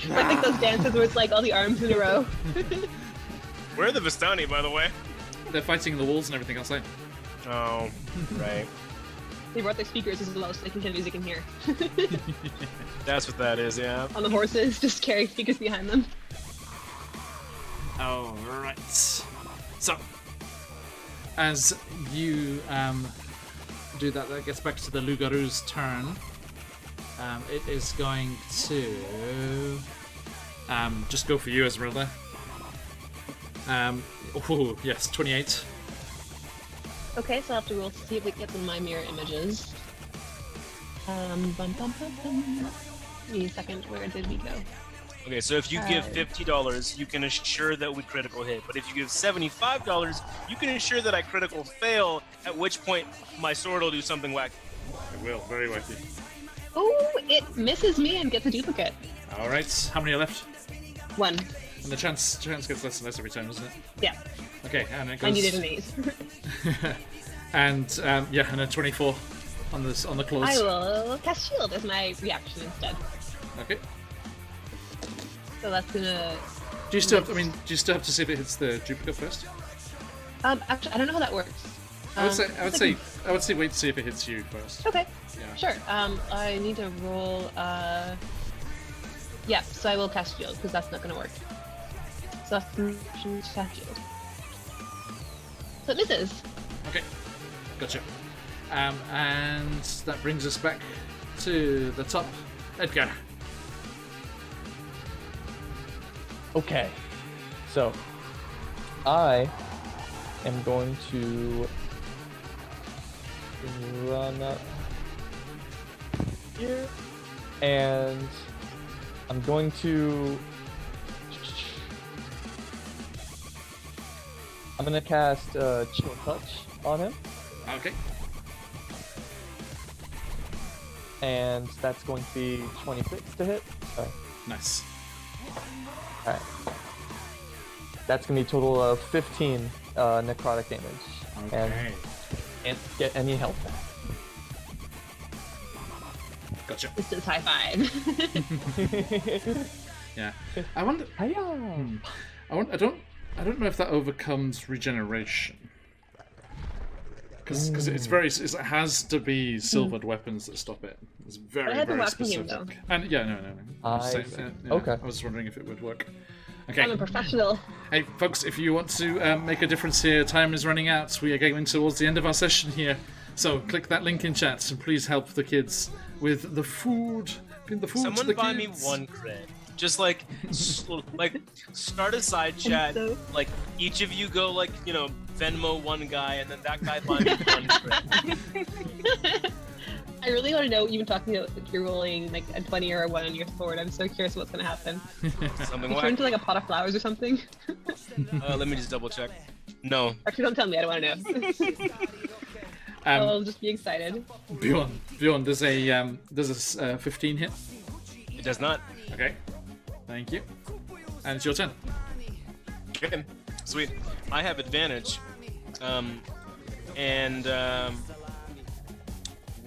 It's like those dances where it's like all the arms in a row. Where are the Vistani, by the way? They're fighting the walls and everything outside. Oh, right. They brought their speakers as well so they can hear music in here. That's what that is, yeah. On the horses, just carry speakers behind them. Alright. So, as you do that, that gets back to the Lugaru's turn. It is going to just go for you, Esmeralda. Oh, yes, 28. Okay, so I'll have to roll to see if we can get them my mirror images. Bum, bum, bum, bum. Give me a second, where did we go? Okay, so if you give $50, you can assure that we critical hit. But if you give $75, you can ensure that I critical fail, at which point my sword will do something wacky. It will, very wacky. Oh, it misses me and gets a duplicate. Alright, how many are left? 1. And the chance gets less and less every time, isn't it? Yeah, Okay, and it goes. I needed an 8. And and a 24 on this on the close. I will cast shield as my reaction instead. Okay. So that's gonna. Do you still have to see if it hits the duplicate first? Actually, I don't know how that works. I would say wait to see if it hits you first. Okay. Yeah. Sure. I need to roll. Yeah. So I will cast shield because that's not gonna work. So that's the option to cast shield. So it misses. Okay. Gotcha. And that brings us back to the top. Edgar. Okay, so I am going to run up here, and I'm going to cast Chill Touch on him, Okay. and that's going to be 26 to hit. Nice. Alright. That's gonna be a total of 15 necrotic damage. And Okay. can't get any health back. Gotcha. Distance high five. Yeah. I wonder. Hiya! I don't know if that overcomes regeneration. Because it has to be silvered weapons that stop it. It's very, I had to very whack him, specific. though. And yeah, no. I'm just I saying, see. Okay. I was just wondering if it would work. Okay. I'm a professional. Hey, folks, if you want to make a difference here, time is running out. We are getting towards the end of our session here. So click that link in chat and please help the kids with the food. Bring the food to Someone the buy kids. me one cred. Just like start a side chat. so- Like each of you go Venmo one guy, and then that guy buy me one cred. I really want to know what you've been talking about if you're rolling like a 20 or a 1 on your sword. I'm so curious what's going to happen. Something You turn into wacky. like a pot of flowers or something? Let me just double check. No. Actually, don't tell me. I don't want to know. I'll just be excited. Bjorn, there's a 15 hit. It does not. Okay. Thank you. And it's your turn. Okay, sweet. I have advantage. And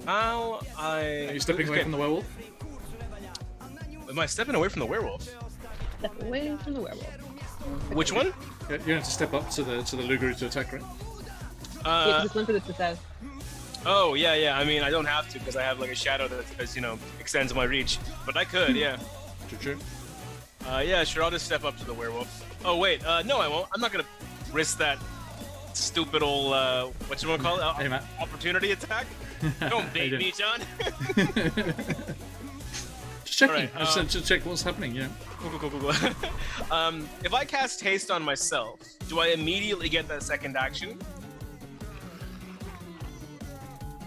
how I... Are you stepping away from the werewolf? Am I stepping away from the werewolf? Step away from the werewolf. Which one? You're going to have to step up to the Luguru to attack, right? Yeah, just one for the south. Oh, yeah. I mean, I don't have to because I have like a shadow that extends my reach. But I could, yeah. True. Yeah, sure. I'll just step up to the werewolf. Oh wait, no, I won't. I'm not gonna risk that stupid old whatchamacallit? Hey, Matt. Opportunity attack. Don't bait me, John. Just checking. Alright, I just had to check what's happening, yeah. Cool. If I cast haste on myself, do I immediately get that second action?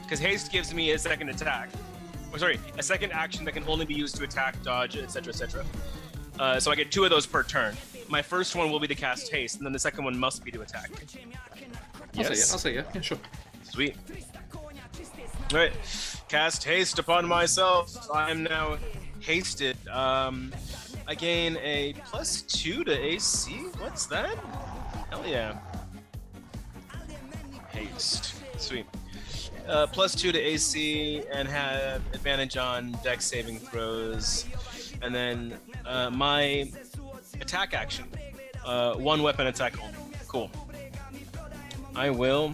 Because haste gives me a second attack. Oh, sorry, a second action that can only be used to attack, dodge, etc., etc. So I get 2 of those per turn. My first one will be to cast haste, and then the second one must be to attack. I'll say yeah. Yeah, sure. Sweet. Alright. Cast haste upon myself. I am now hasted. I gain a +2 to AC? What's that? Hell yeah. Haste. Sweet. +2 to AC and have advantage on dex saving throws. And then my attack action, 1 weapon attack only. Cool. I will.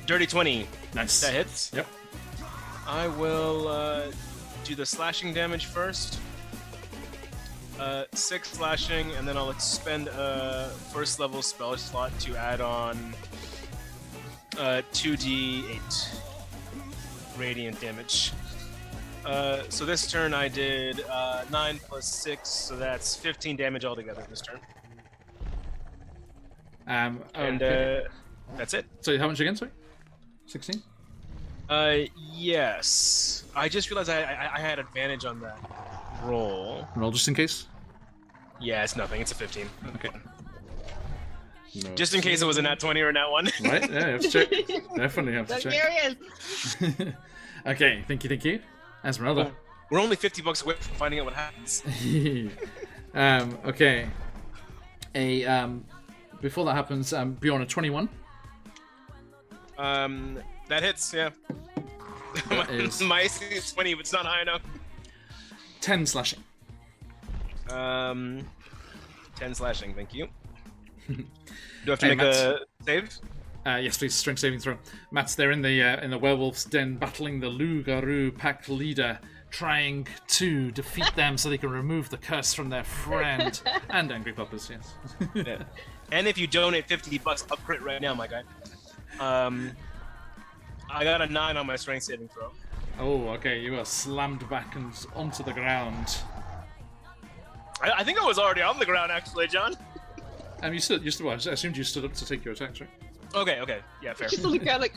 Dirty 20. Nice. That hits. Yep. I will do the slashing damage first. 6 slashing, and then I'll expend a first level spell slot to add on 2d8 radiant damage. So this turn I did 9 plus 6, so that's 15 damage altogether this turn. And that's it. So how much again, sorry? 16? Yes. I just realized I had advantage on that roll. Roll just in case? Yeah, it's nothing. It's a 15. Okay. No. Just in case it was a nat 20 or a nat 1. Right? Yeah, you have to check. Definitely have to So check. curious. Okay, thank you. Esmeralda. We're only $50 away from finding out what happens. Okay. Before that happens, Bjorn, a 21. That hits, yeah. That is My AC is 20, but it's not high enough. 10 slashing. 10 slashing, thank you. Do I have to Hey, make a save? Yes, please, strength saving throw. Matt's there in the werewolf's den, battling the Lugaru pack leader, trying to defeat them so they can remove the curse from their friend. And Angry Puppers, yes. Yeah. And if you donate $50, I'll crit right now, my guy. I got a 9 on my strength saving throw. Oh, okay, you are slammed back and onto the ground. I think I was already on the ground, actually, John. You stood, well, I assumed you stood up to take your attacks, right? Okay, yeah, fair. Just look around like,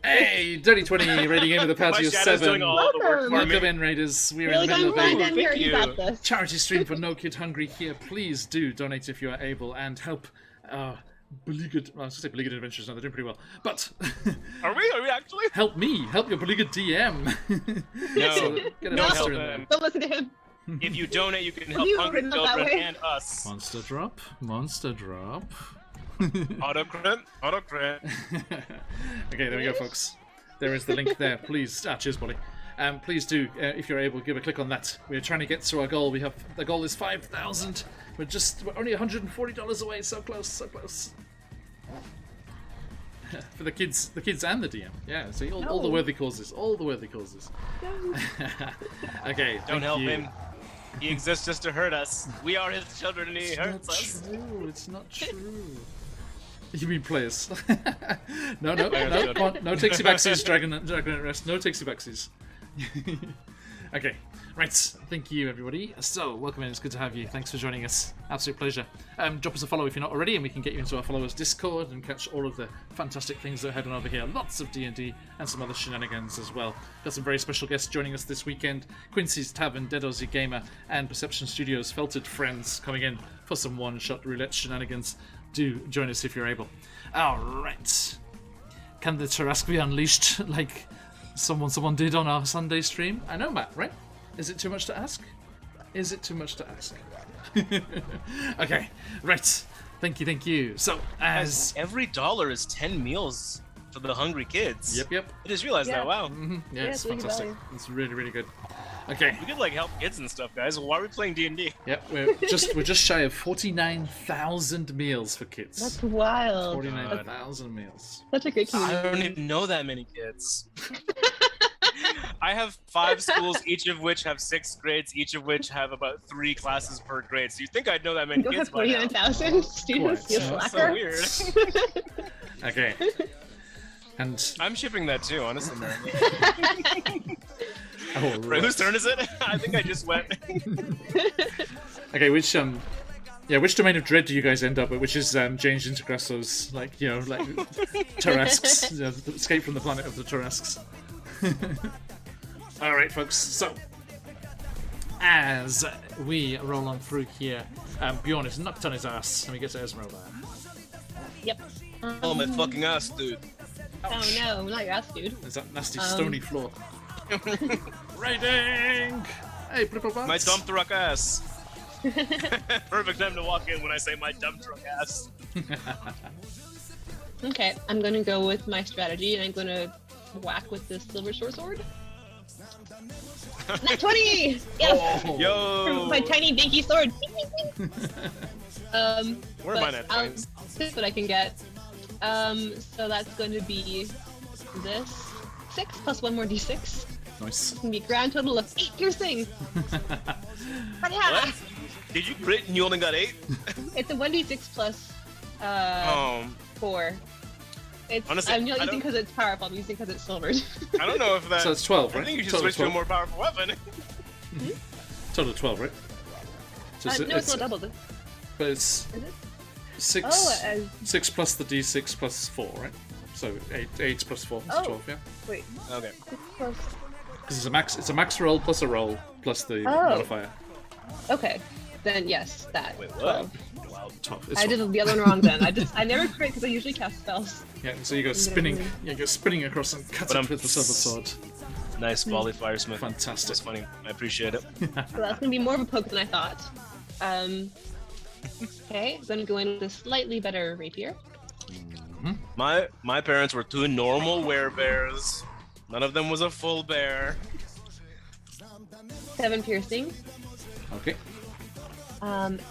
Hey, Dirty 20 raiding into the party My of shadow's 7. doing all the work for Welcome me. in, Raiders. We're really in the middle going of fine a down here. thank You you. got this. charity stream for No Kid Hungry here. Please do donate if you are able and help beleaguered. Well, I was going to say beleaguered adventures. No, they're doing pretty well. But Are we actually? help me, help your beleaguered DM. No. So get a No. monster in Help there. them. Don't listen to him. If you donate, you can help You hungry wouldn't look that children way. and us. Monster drop. Auto crit. Okay, there we go, folks. There is the link there. Please, cheers, buddy. Please do, if you're able, give a click on that. We're trying to get to our goal. The goal is 5,000. We're only $140 away. So close. For the kids and the DM. Yeah, see, all the worthy causes. Okay, Don't thank help you. him. He exists just to hurt us. We are his children and he hurts us. It's not true. You mean players? No, come on. No takesy backsies, Dragon at Rest. No takesy backsies. Okay, right. Thank you, everybody. So, welcome in. It's good to have you. Thanks for joining us. Absolute pleasure. Drop us a follow if you're not already, and we can get you into our followers' Discord and catch all of the fantastic things that are heading over here. Lots of D&D and some other shenanigans as well. Got some very special guests joining us this weekend. Quincy's Tavern, Dead Aussie Gamer, and Perception Studios' Felted Friends coming in for some one-shot roulette shenanigans. Do join us if you're able. Alright. Can the Tarrasque be unleashed like someone did on our Sunday stream? I know, Matt, right? Is it too much to ask? Is it too much to ask? Okay, right. Thank you. So, as... Every dollar is 10 meals for the hungry kids. Yep. I just realized that, wow. Yeah, it's it's really fantastic. value. It's really good. Okay. We could, like, help kids and stuff, guys. Why are we playing D&D? Yep, we're just shy of 49,000 meals for kids. That's wild. 49,000 meals. Such a great community. I don't even know that many kids. I have 5 schools, each of which have 6 grades, each of which have about 3 classes per grade. So you think I'd know that many You don't kids have by now? 49,000 students, Quite. you So slacker. weird. Okay. And I'm shipping that too, honestly, man. oh, Right, whose turn is it? I think I just went. Okay, which domain of dread do you guys end up with? Which is changed into Grasso's, like Tarasques, the escape from the planet of the Tarasques. All right, folks. So, as we roll on through here, Bjorn is knocked on his ass, and we get to Esmeralda. Yep. Oh my fucking ass, dude. Oh no, not your ass, dude. There's that nasty stony floor. Raiding! Hey, Blipple Butts. My dump truck ass. Perfect time to walk in when I say my dump truck ass. Okay, I'm gonna go with my strategy, and I'm gonna whack with this silver short sword. Nat 20! Yes! Oh. Yo! My tiny dinky sword. Where am I at? I'll see what I can get. So that's going to be this 6 plus 1 more d6. Nice. It's gonna be a grand total of 8 piercing. But yeah, What? Did you crit and you only got 8? it's a 1d6 plus 4. It's, Honestly, I'm not I using don't- because it's powerful. I'm using because it's silvered. I don't know if that. So it's 12, right? I think you should Total switch to a 12. more powerful weapon. Total 12, right? So No, it's not doubled. But it's Is it? 6, Oh, 6 plus the d6 plus 4, right? So 8 plus 4 is Oh. 12, yeah? Wait. Okay. 6 plus. Because it's a max roll plus a roll plus the Oh. modifier. Okay. Then yes, that. Wait, what? 12. Wow. 12. It's I did the other one wrong then. I never crit because I usually cast spells. Yeah, so you go spinning across and cut But it I'm- with the silver sword. Nice volley firesmith. Fantastic. That's funny. I appreciate it. So that's gonna be more of a poke than I thought. Okay, I'm gonna go in with a slightly better rapier. My parents were 2 normal werebears. None of them was a full bear. 7 piercing. Okay. And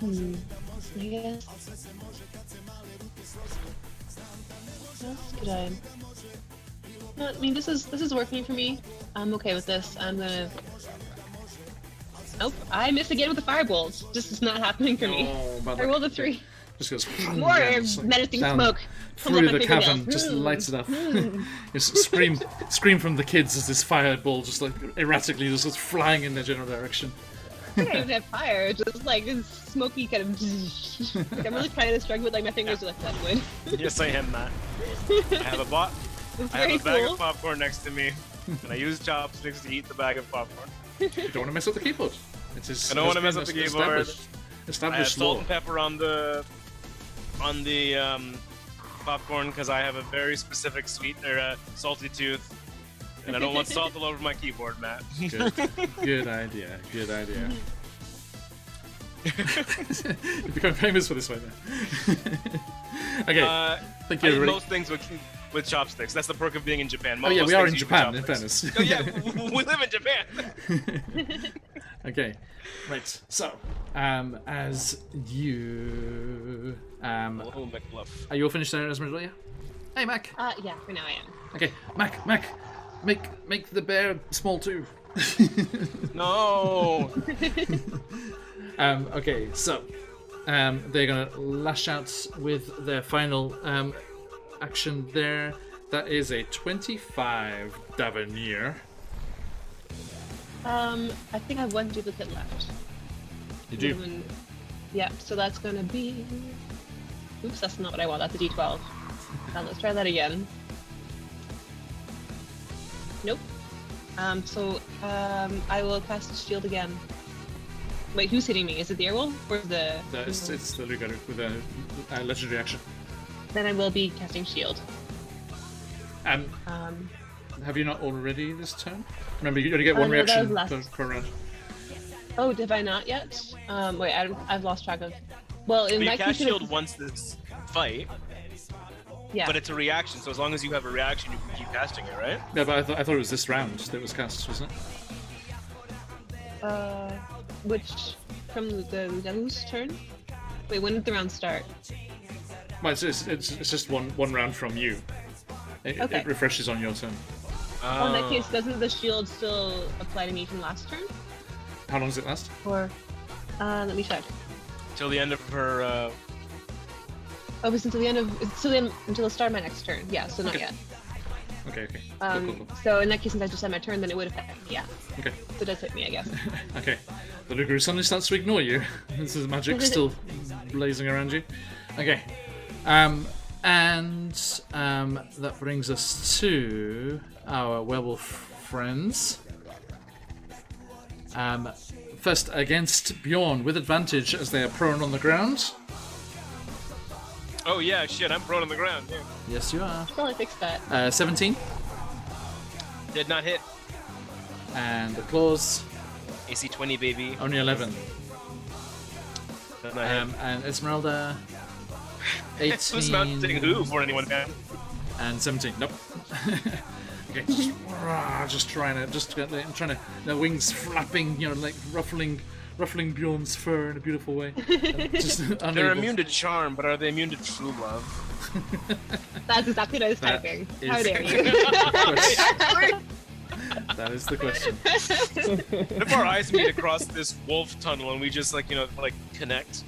I guess what else could I? No, I mean this is working for me. I'm okay with this. I'm gonna. Nope, I missed again with the firebolt. This is not happening for me. Oh, bad I luck. rolled a 3. Just goes More down, just like menacing down smoke comes through up my the cavern, fingernails. just lights it up. Just scream from the kids as this fireball just like erratically just goes flying in their general direction. I don't even have fire, it's just like this smoky kind of. Like, I'm really trying to struggle with like my fingers are like that wood. Yes, I am, Matt. I have a bot. It's I have very a bag cool. of popcorn next to me, and I use chopsticks to eat the bag of popcorn. You don't want to mess up the keyboard. I don't want to mess up the keyboard. I have Established salt law. and pepper on the popcorn because I have a very specific sweet or salty tooth, and I don't want salt all over my keyboard, Matt. Good idea. Good idea. You become famous for this right now. Okay, thank I you, eat everybody. most things with chopsticks. That's the perk of being in Japan. Oh yeah, Most we are things in you eat Japan, with in chopsticks. fairness. Oh yeah, we live in Japan. Okay, right. So, as you, Hello, McBluff. are you all finished there, Esmeralda? Yeah? Hey, Mac. Yeah, for now I am. Okay, Mac, make the bear small too. No. Okay, so, they're gonna lash out with their final action there. That is a 25 Davenier. I think I have 1 duplicate left. You do. Yeah, so that's gonna be. Oops, that's not what I want. That's a D12. Let's try that again. Nope. I will cast shield again. Wait, who's hitting me? Is it the Airwolf or the? No, it's the Lugaru with a legendary action. Then I will be casting shield. have you not already this turn? Remember, you only get Oh, one no, that reaction was last. per round. Oh, did I not yet? Wait, I've lost track of. Well, in But you my cast case, shield once this fight, yeah. but it's a reaction. So as long as you have a reaction, you can keep casting it, right? Yeah, but I thought it was this round that was cast, wasn't it? Which from the whose turn? Wait, when did the round start? Well, it's just one round from you. Okay. It refreshes on your turn. Well, in that case, doesn't the shield still apply to me from last turn? How long does it last? Or, let me check. Till the end of her. Oh, it's until the start of my next turn. Yeah, so not Okay. yet. Okay. Cool. So in that case, since I just had my turn, then it would affect me. Yeah. Okay. So it does hit me, I guess. Okay. The Luger suddenly starts to ignore you. This is magic still blazing around you. Okay. And that brings us to our werewolf friends. First against Bjorn with advantage as they are prone on the ground. Oh yeah, shit! I'm prone on the ground. Yeah. Yes, you are. Still, I fixed that. 17. Did not hit. And the claws, AC 20, baby. only 11. Did not hit. And Esmeralda, 18. Who's mounting who for anyone, man? And 17. Nope. Okay, just trying to, the wings flapping, like ruffling Bjorn's fur in a beautiful way. Just They're unable. immune to charm, but are they immune to true love? That's exactly what I was That typing. is- How dare you? That is the question. If our eyes meet across this wolf tunnel and we just connect.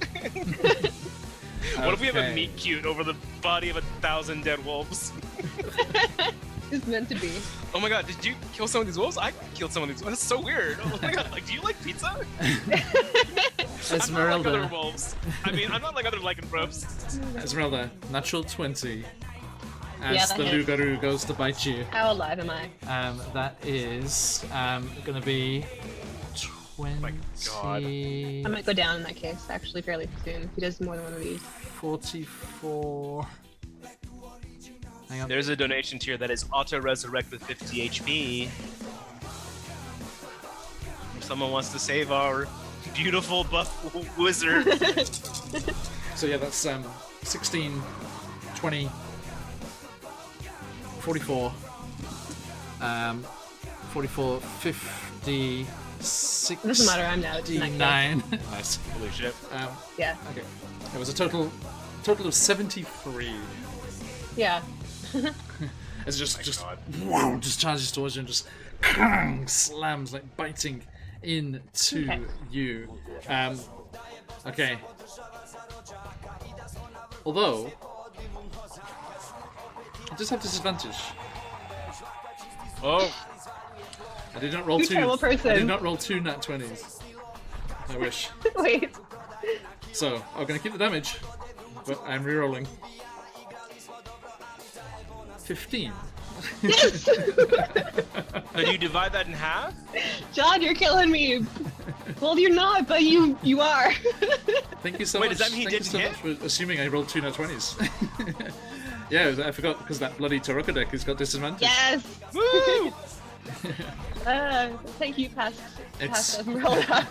What if we have a Okay. meet cute over the body of 1,000 dead wolves? It's meant to be. Oh my god, did you kill some of these wolves? I killed some of these wolves. That's so weird. Oh my god, do you like pizza? I'm not like Esmeralda. other wolves. I mean, I'm not like other lycanthropes. Esmeralda, natural 20. As Yeah, that the hits. Lugaroo goes to bite you. How alive am I? That is going to be 20. my God. I might go down in that case, actually, fairly soon. If he does more than one of these. 44. Hang on. There's a donation tier that is auto-resurrect with 50 HP. If someone wants to save our beautiful buff wizard. So yeah, that's 16, 20, 44, 44, 50, 60, It doesn't matter, I'm now. It's in that case. 9. Nice. Holy shit. Yeah. Okay. It was a total of 73. Yeah. It's just God. wow, just charges towards you and just slams, like biting into Okay. you. Okay. Although I just have disadvantage. Oh, I did not roll You two. terrible person. I did not roll 2 nat 20s. I wish. Wait. So I'm gonna keep the damage, but I'm re-rolling. 15. Yes! so do you divide that in half? John, you're killing me. Well, you're not, but you are. Thank you so Wait, much. does that mean he Thank you so didn't much for assuming I rolled 2 nat 20s. Yeah, I forgot because that bloody Taroko deck has got disadvantage. Yes. Woo! Thank you, past It's- Esmeralda.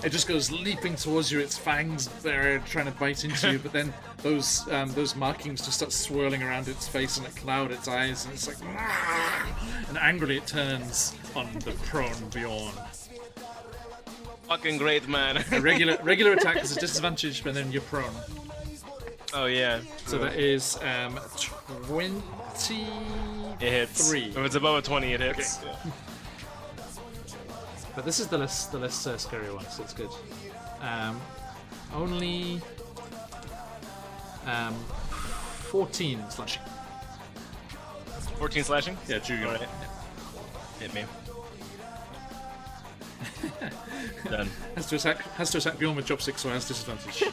It just goes leaping towards you, its fangs there trying to bite into you, but then those markings just start swirling around its face and it cloud its eyes, and it's like, and angrily it turns on the prone Bjorn. Fucking great, man. A regular attack is a disadvantage, but then you're prone. Oh yeah. So that is 20. It hits. 3. If it's above a 20, it hits. Okay. But this is the less scary one, so it's good. Only 14 slashing. 14 slashing? Yeah, Julian. Alright. Hit me. Done. Has to attack Bjorn with chopsticks, so it has disadvantage.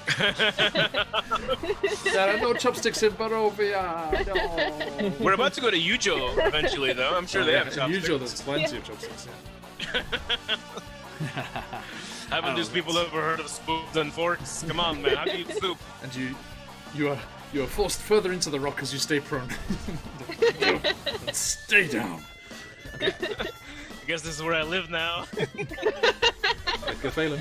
There are no chopsticks in Barovia. No. We're about to go to Yujo eventually, though. I'm sure they have chopsticks. Usually there's plenty of chopsticks. Yeah. Haven't these people ever heard of spoons and forks? Come on, man. How do you eat soup? And you are forced further into the rock as you stay prone. And stay down. I guess this is where I live now. Edgar Phelan.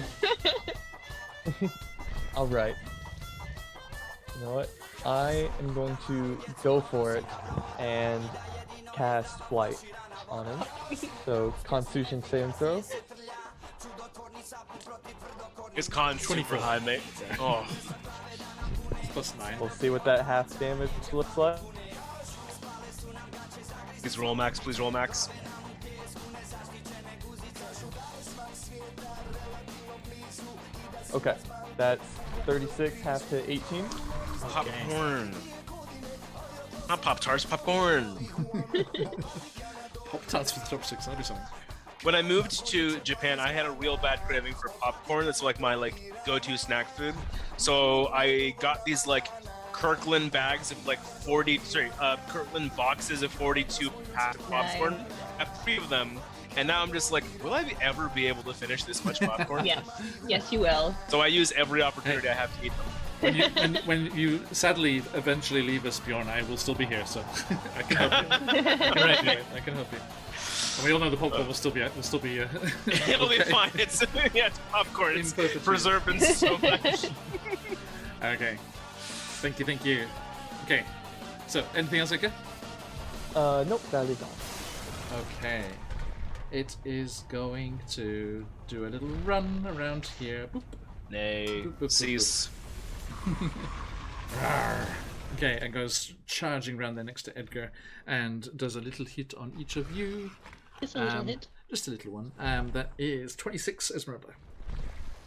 All right. You know what? I am going to go for it and cast Flight on him. So Constitution saving throw. His con's 24 high, mate. Oh. +9. We'll see what that half damage looks like. Please roll max. Please roll max. Okay, that's 36, half to 18. Popcorn. Not Pop Tarts, popcorn. Pop Tarts for the top 6, that'd be something. When I moved to Japan, I had a real bad craving for popcorn. That's like my go-to snack food. So I got these Kirkland bags of Kirkland boxes of 42 packs of popcorn. Nice. I have 3 of them, and now I'm just like, will I ever be able to finish this much popcorn? Yes, you will. So I use every opportunity I have to eat them. When you sadly eventually leave us, Bjorn, I will still be here, so I can help you. I can help you. And we all know the popcorn will still be. It'll be okay. fine. It's popcorn. It's In preserved in so much. Okay. Thank you. Okay. So, anything else, Edgar? Nope, that is all. Okay. It is going to do a little run around here. Boop. Nay. Boop, boop, boop, Cease. Rawr. Okay, and goes charging around there next to Edgar and does a little hit on each of you. Just a little hit. Just a little one. That is 26 Esmeralda.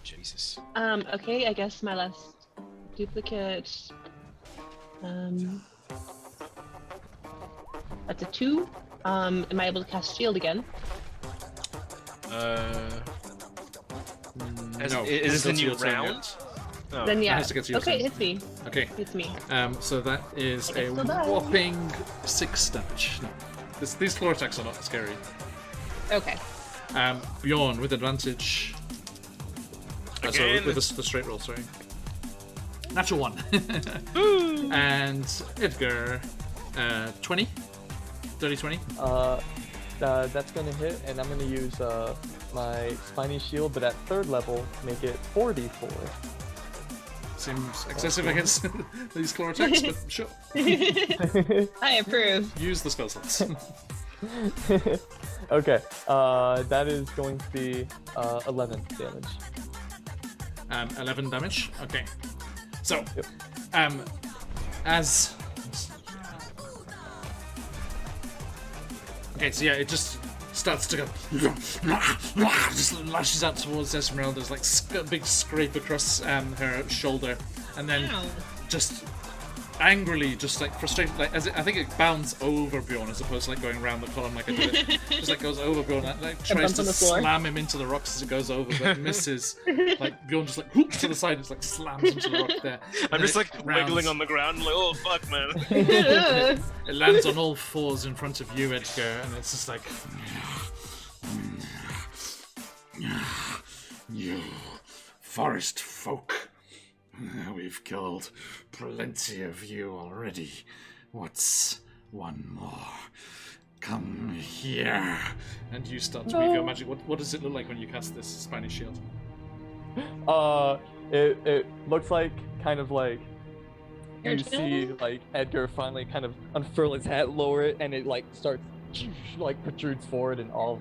Jesus. Okay, I guess my last duplicate. That's a 2. Am I able to cast shield again? No. Is this a new Shield turn round? yet. Oh. Then yeah. has to get to your Okay, turn. hits me. Okay. Hits me. So that is I a guess we'll die. whopping 6 damage. No. These floor attacks are not scary. Okay. Bjorn with advantage. Sorry, Again? with the straight roll, sorry. Natural 1. And Edgar, 20? Dirty 20? That's gonna hit, and I'm gonna use my spiny shield, but at 3rd level, make it 4d4. Seems excessive against these claw attacks, but sure. I approve. Use the spell slots. Okay, that is going to be 11 damage. 11 damage. Okay. So, Yep. as... Okay, so yeah, it just starts to go... just lashes out towards Esmeralda's, big scrape across her shoulder, and then Ow. just angrily, frustrated, I think it bounds over Bjorn as opposed to going around the column like I did it. Just goes over Bjorn, tries bump to on the floor. slam him into the rocks as it goes over, but misses. Bjorn just whoop to the side, and slams into the rock there. I'm And just it wiggling on the ground, oh fuck, man. It lands on all 4s in front of you, Edgar, and it's just you forest folk. We've killed plenty of you already. What's one more? Come here. And you start to weave your magic. What does it look like when you cast this Spanish shield? It looks like you Air see tail? Edgar finally kind of unfurl his hat, lower it, and it starts protrudes forward in all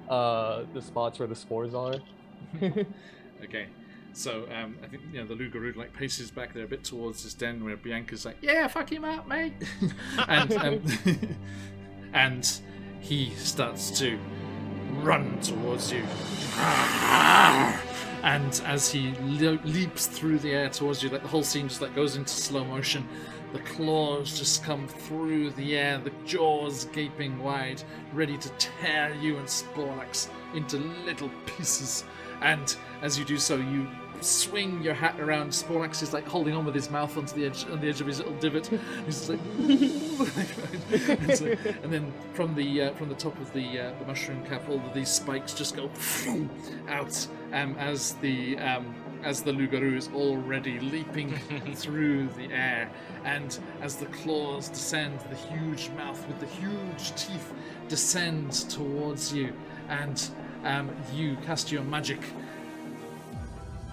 of the spots where the spores are. Okay. So I think the Lugarud paces back there a bit towards his den where Bianca's yeah, fuck him up, mate. and and he starts to run towards you. And as he leaps through the air towards you, the whole scene just goes into slow motion. The claws just come through the air, the jaws gaping wide, ready to tear you and Sporlax into little pieces. And as you do so, you swing your hat around. Sporlax is holding on with his mouth on the edge of his little divot. He's just and then from the top of the mushroom cap, all of these spikes just go out as as the Lugaroo is already leaping through the air, and as the claws descend, the huge mouth with the huge teeth descends towards you, and you cast your magic.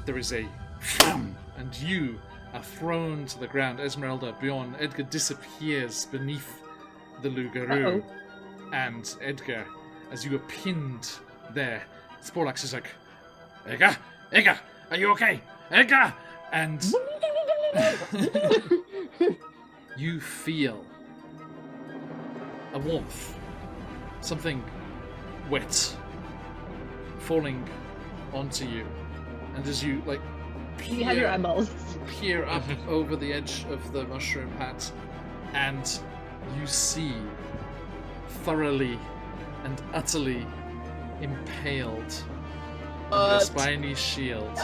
There is a and you are thrown to the ground. Esmeralda, Bjorn, Edgar disappears beneath the Lugaroo. And Edgar, as you are pinned there, Sporlax is like, Edgar, are you okay? Edgar! And you feel a warmth, something wet falling onto you. And as you You have your eyeballs. peer up over the edge of the mushroom hat, and you see thoroughly and utterly impaled on the spiny shield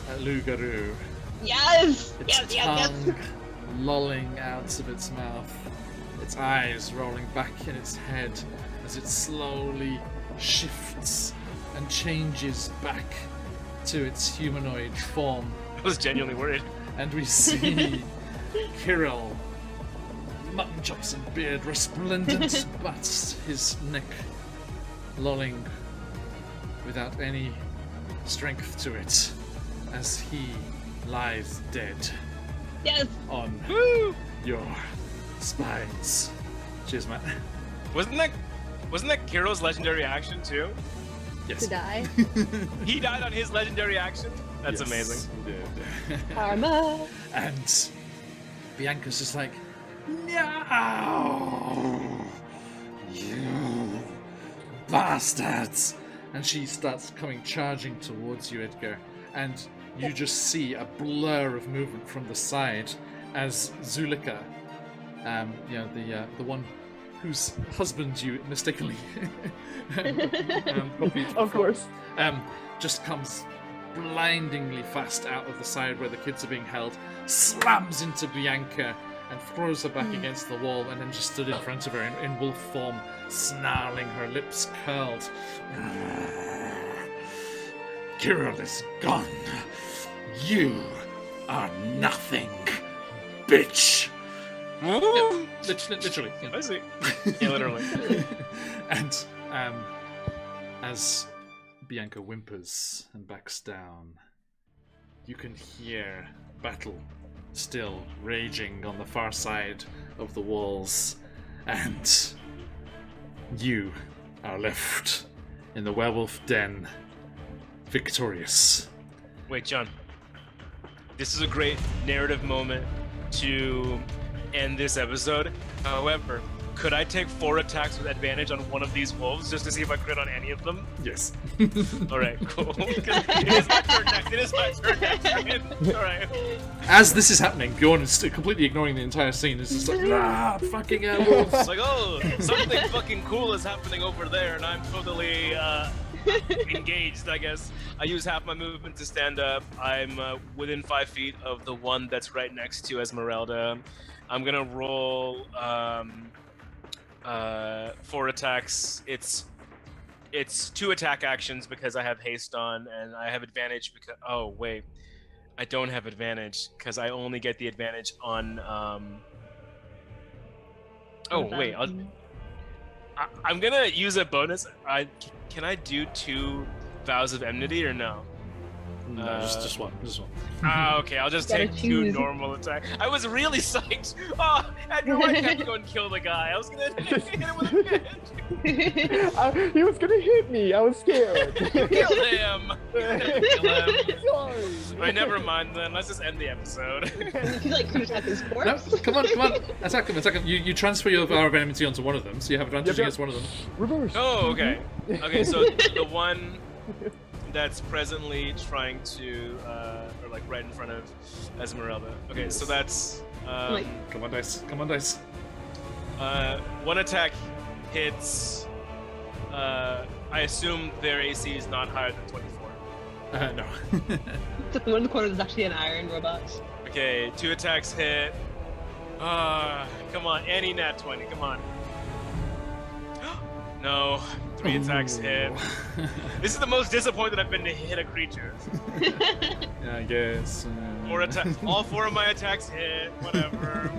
a Lugaroo. Yes! Its tongue lolling out of its mouth, its eyes rolling back in its head as it slowly shifts and changes back to its humanoid form. I was genuinely worried. And we see Kirill, mutton chops and beard resplendent, but his neck lolling without any strength to it as he lies dead Yes! on your spines. Cheers, Matt. Wasn't that Kirill's legendary action too? Yes. To die. He died on his legendary action? That's Yes, amazing. he did. Karma! And Bianca's just like, no, you bastards! And she starts coming charging towards you, Edgar. And you just see a blur of movement from the side as Zulika, the one whose husband you mistakenly copied. Of course. Just comes blindingly fast out of the side where the kids are being held, slams into Bianca and throws her back against the wall, and then just stood in front of her in wolf form, snarling, her lips curled. Kirill is gone. You are nothing, bitch. Woo! Literally. Yeah. I see. Yeah, literally. And as Bianca whimpers and backs down, you can hear battle still raging on the far side of the walls, and you are left in the werewolf den, victorious. Wait, John. This is a great narrative moment to end this episode. However, could I take 4 attacks with advantage on one of these wolves just to see if I crit on any of them? Yes. Alright, cool. It is my turn next. It is my turn next. Alright. As this is happening, Bjorn is completely ignoring the entire scene. It's just like, fucking hell, wolves. It's like, oh, something fucking cool is happening over there, and I'm totally engaged, I guess. I use half my movement to stand up. I'm within 5 feet of the one that's right next to Esmeralda. I'm gonna roll 4 attacks. It's 2 attack actions because I have haste on, and I have advantage because I don't have advantage because I only get the advantage on I'm gonna use a bonus. Can I do 2 vows of enmity or no? No, just one. Okay, I'll just Gotta take 2 choose. normal attacks. I was really psyched. Oh, Edgar White had to go and kill the guy. I was gonna hit him with a pitch. He was gonna hit me. I was scared. Kill him. Kill him. Sorry. Alright, never mind then. Let's just end the episode. You like could attack his No, corpse? come on. Attack him. You transfer your power of enmity onto one of them, so you have advantage Yep. against one of them. Reverse. Oh, okay. Okay, so the one that's presently trying to, or like right in front of Esmeralda. Okay, so that's Like- Come on, dice. 1 attack hits. I assume their AC is not higher than 24. No. One in the corner is actually an iron robot. Okay, 2 attacks hit. Come on, any nat 20, come on. No, 3 attacks hit. This is the most disappointed I've been to hit a creature. Yeah, I guess. 4 attacks. All 4 of my attacks hit. Whatever.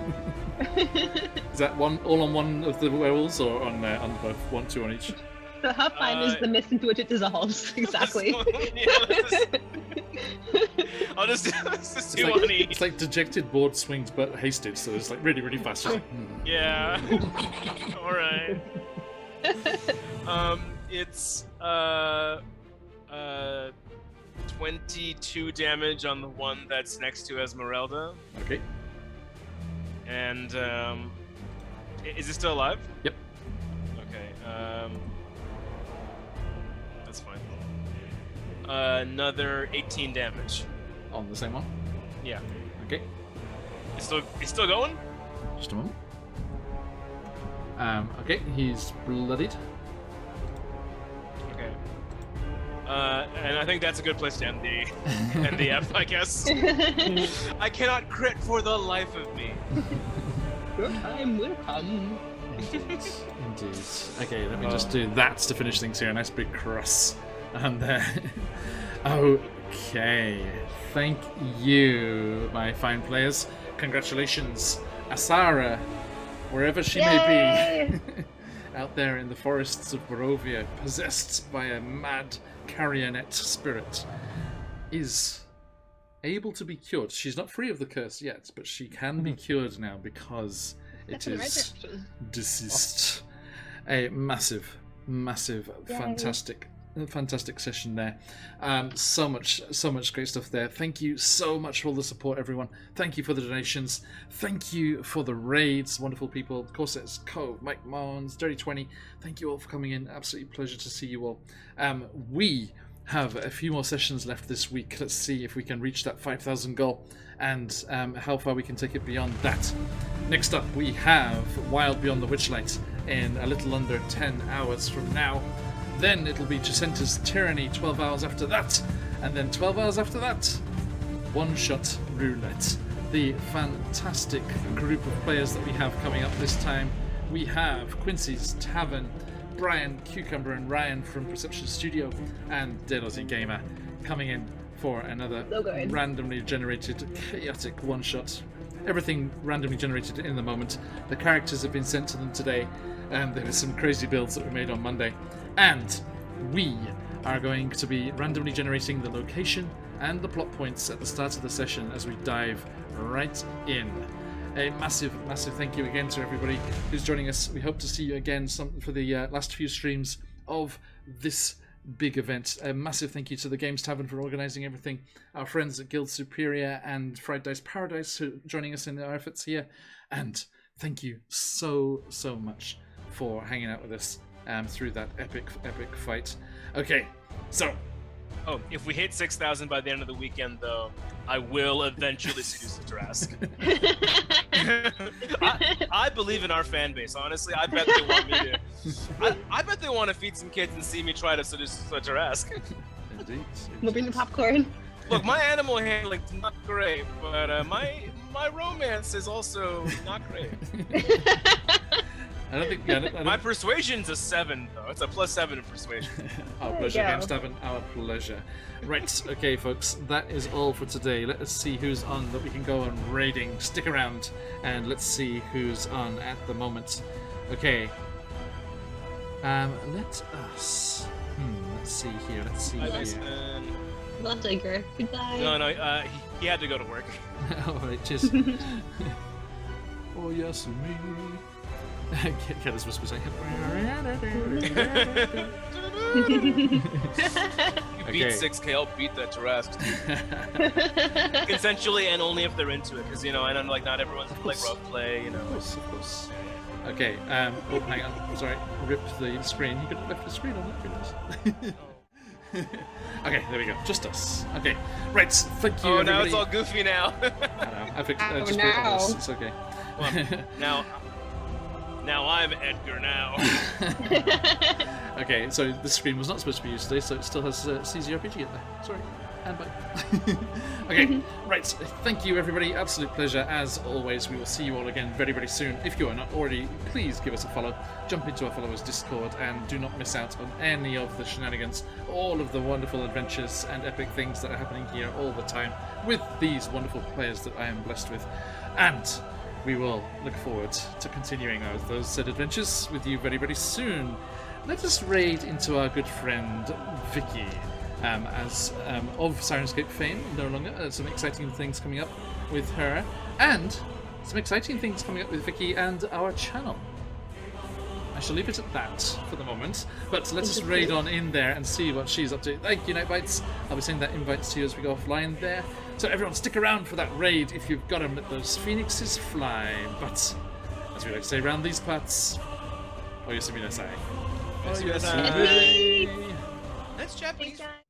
Is that all on one of the werewolves, or on both? 1, 2 on each? The Huffine is the mist into which it dissolves. Exactly. I'll just do It's 2 like, on each. it's like dejected board swings, but hasted, so it's like really, really fast. Just like, Yeah. All right. It's 22 damage on the one that's next to Esmeralda, Okay. and is it still alive? Yep. Okay. That's fine. Another 18 damage. On the same one. Yeah. Okay. It's still going. Just a moment. Okay, he's bloodied. Okay. And I think that's a good place to end the F, I guess. I cannot crit for the life of me. Your time will come. Indeed. Okay, let me just do that to finish things here. A nice big cross. And then. Okay. Thank you, my fine players. Congratulations, Asara, wherever she may be, out there in the forests of Barovia, possessed by a mad carrionet spirit, is able to be cured. She's not free of the curse yet, but she can be cured now because it is deceased. A massive, fantastic session there. So much great stuff there. Thank you so much for all the support, everyone. Thank you for the donations. Thank you for the raids, wonderful people. Corsets, Cove, Mike Mons, Dirty 20. Thank you all for coming in. Absolutely pleasure to see you all. We have a few more sessions left this week. Let's see if we can reach that 5,000 goal and how far we can take it beyond that. Next up, we have Wild Beyond the Witchlight in a little under 10 hours from now. Then it'll be Jacinta's Tyranny 12 hours after that, and then 12 hours after that, One Shot Roulette. The fantastic group of players that we have coming up this time. We have Quincy's Tavern, Brian, Cucumber, and Ryan from Perception Studio, and Delosy Gamer coming in for another randomly generated chaotic one-shot. Everything randomly generated in the moment. The characters have been sent to them today, and there were some crazy builds that were made on Monday. And we are going to be randomly generating the location and the plot points at the start of the session as we dive right in. A massive thank you again to everybody who's joining us. We hope to see you again for the last few streams of this big event. A massive thank you to the Games Tavern for organising everything. Our friends at Guild Superior and Fried Dice Paradise who are joining us in our efforts here. And thank you so much for hanging out with us through that epic fight. Okay, so. Oh, if we hit 6,000 by the end of the weekend, though, I will eventually seduce the Tarask. I believe in our fan base, honestly. I bet they want me to. I bet they want to feed some kids and see me try to seduce the Tarask. Indeed. We'll bring the popcorn. Look, my animal handling's not great, but my romance is also not great. I don't think. My persuasion's a 7, though. It's a +7 in persuasion. Our pleasure, Games Tavern. Our pleasure. Right, okay, folks. That is all for today. Let us see who's on that we can go on raiding. Stick around, and let's see who's on at the moment. Okay. Let us. Let's see here. Love Digger. Goodbye. No, he had to go to work. Alright, cheers. Oh, yes, me. Get his whisper saying. You beat 6K, I'll beat that Tarask. Consensually and only if they're into it, because I know like not everyone's like rough play, Of course. Okay, oh, hang on. Sorry, ripped the screen. You could have left the screen on that. Okay, there we go. Just us. Okay, right. Thank you. Oh, everybody. now it's all goofy now. I know. I just put it on this. It's okay. Well, now I'm Edgar now. Okay, so the screen was not supposed to be used today, so it still has CZRPG in there. Sorry. And bye. Okay, right. Thank you, everybody. Absolute pleasure. As always, we will see you all again very, very soon. If you are not already, please give us a follow. Jump into our followers Discord and do not miss out on any of the shenanigans, all of the wonderful adventures and epic things that are happening here all the time with these wonderful players that I am blessed with. And we will look forward to continuing those said adventures with you very, very soon. Let us raid into our good friend Vicky. Of Sirenscape fame, no longer. Some exciting things coming up with her, and some exciting things coming up with Vicky and our channel. I shall leave it at that for the moment, but let's just raid on in there and see what she's up to. Thank you, Nightbites. I'll be sending that invite to you as we go offline there. So everyone, stick around for that raid if you've got them. Let those phoenixes fly. But, as we like to say around these parts, Oyasumi nasai. Oyasumi. Hey, That's Japanese. guys.